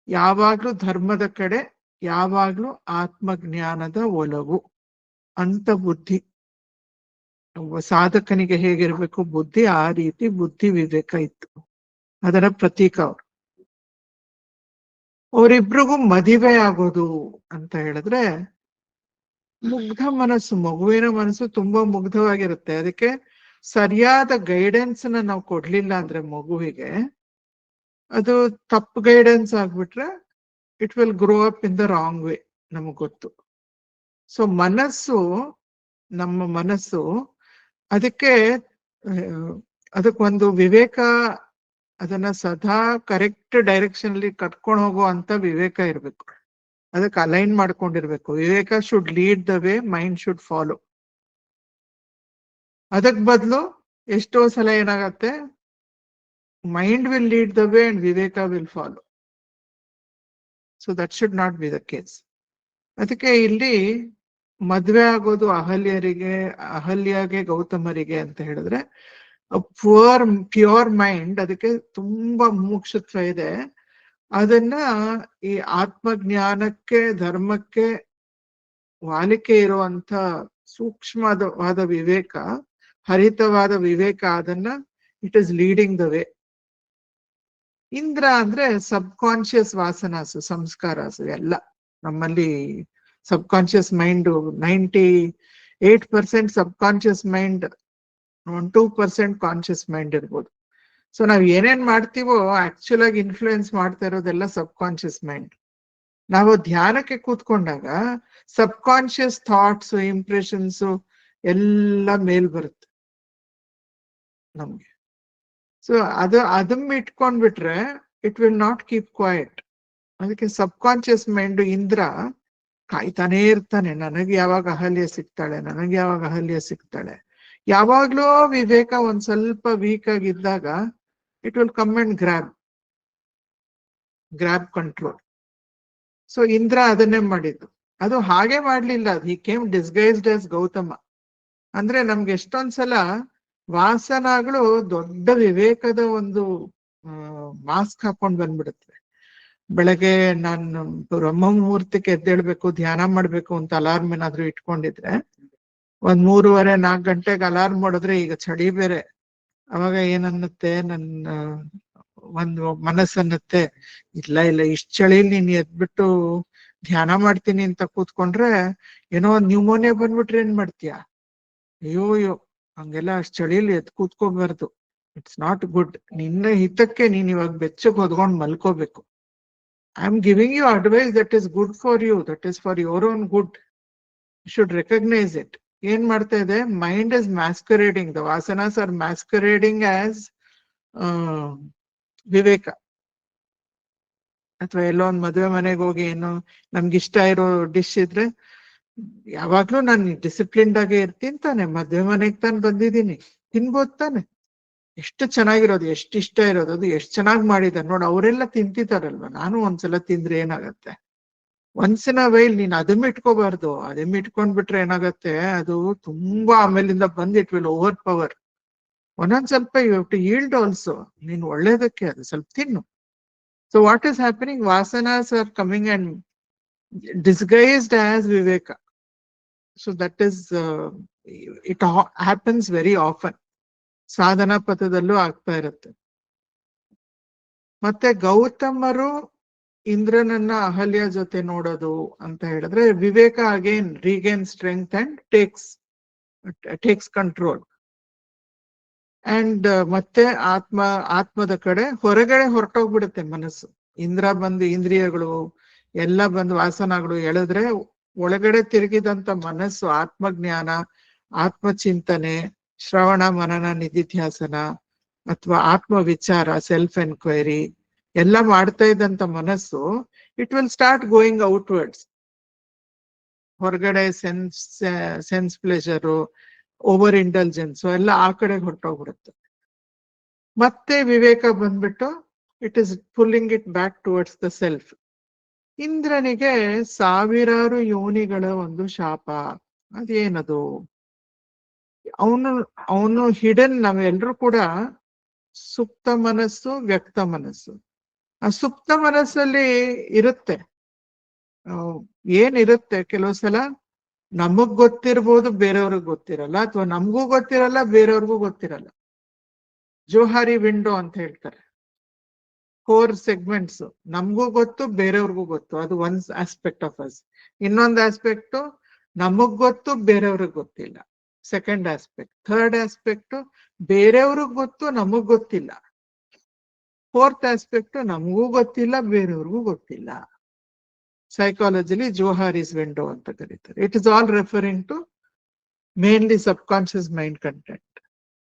ಯಾವಾಗ್ಲೂ ಧರ್ಮದ ಕಡೆ, ಯಾವಾಗ್ಲೂ ಆತ್ಮಜ್ಞಾನದ ಒಲವು ಅಂತ ಬುದ್ಧಿ. ಸಾಧಕನಿಗೆ ಹೇಗಿರ್ಬೇಕು ಬುದ್ಧಿ, ಆ ರೀತಿ ಬುದ್ಧಿ ವಿವೇಕ ಇತ್ತು, ಅದರ ಪ್ರತೀಕ ಅವರು. ಅವರಿಬ್ರಿಗೂ ಮದುವೆ ಆಗೋದು ಅಂತ ಹೇಳಿದ್ರೆ, ಮುಗ್ಧ ಮನಸ್ಸು, ಮಗುವಿನ ಮನಸ್ಸು ತುಂಬಾ ಮುಗ್ಧವಾಗಿರುತ್ತೆ. ಅದಕ್ಕೆ ಸರಿಯಾದ ಗೈಡೆನ್ಸ್ ನಾವು ಕೊಡ್ಲಿಲ್ಲ ಅಂದ್ರೆ ಮಗುವಿಗೆ, ಅದು ತಪ್ಪು ಗೈಡೆನ್ಸ್ ಆಗ್ಬಿಟ್ರೆ it will grow up in the wrong way, ನಮಗ್ ಗೊತ್ತು. ಸೊ ಮನಸ್ಸು, ನಮ್ಮ ಮನಸ್ಸು, ಅದಕ್ಕೊಂದು ವಿವೇಕ, ಅದನ್ನ ಸದಾ ಕರೆಕ್ಟ್ ಡೈರೆಕ್ಷನ್ ಅಲ್ಲಿ ಕಟ್ಕೊಂಡು ಹೋಗುವಂತ ವಿವೇಕ ಇರ್ಬೇಕು, ಅದಕ್ಕೆ ಅಲೈನ್ ಮಾಡ್ಕೊಂಡಿರ್ಬೇಕು. ವಿವೇಕ should lead the way, mind should follow. ಅದಕ್ ಬದಲು ಎಷ್ಟೋ ಸಲ ಏನಾಗತ್ತೆ, mind will lead the way and ವಿವೇಕ will follow. So that should not be the case. ಅದಕ್ಕೆ ಇಲ್ಲಿ ಮದ್ವೆ ಆಗೋದು ಅಹಲ್ಯಾಗೆ ಗೌತಮರಿಗೆ ಅಂತ ಹೇಳಿದ್ರೆ ಪ್ಯೂರ್ ಮೈಂಡ್, ಅದಕ್ಕೆ ತುಂಬಾ ಮುಮುಕ್ಷುತ್ವ ಇದೆ. ಅದನ್ನ ಈ ಆತ್ಮಜ್ಞಾನಕ್ಕೆ ಧರ್ಮಕ್ಕೆ ವಾಲಿಕೆ ಇರುವಂತ ಸೂಕ್ಷ್ಮವಾದ ವಿವೇಕ, ಹರಿತವಾದ ವಿವೇಕ, ಅದನ್ನ it is leading the way. Indra ಅಂದ್ರೆ ಸಬ್ ಕಾನ್ಶಿಯಸ್ ವಾಸನಾಸು, ಸಂಸ್ಕಾರಾಸು ಎಲ್ಲ ನಮ್ಮಲ್ಲಿ. ಸಬ್ ಕಾನ್ಶಿಯಸ್ ಮೈಂಡ್ 98% ಸಬ್ ಕಾನ್ಶಿಯಸ್ ಮೈಂಡ್, 2% ಕಾನ್ಶಿಯಸ್ ಮೈಂಡ್ ಇರ್ಬೋದು. ಸೊ ನಾವ್ ಏನೇನ್ ಮಾಡ್ತೀವೋ ಆಕ್ಚುಲ್ ಆಗಿ ಇನ್ಫ್ಲೂಯೆನ್ಸ್ ಮಾಡ್ತಾ ಇರೋದೆಲ್ಲ ಸಬ್ ಕಾನ್ಶಿಯಸ್ ಮೈಂಡ್. ನಾವು ಧ್ಯಾನಕ್ಕೆ ಕೂತ್ಕೊಂಡಾಗ ಸಬ್ ಕಾನ್ಶಿಯಸ್ ಥಾಟ್ಸ್, ಇಂಪ್ರೆಷನ್ಸ್ ಎಲ್ಲ ಮೇಲ್ ಬರುತ್ತೆ ನಮ್ಗೆ. ಸೊ ಅದನ್ನ ಇಟ್ಕೊಂಡ್ಬಿಟ್ರೆ it will not keep quiet. ಅದಕ್ಕೆ ಸಬ್ ಕಾನ್ಶಿಯಸ್ ಮೈಂಡ್ ಇಂದ್ರ ಕಾಯ್ತಾನೆ ಇರ್ತಾನೆ, ನನಗೆ ಯಾವಾಗ ಅಹಲ್ಯ ಸಿಗ್ತಾಳೆ, ನನಗೆ ಯಾವಾಗ ಅಹಲ್ಯ ಸಿಗ್ತಾಳೆ. ಯಾವಾಗ್ಲೂ ವಿವೇಕ ಒಂದ್ ಸ್ವಲ್ಪ ವೀಕ್ ಆಗಿದ್ದಾಗ it will come and grab control. So Indra ಅದನ್ನೇ ಮಾಡಿದ್ದು. ಅದು ಹಾಗೆ ಮಾಡ್ಲಿಲ್ಲ, he came disguised as Gautama. ಅಂದ್ರೆ ನಮ್ಗೆ ಎಷ್ಟೊಂದ್ಸಲ ವಾಸನಗಳು ದೊಡ್ಡ ವಿವೇಕದ ಒಂದು ಮಾಸ್ಕ್ ಹಾಕೊಂಡ್ ಬಂದ್ಬಿಡುತ್ತೆ. ಬೆಳಗ್ಗೆ ನಾನು ಬ್ರಹ್ಮ ಮುಹೂರ್ತಕ್ಕೆ ಎದ್ದೇಳ್ಬೇಕು, ಧ್ಯಾನ ಮಾಡ್ಬೇಕು ಅಂತ ಅಲಾರ್ಮ್ ಏನಾದ್ರು ಇಟ್ಕೊಂಡಿದ್ರೆ, 3:30-4 ಗಂಟೆಗೆ ಅಲಾರ್ಮ್ ಮಾಡಿದ್ರೆ, ಈಗ ಚಳಿ ಬೇರೆ, ಅವಾಗ ಏನನ್ನುತ್ತೆ, ನನ್ನ ಒಂದು ಮನಸ್ಸನ್ನತ್ತೆ, ಇಲ್ಲ ಇಷ್ಟ ಚಳಿಲಿ ನೀನ್ ಎದ್ಬಿಟ್ಟು ಧ್ಯಾನ ಮಾಡ್ತೀನಿ ಅಂತ ಕೂತ್ಕೊಂಡ್ರೆ ಏನೋ ಒಂದ್ ನ್ಯೂಮೋನಿಯಾ ಬಂದ್ಬಿಟ್ರೆ ಏನ್ ಮಾಡ್ತೀಯ? ಅಯ್ಯೋ ಹಂಗೆಲ್ಲ ಅಷ್ಟ್ ಚಳಿಲಿ ಎದ್ ಕೂತ್ಕೋಬಾರ್ದು, ಇಟ್ಸ್ ನಾಟ್ ಗುಡ್. ನಿನ್ನ ಹಿತಕ್ಕೆ ನೀನ್ ಇವಾಗ ಬೆಚ್ಚಗ್ ಹೊದ್ಕೊಂಡ್ ಮಲ್ಕೋಬೇಕು. I am giving you advice that is good for you, that is for your own good. You should recognise it. ಏನ್ ಮಾಡ್ತಾ ಇದೆ, ಮೈಂಡ್ ಇಸ್ ಮ್ಯಾಸ್ಕರೇಡಿಂಗ್, ದ ವಾಸನಾಸ್ ಆರ್ ಮ್ಯಾಸ್ಕರೇಡಿಂಗ್ ಆಸ್ ವಿವೇಕ. ಅಥವಾ ಎಲ್ಲೋ ಒಂದ್ ಮದುವೆ ಮನೆಗೆ ಹೋಗಿ ಏನೋ ನಮ್ಗಿಷ್ಟ ಇರೋ ಡಿಶ್ ಇದ್ರೆ, ಯಾವಾಗ್ಲೂ ನಾನು ಡಿಸಿಪ್ಲಿನ್ಡ್ ಆಗೇ ಇರ್ತೀನಿ ತಾನೆ, ಮದ್ವೆ ಮನೆಗ್ ತಾನು ಬಂದಿದ್ದೀನಿ, ತಿನ್ಬೋದ್ ತಾನೆ, ಎಷ್ಟು ಚೆನ್ನಾಗಿರೋದು, ಎಷ್ಟು ಇಷ್ಟ ಇರೋದು, ಅದು ಎಷ್ಟು ಚೆನ್ನಾಗಿ ಮಾಡಿದಾರೆ ನೋಡಿ, ಅವರೆಲ್ಲ ತಿಂತಿದಾರಲ್ವ, ನಾನು ಒಂದ್ಸಲ ತಿಂದ್ರೆ ಏನಾಗತ್ತೆ? ಒನ್ಸಿನ ವೈಲ್ ನೀನ್ ಅದನ್ನ ಇಟ್ಕೋಬಾರ್ದು. ಅದನ್ನ ಇಟ್ಕೊಂಡ್ಬಿಟ್ರೆ ಏನಾಗತ್ತೆ, ಅದು ತುಂಬಾ ಆಮೇಲಿಂದ ಬಂದ್ ಇಟ್ ವಿಲ್ ಓವರ್ ಪವರ್. ಒಂದೊಂದ್ ಸ್ವಲ್ಪ you have to yield also. ನೀನ್ ಒಳ್ಳೇದಕ್ಕೆ ಅದು ಸ್ವಲ್ಪ ತಿನ್ನು. ಸೊ ವಾಟ್ ಈಸ್ ಹ್ಯಾಪನಿಂಗ್, ವಾಸನಾಸ್ are coming and disguised as viveka. So that is it happens very often. ಸಾಧನಾ ಪಥದಲ್ಲೂ ಆಗ್ತಾ ಇರುತ್ತೆ. ಮತ್ತೆ ಗೌತಮರು ಇಂದ್ರನನ್ನ ಅಹಲ್ಯ ಜೊತೆ ನೋಡೋದು ಅಂತ ಹೇಳಿದ್ರೆ, ವಿವೇಕ again regain strength and takes control. And ಮತ್ತೆ ಆತ್ಮದ ಕಡೆ ಹೊರಗಡೆ ಹೊರಟೋಗ್ಬಿಡುತ್ತೆ ಮನಸ್ಸು. ಇಂದ್ರ ಬಂದು ಇಂದ್ರಿಯಗಳು ಎಲ್ಲ ಬಂದು ವಾಸನಗಳು ಎಳೆದ್ರೆ ಒಳಗಡೆ ತಿರುಗಿದಂತ ಮನಸ್ಸು ಆತ್ಮಜ್ಞಾನ, ಆತ್ಮಚಿಂತನೆ, ಶ್ರವಣ ಮನನ ನಿಧಿಧ್ಯಾಸನ ಅಥವಾ ಆತ್ಮ ವಿಚಾರ, ಸೆಲ್ಫ್ ಎನ್ಕ್ವೈರಿ ಎಲ್ಲ ಮಾಡ್ತಾ ಇದ್ದಂತ ಮನಸ್ಸು it will start going outwards. ಹೊರಗಡೆ ಸೆನ್ಸ್ ಪ್ಲೆಜರು, ಓವರ್ ಇಂಟೆಲಿಜೆನ್ಸ್ ಎಲ್ಲ ಆ ಕಡೆ ಹೊರಟೋಗ್ಬಿಡುತ್ತೆ. ಮತ್ತೆ ವಿವೇಕ ಬಂದ್ಬಿಟ್ಟು it is pulling it back towards the self. ಇಂದ್ರನಿಗೆ ಸಾವಿರಾರು ಯೋನಿಗಳ ಒಂದು ಶಾಪ. ಅದೇನದು? ಅವನು ಹಿಡನ್, ನಾವೆಲ್ಲರೂ ಕೂಡ ಸುಪ್ತ ಮನಸ್ಸು, ವ್ಯಕ್ತ ಮನಸ್ಸು. ಆ ಸುಪ್ತ ಮನಸ್ಸಲ್ಲಿ ಇರುತ್ತೆ, ಏನಿರುತ್ತೆ, ಕೆಲವು ಸಲ ನಮಗ್ ಗೊತ್ತಿರ್ಬೋದು, ಬೇರೆಯವ್ರಿಗೆ ಗೊತ್ತಿರಲ್ಲ, ಅಥವಾ ನಮಗೂ ಗೊತ್ತಿರಲ್ಲ, ಬೇರೆಯವ್ರಿಗೂ ಗೊತ್ತಿರಲ್ಲ. ಜೋಹಾರಿ ವಿಂಡೋ ಅಂತ ಹೇಳ್ತಾರೆ. 4 ಸೆಗ್ಮೆಂಟ್ಸ್, ನಮಗೂ ಗೊತ್ತು, ಬೇರೆಯವ್ರಿಗೂ ಗೊತ್ತು, ಅದು ಒಂದ್ ಆಸ್ಪೆಕ್ಟ್ ಆಫ್ ಅಸ್. ಇನ್ನೊಂದು ಆಸ್ಪೆಕ್ಟ್ ನಮಗ್ ಗೊತ್ತು, ಬೇರೆಯವ್ರಿಗೆ ಗೊತ್ತಿಲ್ಲ, ಸೆಕೆಂಡ್ ಆಸ್ಪೆಕ್ಟ್. ಥರ್ಡ್ ಆಸ್ಪೆಕ್ಟ್ ಬೇರೆಯವ್ರಿಗೆ ಗೊತ್ತು, ನಮಗ್ ಗೊತ್ತಿಲ್ಲ. ಫೋರ್ತ್ ಆಸ್ಪೆಕ್ಟ್ ನಮಗೂ ಗೊತ್ತಿಲ್ಲ, ಬೇರೆಯವ್ರಿಗೂ ಗೊತ್ತಿಲ್ಲ. ಸೈಕಾಲಜಿಲಿ ಜೋಹಾರಿಸ್ ವಿಂಡೋ ಅಂತ ಕರೀತಾರೆ. It is all referring to mainly subconscious mind content.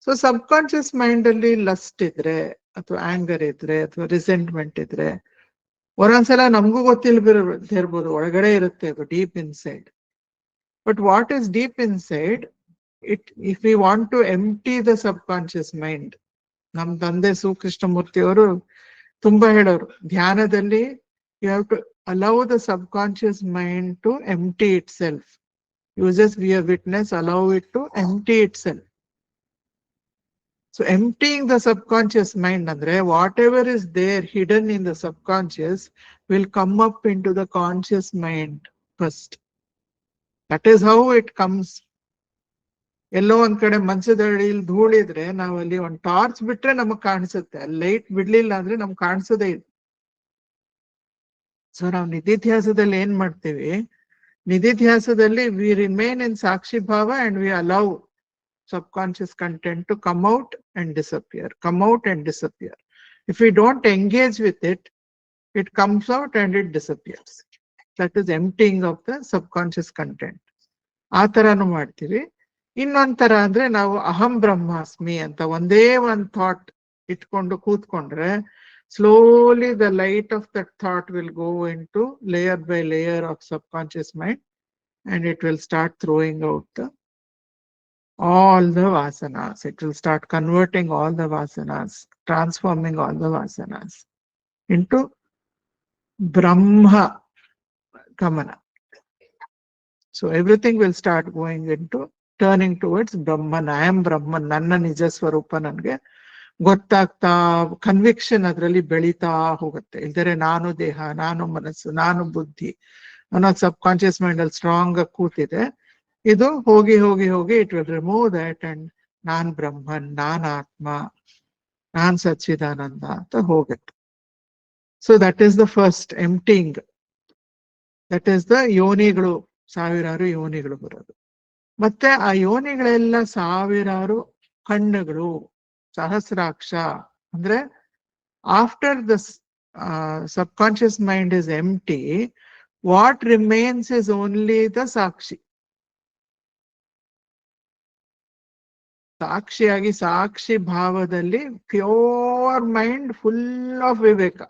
So subconscious mind ಅಲ್ಲಿ ಲಸ್ಟ್ ಇದ್ರೆ, ಅಥವಾ ಆಂಗರ್ ಇದ್ರೆ, ಅಥವಾ ರಿಸೆಂಟ್ಮೆಂಟ್ ಇದ್ರೆ, ಒಂದೊಂದ್ಸಲ ನಮಗೂ ಗೊತ್ತಿರ್ಬೋದು, ಒಳಗಡೆ ಇರುತ್ತೆ ಅದು deep inside. But what is deep inside, if we want to empty the subconscious mind, ನಮ್ ತಂದೆ ಸುಕೃಷ್ಣಮೂರ್ತಿ ಅವರು ತುಂಬಾ ಹೇಳೋರು, ಧ್ಯಾನದಲ್ಲಿ you have to allow the subconscious mind to empty itself. Uses be a witness, allow it to empty itself. So emptying the subconscious mind andre whatever is there hidden in the subconscious will come up into the conscious mind first. That is how it comes. ಎಲ್ಲೋ ಒಂದ್ ಕಡೆ ಮಂಚದಡಿ ಧೂಳಿದ್ರೆ ನಾವ್ ಅಲ್ಲಿ ಒಂದ್ torch ಬಿಟ್ರೆ ನಮಗ್ ಕಾಣಿಸುತ್ತೆ, light ಬಿಡ್ಲಿಲ್ಲ ಅಂದ್ರೆ ನಮ್ಗೆ ಕಾಣಿಸೋದೇ ಇಲ್ಲ. ಸೊ ನಾವು ನಿಧಿಧ್ಯಾಸದಲ್ಲಿ ಏನ್ ಮಾಡ್ತೀವಿ, ನಿಧಿಧ್ಯಾಸದಲ್ಲಿ ವಿ ರಿಮೇನ್ ಇನ್ ಸಾಕ್ಷಿ ಭಾವ and we allow subconscious content to come out and disappear, come out and disappear. If we don't engage with it, it comes out and it disappears. That is emptying of the subconscious content. ಆ ತರಾನು ಮಾಡ್ತೀವಿ. ಇನ್ನೊಂಥರ ಅಂದ್ರೆ ನಾವು ಅಹಂ ಬ್ರಹ್ಮಾಸ್ಮಿ ಅಂತ ಒಂದೇ ಒಂದ್ thought ಇಟ್ಕೊಂಡು ಕೂತ್ಕೊಂಡ್ರೆ slowly the light of that thought will go into layer by layer of subconscious mind and it will start throwing out all the vasanas. It will start converting all the vasanas, transforming all the vasanas into Brahma Gamana. So everything will start going into turning towards Brahman. I am Brahman. Nanna Nija Swarupa nange ಗೊತ್ತಾಗ್ತಾ conviction ಅದರಲ್ಲಿ ಬೆಳೀತಾ ಹೋಗುತ್ತೆ. ಇಲ್ದರೆ ನಾನು ದೇಹ, ನಾನು ಮನಸ್ಸು, ನಾನು ಬುದ್ಧಿ ಅನ್ನೋದು ಸಬ್ ಕಾನ್ಶಿಯಸ್ ಮೈಂಡ್ ಅಲ್ಲಿ ಸ್ಟ್ರಾಂಗ್ ಆಗಿ ಕೂತಿದೆ. ಇದು ಹೋಗಿ ಹೋಗಿ ಹೋಗಿ it will remove that and ನಾನ್ ಬ್ರಹ್ಮನ್, ನಾನ್ ಆತ್ಮ, ನಾನ್ ಸಚ್ಚಿದಾನಂದ ಅಂತ ಹೋಗುತ್ತೆ. So that is the first emptying. That is the ಯೋನಿಗಳು, ಸಾವಿರಾರು ಯೋನಿಗಳು ಬರೋದು. ಮತ್ತೆ ಆ ಯೋನಿಗಳೆಲ್ಲ ಸಾವಿರಾರು ಕಣ್ಣುಗಳು, ಸಹಸ್ರಾಕ್ಷ. ಅಂದ್ರೆ after the subconscious mind is empty, what remains is only the ಸಾಕ್ಷಿ. ಸಾಕ್ಷಿಯಾಗಿ ಸಾಕ್ಷಿ ಭಾವದಲ್ಲಿ ಪ್ಯೂರ್ ಮೈಂಡ್ ಫುಲ್ ಆಫ್ ವಿವೇಕ,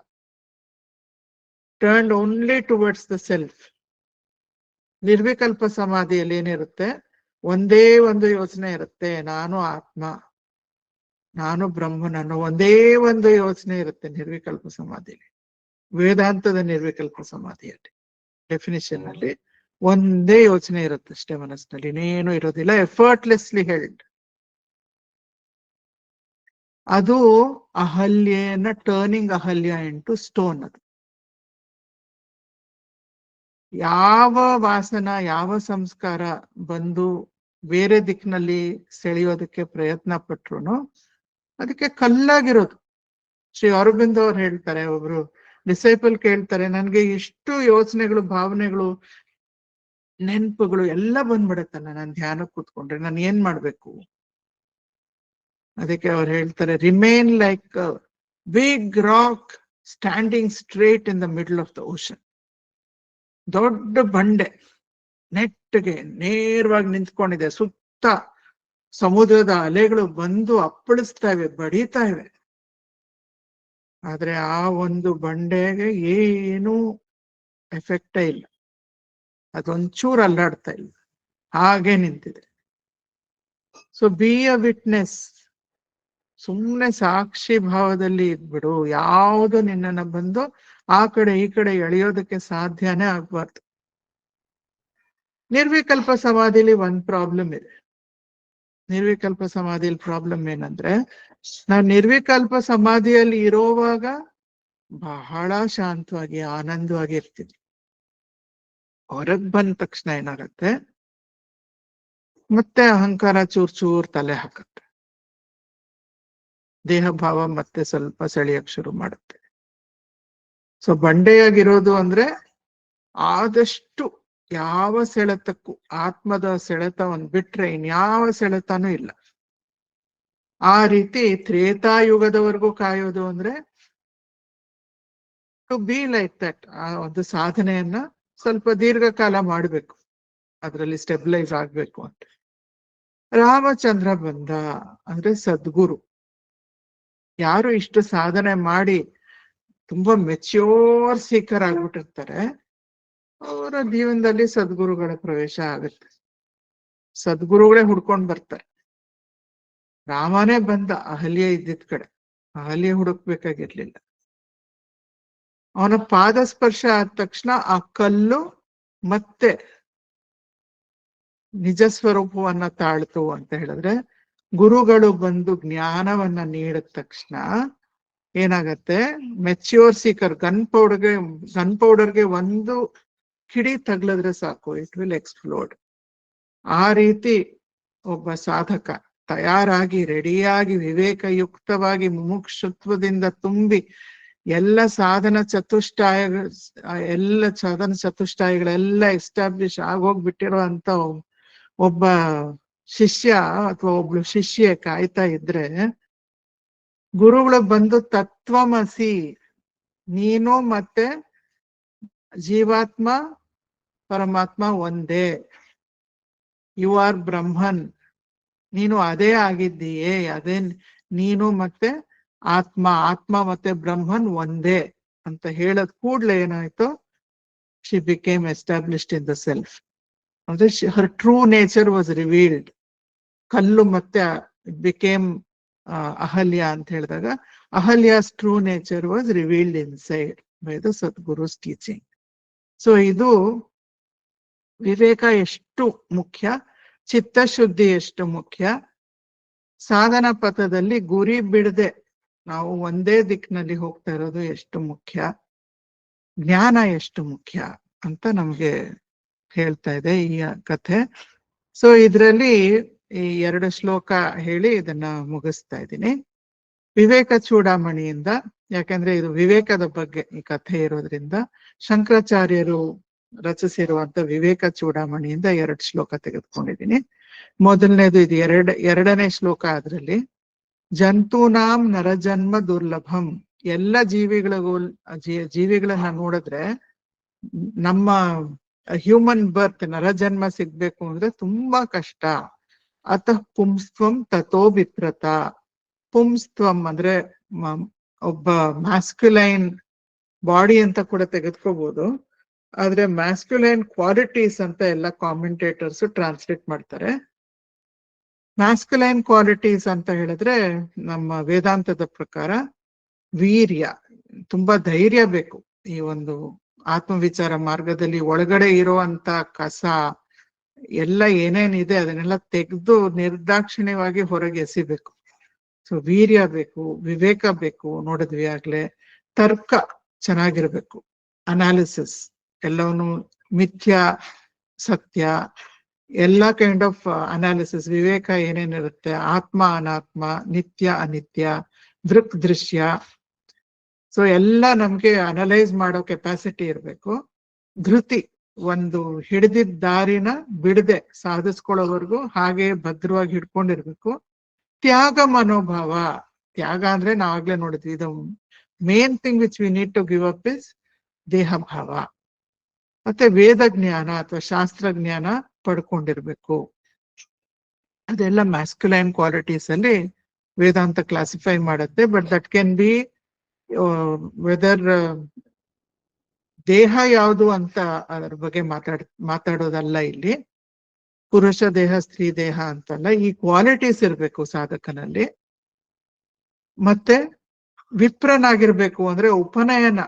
turned only towards the self. ನಿರ್ವಿಕಲ್ಪ ಸಮಾಧಿಯಲ್ಲಿ ಏನಿರುತ್ತೆ, ಒಂದೇ ಒಂದು ಯೋಚನೆ ಇರುತ್ತೆ, ನಾನು ಆತ್ಮ, ನಾನು ಬ್ರಹ್ಮನ್ ಅನ್ನೋ ಒಂದೇ ಒಂದು ಯೋಚನೆ ಇರುತ್ತೆ ನಿರ್ವಿಕಲ್ಪ ಸಮಾಧಿಯಲ್ಲಿ. ವೇದಾಂತದ ನಿರ್ವಿಕಲ್ಪ ಸಮಾಧಿಯಲ್ಲಿ ಡೆಫಿನಿಷನ್ ಅಲ್ಲಿ ಒಂದೇ ಯೋಚನೆ ಇರುತ್ತೆ ಅಷ್ಟೇ ಮನಸ್ಸಿನಲ್ಲಿ, ಇನ್ನೇನು ಇರೋದಿಲ್ಲ. Effortlessly held. ಅದು ಅಹಲ್ಯನ ಟರ್ನಿಂಗ್ ಅಹಲ್ಯ ಇಂಟು ಸ್ಟೋನ್. ಅದು ಯಾವ ವಾಸನ, ಯಾವ ಸಂಸ್ಕಾರ ಬಂದು ಬೇರೆ ದಿಕ್ಕಿನಲ್ಲಿ ಸೆಳೆಯೋದಕ್ಕೆ ಪ್ರಯತ್ನ ಪಟ್ರು ಅದಕ್ಕೆ ಕಲ್ಲಾಗಿರೋದು. ಶ್ರೀ ಅರವಿಂದ್ ಅವ್ರು ಹೇಳ್ತಾರೆ, ಒಬ್ರು ಡಿಸೈಪಲ್ ಕೇಳ್ತಾರೆ, ನನ್ಗೆ ಇಷ್ಟು ಯೋಚನೆಗಳು, ಭಾವನೆಗಳು, ನೆನಪುಗಳು ಎಲ್ಲ ಬಂದ್ಬಿಡತ್ತಲ್ಲ ನಾನು ಧ್ಯಾನಕ್ಕೆ ಕೂತ್ಕೊಂಡ್ರೆ, ನಾನು ಏನ್ ಮಾಡ್ಬೇಕು? ಅದಕ್ಕೆ ಅವ್ರು ಹೇಳ್ತಾರೆ, remain like big rock standing straight in the middle of the ocean. ದೊಡ್ಡ ಬಂಡೆ ನೆಟ್ಟಗೆ ನೇರವಾಗಿ ನಿಂತ್ಕೊಂಡಿದೆ, ಸುತ್ತ ಸಮುದ್ರದ ಅಲೆಗಳು ಬಂದು ಅಪ್ಪಳಿಸ್ತಾ ಇವೆ, ಬಡಿತಾ ಇವೆ. ಆದ್ರೆ ಆ ಒಂದು ಬಂಡೆಗೆ ಏನು ಎಫೆಕ್ಟೇ ಇಲ್ಲ, ಅದೊಂಚೂರು ಅಲ್ಲಾಡ್ತಾ ಇಲ್ಲ, ಹಾಗೆ ನಿಂತಿದೆ. So be a witness. ಸುಮ್ಮನೆ ಸಾಕ್ಷಿ ಭಾವದಲ್ಲಿ ಇದ್ಬಿಡು. ಯಾವುದು ನಿನ್ನನ್ನ ಬಂದು ಆ ಕಡೆ ಈ ಕಡೆ ಎಳೆಯೋದಕ್ಕೆ ಸಾಧ್ಯನೇ ಆಗ್ಬಾರ್ದು. ನಿರ್ವಿಕಲ್ಪ ಸಮಾಧಿಲಿ ಒಂದ್ ಪ್ರಾಬ್ಲಮ್ ಇದೆ. ನಿರ್ವಿಕಲ್ಪ ಸಮಾಧಿಯಲ್ಲಿ ಪ್ರಾಬ್ಲಮ್ ಏನಂದ್ರೆ, ನಾವು ನಿರ್ವಿಕಲ್ಪ ಸಮಾಧಿಯಲ್ಲಿ ಇರೋವಾಗ ಬಹಳ ಶಾಂತವಾಗಿ ಆನಂದವಾಗಿ ಇರ್ತೀವಿ. ಹೊರಗ್ ಬಂದ ತಕ್ಷಣ ಏನಾಗತ್ತೆ, ಮತ್ತೆ ಅಹಂಕಾರ ಚೂರ್ ತಲೆ ಹಾಕತ್ತೆ, ದೇಹ ಭಾವ ಮತ್ತೆ ಸ್ವಲ್ಪ ಸೆಳೆಯಕ್ ಶುರು ಮಾಡುತ್ತೆ. ಸೊ ಬಂಡೆಯಾಗಿರೋದು ಅಂದ್ರೆ ಆದಷ್ಟು ಯಾವ ಸೆಳೆತಕ್ಕೂ, ಆತ್ಮದ ಸೆಳೆತ ಒಂದ್ ಬಿಟ್ರೆ ಇನ್ಯಾವ ಸೆಳೆತನೂ ಇಲ್ಲ. ಆ ರೀತಿ ತ್ರೇತಾಯುಗದವರೆಗೂ ಕಾಯೋದು ಅಂದ್ರೆ ಟು ಬಿ ಲೈಕ್ ದಟ್. ಆ ಒಂದು ಸಾಧನೆಯನ್ನ ಸ್ವಲ್ಪ ದೀರ್ಘಕಾಲ ಮಾಡ್ಬೇಕು, ಅದರಲ್ಲಿ ಸ್ಟೆಬಿಲೈಸ್ ಆಗ್ಬೇಕು ಅಂತ. ರಾಮಚಂದ್ರ ಬಂದ ಅಂದ್ರೆ ಸದ್ಗುರು. ಯಾರು ಇಷ್ಟು ಸಾಧನೆ ಮಾಡಿ ತುಂಬಾ ಮೆಚ್ಯೂರ್ ಸೀಕರ್ ಆಗ್ಬಿಟ್ಟಿರ್ತಾರೆ, ಅವರ ಜೀವನದಲ್ಲಿ ಸದ್ಗುರುಗಳ ಪ್ರವೇಶ ಆಗುತ್ತೆ. ಸದ್ಗುರುಗಳೇ ಹುಡ್ಕೊಂಡ್ ಬರ್ತಾರೆ. ರಾಮನೇ ಬಂದ ಅಹಲ್ಯ ಇದ್ದಿದ್ ಕಡೆ, ಅಹಲ್ಯ ಹುಡುಕ್ಬೇಕಾಗಿರ್ಲಿಲ್ಲ. ಅವನ ಪಾದ ಸ್ಪರ್ಶ ಆದ ತಕ್ಷಣ ಆ ಕಲ್ಲು ಮತ್ತೆ ನಿಜ ಸ್ವರೂಪವನ್ನ ತಾಳ್ತು ಅಂತ ಹೇಳಿದ್ರೆ, ಗುರುಗಳು ಬಂದು ಜ್ಞಾನವನ್ನ ನೀಡಿದ ತಕ್ಷಣ ಏನಾಗತ್ತೆ, ಮೆಚ್ಯೂರ್ ಸೀಕರ್ ಗನ್ ಪೌಡರ್ಗೆ ಒಂದು ಕಿಡಿ ತಗ್ಲಿದ್ರೆ ಸಾಕು, ಇಟ್ ವಿಲ್ ಎಕ್ಸ್ಪ್ಲೋಡ್. ಆ ರೀತಿ ಒಬ್ಬ ಸಾಧಕ ತಯಾರಾಗಿ ರೆಡಿಯಾಗಿ ವಿವೇಕಯುಕ್ತವಾಗಿ ಮುಮುಕ್ಷುತ್ವದಿಂದ ತುಂಬಿ ಎಲ್ಲ ಸಾಧನ ಚತುಷ್ಟಯಗಳೆಲ್ಲ ಎಸ್ಟಾಬ್ಲಿಷ್ ಆಗೋಗ್ಬಿಟ್ಟಿರೋ ಅಂತ ಒಬ್ಬ ಶಿಷ್ಯ ಅಥವಾ ಒಬ್ಳು ಶಿಷ್ಯ ಕಾಯ್ತಾ ಇದ್ರೆ, ಗುರುಗಳು ಬಂದು ತತ್ವಮಸಿ, ನೀನು ಮತ್ತೆ ಜೀವಾತ್ಮ ಪರಮಾತ್ಮ ಒಂದೇ, ಯು ಆರ್ ಬ್ರಹ್ಮನ್, ನೀನು ಅದೇ ಆಗಿದ್ದೀಯೇ, ಅದೇ ನೀನು ಮತ್ತೆ ಆತ್ಮ ಮತ್ತೆ ಬ್ರಹ್ಮನ್ ಒಂದೇ ಅಂತ ಹೇಳದ್ ಕೂಡ್ಲೆ ಏನಾಯ್ತು, she became established in the self. ಅಂದ್ರೆ her true nature was revealed. ಕಲ್ಲು ಮತ್ತೆ ಬಿಕೇಮ್ ಅಹಲ್ಯ ಅಂತ ಹೇಳಿದಾಗ Ahalya's true nature was revealed inside by the Sadguru's teaching. So ಇದು ವಿವೇಕ ಎಷ್ಟು ಮುಖ್ಯ, ಚಿತ್ತಶುದ್ಧಿ ಎಷ್ಟು ಮುಖ್ಯ, ಸಾಧನ ಪಥದಲ್ಲಿ ಗುರಿ ಬಿಡದೆ ನಾವು ಒಂದೇ ದಿಕ್ಕಿನಲ್ಲಿ ಹೋಗ್ತಾ ಇರೋದು ಎಷ್ಟು ಮುಖ್ಯ, ಜ್ಞಾನ ಎಷ್ಟು ಮುಖ್ಯ ಅಂತ ನಮ್ಗೆ ಹೇಳ್ತಾ ಇದೆ ಈ ಕಥೆ. ಸೊ ಇದ್ರಲ್ಲಿ ಈ 2 ಶ್ಲೋಕ ಹೇಳಿ ಇದನ್ನ ಮುಗಿಸ್ತಾ ಇದ್ದೀನಿ. ವಿವೇಕ ಚೂಡಾಮಣಿಯಿಂದ, ಯಾಕಂದ್ರೆ ಇದು ವಿವೇಕದ ಬಗ್ಗೆ ಈ ಕಥೆ ಇರೋದ್ರಿಂದ ಶಂಕರಾಚಾರ್ಯರು ರಚಿಸಿರುವಂತ ವಿವೇಕ ಚೂಡಾಮಣಿಯಿಂದ 2 ಶ್ಲೋಕ ತೆಗೆದುಕೊಂಡಿದ್ದೀನಿ. ಮೊದಲನೇದು ಇದು ಎರಡನೇ ಶ್ಲೋಕ. ಅದ್ರಲ್ಲಿ ಜಂತೂನಾಂ ನರಜನ್ಮ ದುರ್ಲಭಂ, ಎಲ್ಲ ಜೀವಿಗಳನ್ನ ನೋಡಿದ್ರೆ ನಮ್ಮ ಹ್ಯೂಮನ್ ಬರ್ತ್ ನರಜನ್ಮ ಸಿಗ್ಬೇಕು ಅಂದ್ರೆ ತುಂಬಾ ಕಷ್ಟ. ಅತಃ ಪುಂಸ್ತ್ವಂ ತಥೋ ವಿಪ್ರತ. ಪುಂಸ್ತ್ವಂ ಅಂದ್ರೆ ಒಬ್ಬ ಮ್ಯಾಸ್ಕ್ಯುಲೈನ್ ಬಾಡಿ ಅಂತ ಕೂಡ ತೆಗೆದುಕೋಬಹುದು, ಆದ್ರೆ ಮ್ಯಾಸ್ಕ್ಯುಲೈನ್ ಕ್ವಾಲಿಟೀಸ್ ಅಂತ ಎಲ್ಲ ಕಾಮೆಂಟೇಟರ್ಸ್ ಟ್ರಾನ್ಸ್ಲೇಟ್ ಮಾಡ್ತಾರೆ. ಮ್ಯಾಸ್ಕ್ಯುಲೈನ್ ಕ್ವಾಲಿಟೀಸ್ ಅಂತ ಹೇಳಿದ್ರೆ ನಮ್ಮ ವೇದಾಂತದ ಪ್ರಕಾರ ವೀರ್ಯ, ತುಂಬಾ ಧೈರ್ಯ ಬೇಕು. ಈ ಒಂದು ಆತ್ಮವಿಚಾರ ಮಾರ್ಗದಲ್ಲಿ ಒಳಗಡೆ ಇರುವಂತ ಕಸ ಎಲ್ಲ ಏನೇನಿದೆ ಅದನ್ನೆಲ್ಲ ತೆಗೆದು ನಿರ್ದಾಕ್ಷಿಣ್ಯವಾಗಿ ಹೊರಗೆ ಎಸಿಬೇಕು. ಸೊ ವೀರ್ಯ ಬೇಕು, ವಿವೇಕ ಬೇಕು, ನೋಡಿದ್ವಿ ಆಗ್ಲೇ. ತರ್ಕ ಚೆನ್ನಾಗಿರ್ಬೇಕು, ಅನಾಲಿಸಿಸ್, ಎಲ್ಲವನ್ನೂ ಮಿಥ್ಯ ಸತ್ಯ ಎಲ್ಲ ಕೈಂಡ್ ಆಫ್ ಅನಾಲಿಸಿಸ್. ವಿವೇಕ ಏನೇನಿರುತ್ತೆ, ಆತ್ಮ ಅನಾತ್ಮ, ನಿತ್ಯ ಅನಿತ್ಯ, ದೃಕ್ ದೃಶ್ಯ, ಸೊ ಎಲ್ಲ ನಮ್ಗೆ ಅನಲೈಸ್ ಮಾಡೋ ಕೆಪಾಸಿಟಿ ಇರಬೇಕು. ಧೃತಿ, ಒಂದು ಹಿಡಿದಿದ್ದ ದಾರಿನ ಬಿಡದೆ ಸಾಧಿಸ್ಕೊಳ್ಳೋವರೆಗೂ ಹಾಗೆ ಭದ್ರವಾಗಿ ಹಿಡ್ಕೊಂಡಿರ್ಬೇಕು. ತ್ಯಾಗ ಮನೋಭಾವ, ತ್ಯಾಗ ಅಂದ್ರೆ ನಾವಾಗ್ಲೇ ನೋಡಿದ್ವಿ, ಇದು main thing which we need to give up is ದೇಹ ಭಾವ. ಮತ್ತೆ ವೇದ ಜ್ಞಾನ ಅಥವಾ ಶಾಸ್ತ್ರ ಜ್ಞಾನ ಪಡ್ಕೊಂಡಿರ್ಬೇಕು. ಅದೆಲ್ಲ ಮ್ಯಾಸ್ಕ್ಯುಲೈನ್ ಕ್ವಾಲಿಟೀಸ್ ಅಲ್ಲಿ ವೇದಾಂತ ಕ್ಲಾಸಿಫೈ ಮಾಡುತ್ತೆ. But that can be whether ದೇಹ ಯಾವುದು ಅಂತ ಅದರ ಬಗ್ಗೆ ಮಾತಾಡೋದಲ್ಲ ಇಲ್ಲಿ. ಪುರುಷ ದೇಹ ಸ್ತ್ರೀ ದೇಹ ಅಂತಲ್ಲ, ಈ ಕ್ವಾಲಿಟೀಸ್ ಇರ್ಬೇಕು ಸಾಧಕನಲ್ಲಿ. ಮತ್ತೆ ವಿಪ್ರನಾಗಿರ್ಬೇಕು ಅಂದ್ರೆ ಉಪನಯನ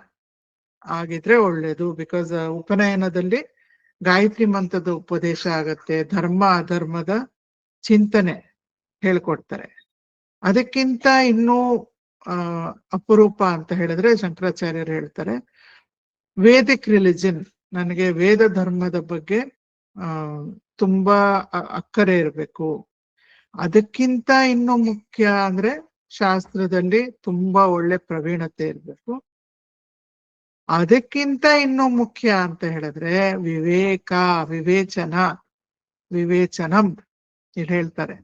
ಆಗಿದ್ರೆ ಒಳ್ಳೇದು. ಬಿಕಾಸ್ ಉಪನಯನದಲ್ಲಿ ಗಾಯತ್ರಿ ಮಂತ್ರದ ಉಪದೇಶ ಆಗತ್ತೆ, ಧರ್ಮ ಅಧರ್ಮದ ಚಿಂತನೆ ಹೇಳ್ಕೊಡ್ತಾರೆ. ಅದಕ್ಕಿಂತ ಇನ್ನೂ ಅಪರೂಪ ಅಂತ ಹೇಳಿದ್ರೆ ಶಂಕರಾಚಾರ್ಯರು ಹೇಳ್ತಾರೆ ವೇದಿಕ್ ರಿಲಿಜನ್. ನನಗೆ ವೇದ ಧರ್ಮದ ಬಗ್ಗೆ ತುಂಬಾ ಅಕ್ಕರೆ ಇರಬೇಕು. ಅದಕ್ಕಿಂತ ಇನ್ನೂ ಮುಖ್ಯ ಅಂದ್ರೆ ಶಾಸ್ತ್ರದಲ್ಲಿ ತುಂಬಾ ಒಳ್ಳೆ ಪ್ರವೀಣತೆ ಇರ್ಬೇಕು. ಅದಕ್ಕಿಂತ ಇನ್ನೂ ಮುಖ್ಯ ಅಂತ ಹೇಳಿದ್ರೆ ವಿವೇಕ, ವಿವೇಚನಂ ಇಲ್ಲಿ ಹೇಳ್ತಾರೆ.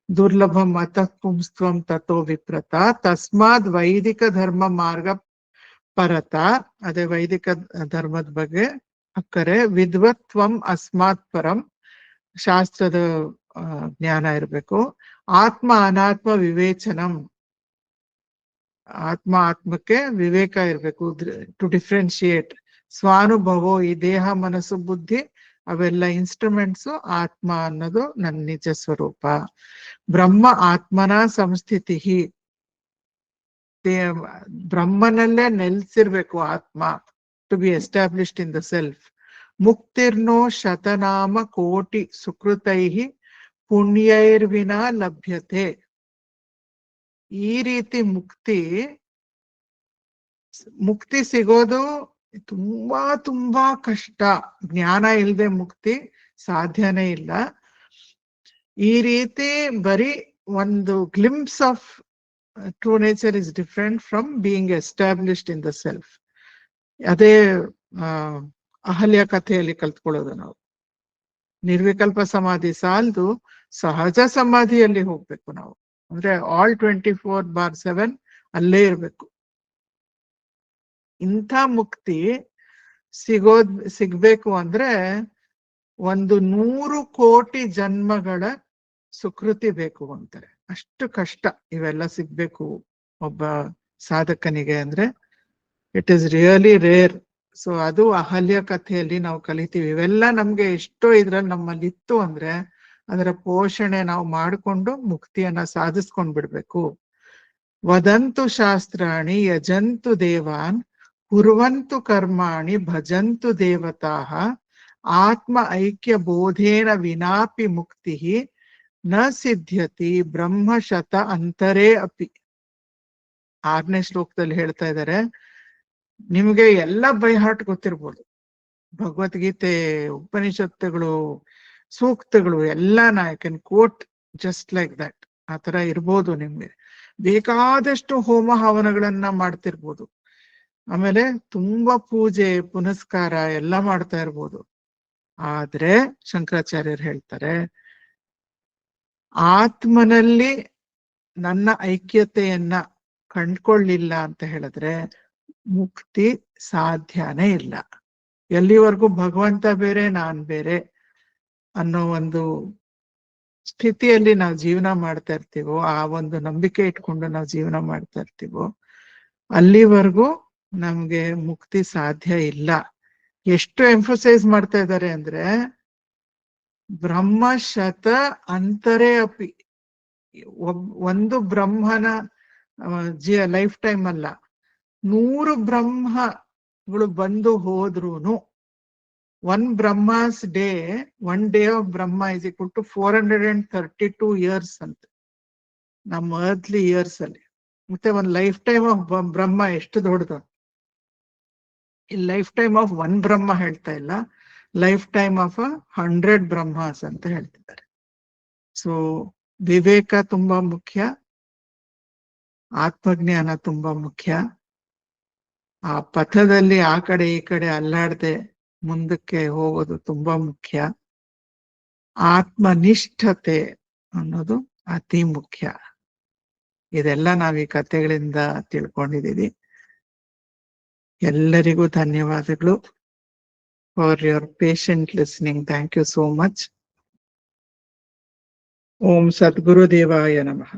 ದುರ್ಲಭಂ ಅತಃ ಪುಂಸ್ತ್ವಂ ತಥೋ ವಿಪ್ರತ ತಸ್ಮಾದ್ ವೈದಿಕ ಧರ್ಮ ಮಾರ್ಗ ಪರತ. ಅದೇ ವೈದಿಕ ಧರ್ಮದ ಬಗ್ಗೆ ಅಕ್ಕರೆ. ವಿದ್ವತ್ವಂ ಅಸ್ಮಾತ್ ಪರಂ, ಶಾಸ್ತ್ರದ ಜ್ಞಾನ ಇರಬೇಕು. ಆತ್ಮ ಅನಾತ್ಮ ವಿವೇಚನಂ, ಆತ್ಮಕ್ಕೆ ವಿವೇಕ ಇರಬೇಕು, ಟು ಡಿಫ್ರೆನ್ಶಿಯೇಟ್. ಸ್ವಾನುಭವೋ, ಈ ದೇಹ ಮನಸ್ಸು ಬುದ್ಧಿ ಅವೆಲ್ಲ ಇನ್ಸ್ಟ್ರೂಮೆಂಟ್ಸು. ಆತ್ಮ ಅನ್ನೋದು ನನ್ನ ನಿಜ ಸ್ವರೂಪ. ಬ್ರಹ್ಮ ಆತ್ಮನ ಸಂಸ್ಥಿತಿ, ಬ್ರಹ್ಮನಲ್ಲೇ ನೆಲೆಸಿರ್ಬೇಕು ಆತ್ಮ, to be established in the self. ಮುಕ್ತಿರ್ನೋ ಶತನಾಮ ಕೋಟಿ ಸುಕೃತೈ ಪುಣ್ಯೈರ್ವಿನ ಲಭ್ಯತೆ. ಈ ರೀತಿ ಮುಕ್ತಿ ಸಿಗೋದು ತುಂಬಾ ತುಂಬಾ ಕಷ್ಟ. ಜ್ಞಾನ ಇಲ್ಲದೆ ಮುಕ್ತಿ ಸಾಧ್ಯನೇ ಇಲ್ಲ. ಈ ರೀತಿ ಬರೀ ಒಂದು glimpse of true nature is different from being established in the self. ಅದೇ ಅಹಲ್ಯ ಕಥೆಯಲ್ಲಿ ಕಲ್ತ್ಕೊಳ್ಳೋದು ನಾವು. ನಿರ್ವಿಕಲ್ಪ ಸಮಾಧಿ ಸಾಲದು, ಸಹಜ ಸಮಾಧಿಯಲ್ಲಿ ಹೋಗ್ಬೇಕು ನಾವು. ಅಂದ್ರೆ ಆಲ್ 24/7 ಅಲ್ಲೇ ಇರ್ಬೇಕು. ಇಂಥ ಮುಕ್ತಿ ಸಿಗ್ಬೇಕು ಅಂದ್ರೆ 100 ಕೋಟಿ ಜನ್ಮಗಳ ಸುಕೃತಿ ಬೇಕು ಅಂತಾರೆ. ಅಷ್ಟು ಕಷ್ಟ ಇವೆಲ್ಲ ಸಿಗ್ಬೇಕು ಒಬ್ಬ ಸಾಧಕನಿಗೆ. ಅಂದ್ರೆ it is really rare. So ಅದು ಅಹಲ್ಯ ಕಥೆಯಲ್ಲಿ ನಾವು ಕಲಿತೀವಿ. ಇವೆಲ್ಲ ನಮ್ಗೆ ಎಷ್ಟೋ ಇದ್ರಲ್ಲಿ ನಮ್ಮಲ್ಲಿ ಇತ್ತು ಅಂದ್ರೆ ಅದರ ಪೋಷಣೆ ನಾವು ಮಾಡಿಕೊಂಡು ಮುಕ್ತಿಯನ್ನ ಸಾಧಿಸ್ಕೊಂಡ್ ಬಿಡ್ಬೇಕು. ವದಂತು ಶಾಸ್ತ್ರಾಣಿ ಯಜಂತು ದೇವಾನ್ ಕುರ್ವಂತು ಕರ್ಮಾಣಿ ಭಜಂತು ದೇವತಾಃ ಆತ್ಮ ಐಕ್ಯ ಬೋಧೇನ ವಿನಾಪಿ ಮುಕ್ತಿ ನ ಸಿದ್ಧ್ಯತಿ ಬ್ರಹ್ಮಶತ ಅಂತರೇ ಅಪಿ. 6ನೇ ಶ್ಲೋಕದಲ್ಲಿ ಹೇಳ್ತಾ ಇದ್ದಾರೆ, ನಿಮ್ಗೆ ಎಲ್ಲ ಬೈ ಹಾರ್ಟ್ ಗೊತ್ತಿರ್ಬೋದು, ಭಗವದ್ಗೀತೆ, ಉಪನಿಷತ್ತುಗಳು, ಸೂಕ್ತಗಳು ಎಲ್ಲ I can quote just like that. ಆ ತರ ಇರ್ಬೋದು. ನಿಮ್ಗೆ ಬೇಕಾದಷ್ಟು ಹೋಮ ಹವನಗಳನ್ನ ಮಾಡ್ತಿರ್ಬೋದು, ಆಮೇಲೆ ತುಂಬಾ ಪೂಜೆ ಪುನಸ್ಕಾರ ಎಲ್ಲ ಮಾಡ್ತಾ ಇರ್ಬೋದು. ಆದ್ರೆ ಶಂಕರಾಚಾರ್ಯರು ಹೇಳ್ತಾರೆ, ಆತ್ಮನಲ್ಲಿ ನನ್ನ ಐಕ್ಯತೆಯನ್ನ ಕಂಡ್ಕೊಳ್ಳಿಲ್ಲ ಅಂತ ಹೇಳಿದ್ರೆ ಮುಕ್ತಿ ಸಾಧ್ಯನೇ ಇಲ್ಲ. ಎಲ್ಲಿವರೆಗೂ ಭಗವಂತ ಬೇರೆ ನಾನ್ ಬೇರೆ ಅನ್ನೋ ಒಂದು ಸ್ಥಿತಿಯಲ್ಲಿ ನಾವು ಜೀವನ ಮಾಡ್ತಾ ಇರ್ತೀವೋ, ಆ ಒಂದು ನಂಬಿಕೆ ಇಟ್ಕೊಂಡು ನಾವು ಜೀವನ ಮಾಡ್ತಾ ಇರ್ತೀವೋ, ಅಲ್ಲಿವರೆಗೂ ನಮ್ಗೆ ಮುಕ್ತಿ ಸಾಧ್ಯ ಇಲ್ಲ. ಎಷ್ಟು ಎಂಫಸೈಸ್ ಮಾಡ್ತಾ ಇದ್ದಾರೆ ಅಂದ್ರೆ ಬ್ರಹ್ಮಶತ ಅಂತರೇ ಅಪಿ. ಒಂದು ಬ್ರಹ್ಮನ ಲೈಫ್ ಟೈಮ್ ಅಲ್ಲ, 100 ಬ್ರಹ್ಮಗಳು ಬಂದು ಹೋದ್ರುನು, 1 Brahma's day, 1 day of Brahma is equal to 432 years ಅಂತ ನಮ್ಮ ಅರ್ತ್ಲಿ ಇಯರ್ಸ್ ಅಲ್ಲಿ. ಮತ್ತೆ 1 ಲೈಫ್ ಟೈಮ್ ಆಫ್ ಬ್ರಹ್ಮ ಎಷ್ಟು ದೊಡ್ಡದು. ಈ ಲೈಫ್ ಟೈಮ್ ಆಫ್ 1 ಬ್ರಹ್ಮ ಹೇಳ್ತಾ ಇಲ್ಲ, ಲೈಫ್ ಟೈಮ್ ಆಫ್ 100 ಬ್ರಹ್ಮಾಸ್ ಅಂತ ಹೇಳ್ತಿದ್ದಾರೆ. ಸೊ ವಿವೇಕ ತುಂಬಾ ಮುಖ್ಯ, ಆತ್ಮಜ್ಞಾನ ತುಂಬಾ ಮುಖ್ಯ. ಆ ಪಥದಲ್ಲಿ ಆ ಕಡೆ ಈ ಕಡೆ ಅಲ್ಲಾಡದೆ ಮುಂದಕ್ಕೆ ಹೋಗೋದು ತುಂಬಾ ಮುಖ್ಯ. ಆತ್ಮನಿಷ್ಠತೆ ಅನ್ನೋದು ಅತಿ ಮುಖ್ಯ. ಇದೆಲ್ಲ ನಾವ್ ಈ ಕಥೆಗಳಿಂದ ತಿಳ್ಕೊಂಡಿದೀವಿ. ಎಲ್ಲರಿಗೂ ಧನ್ಯವಾದಗಳು for your patient listening. Thank you so much. ಓಂ ಸದ್ಗುರು ದೇವಾಯ ನಮಃ.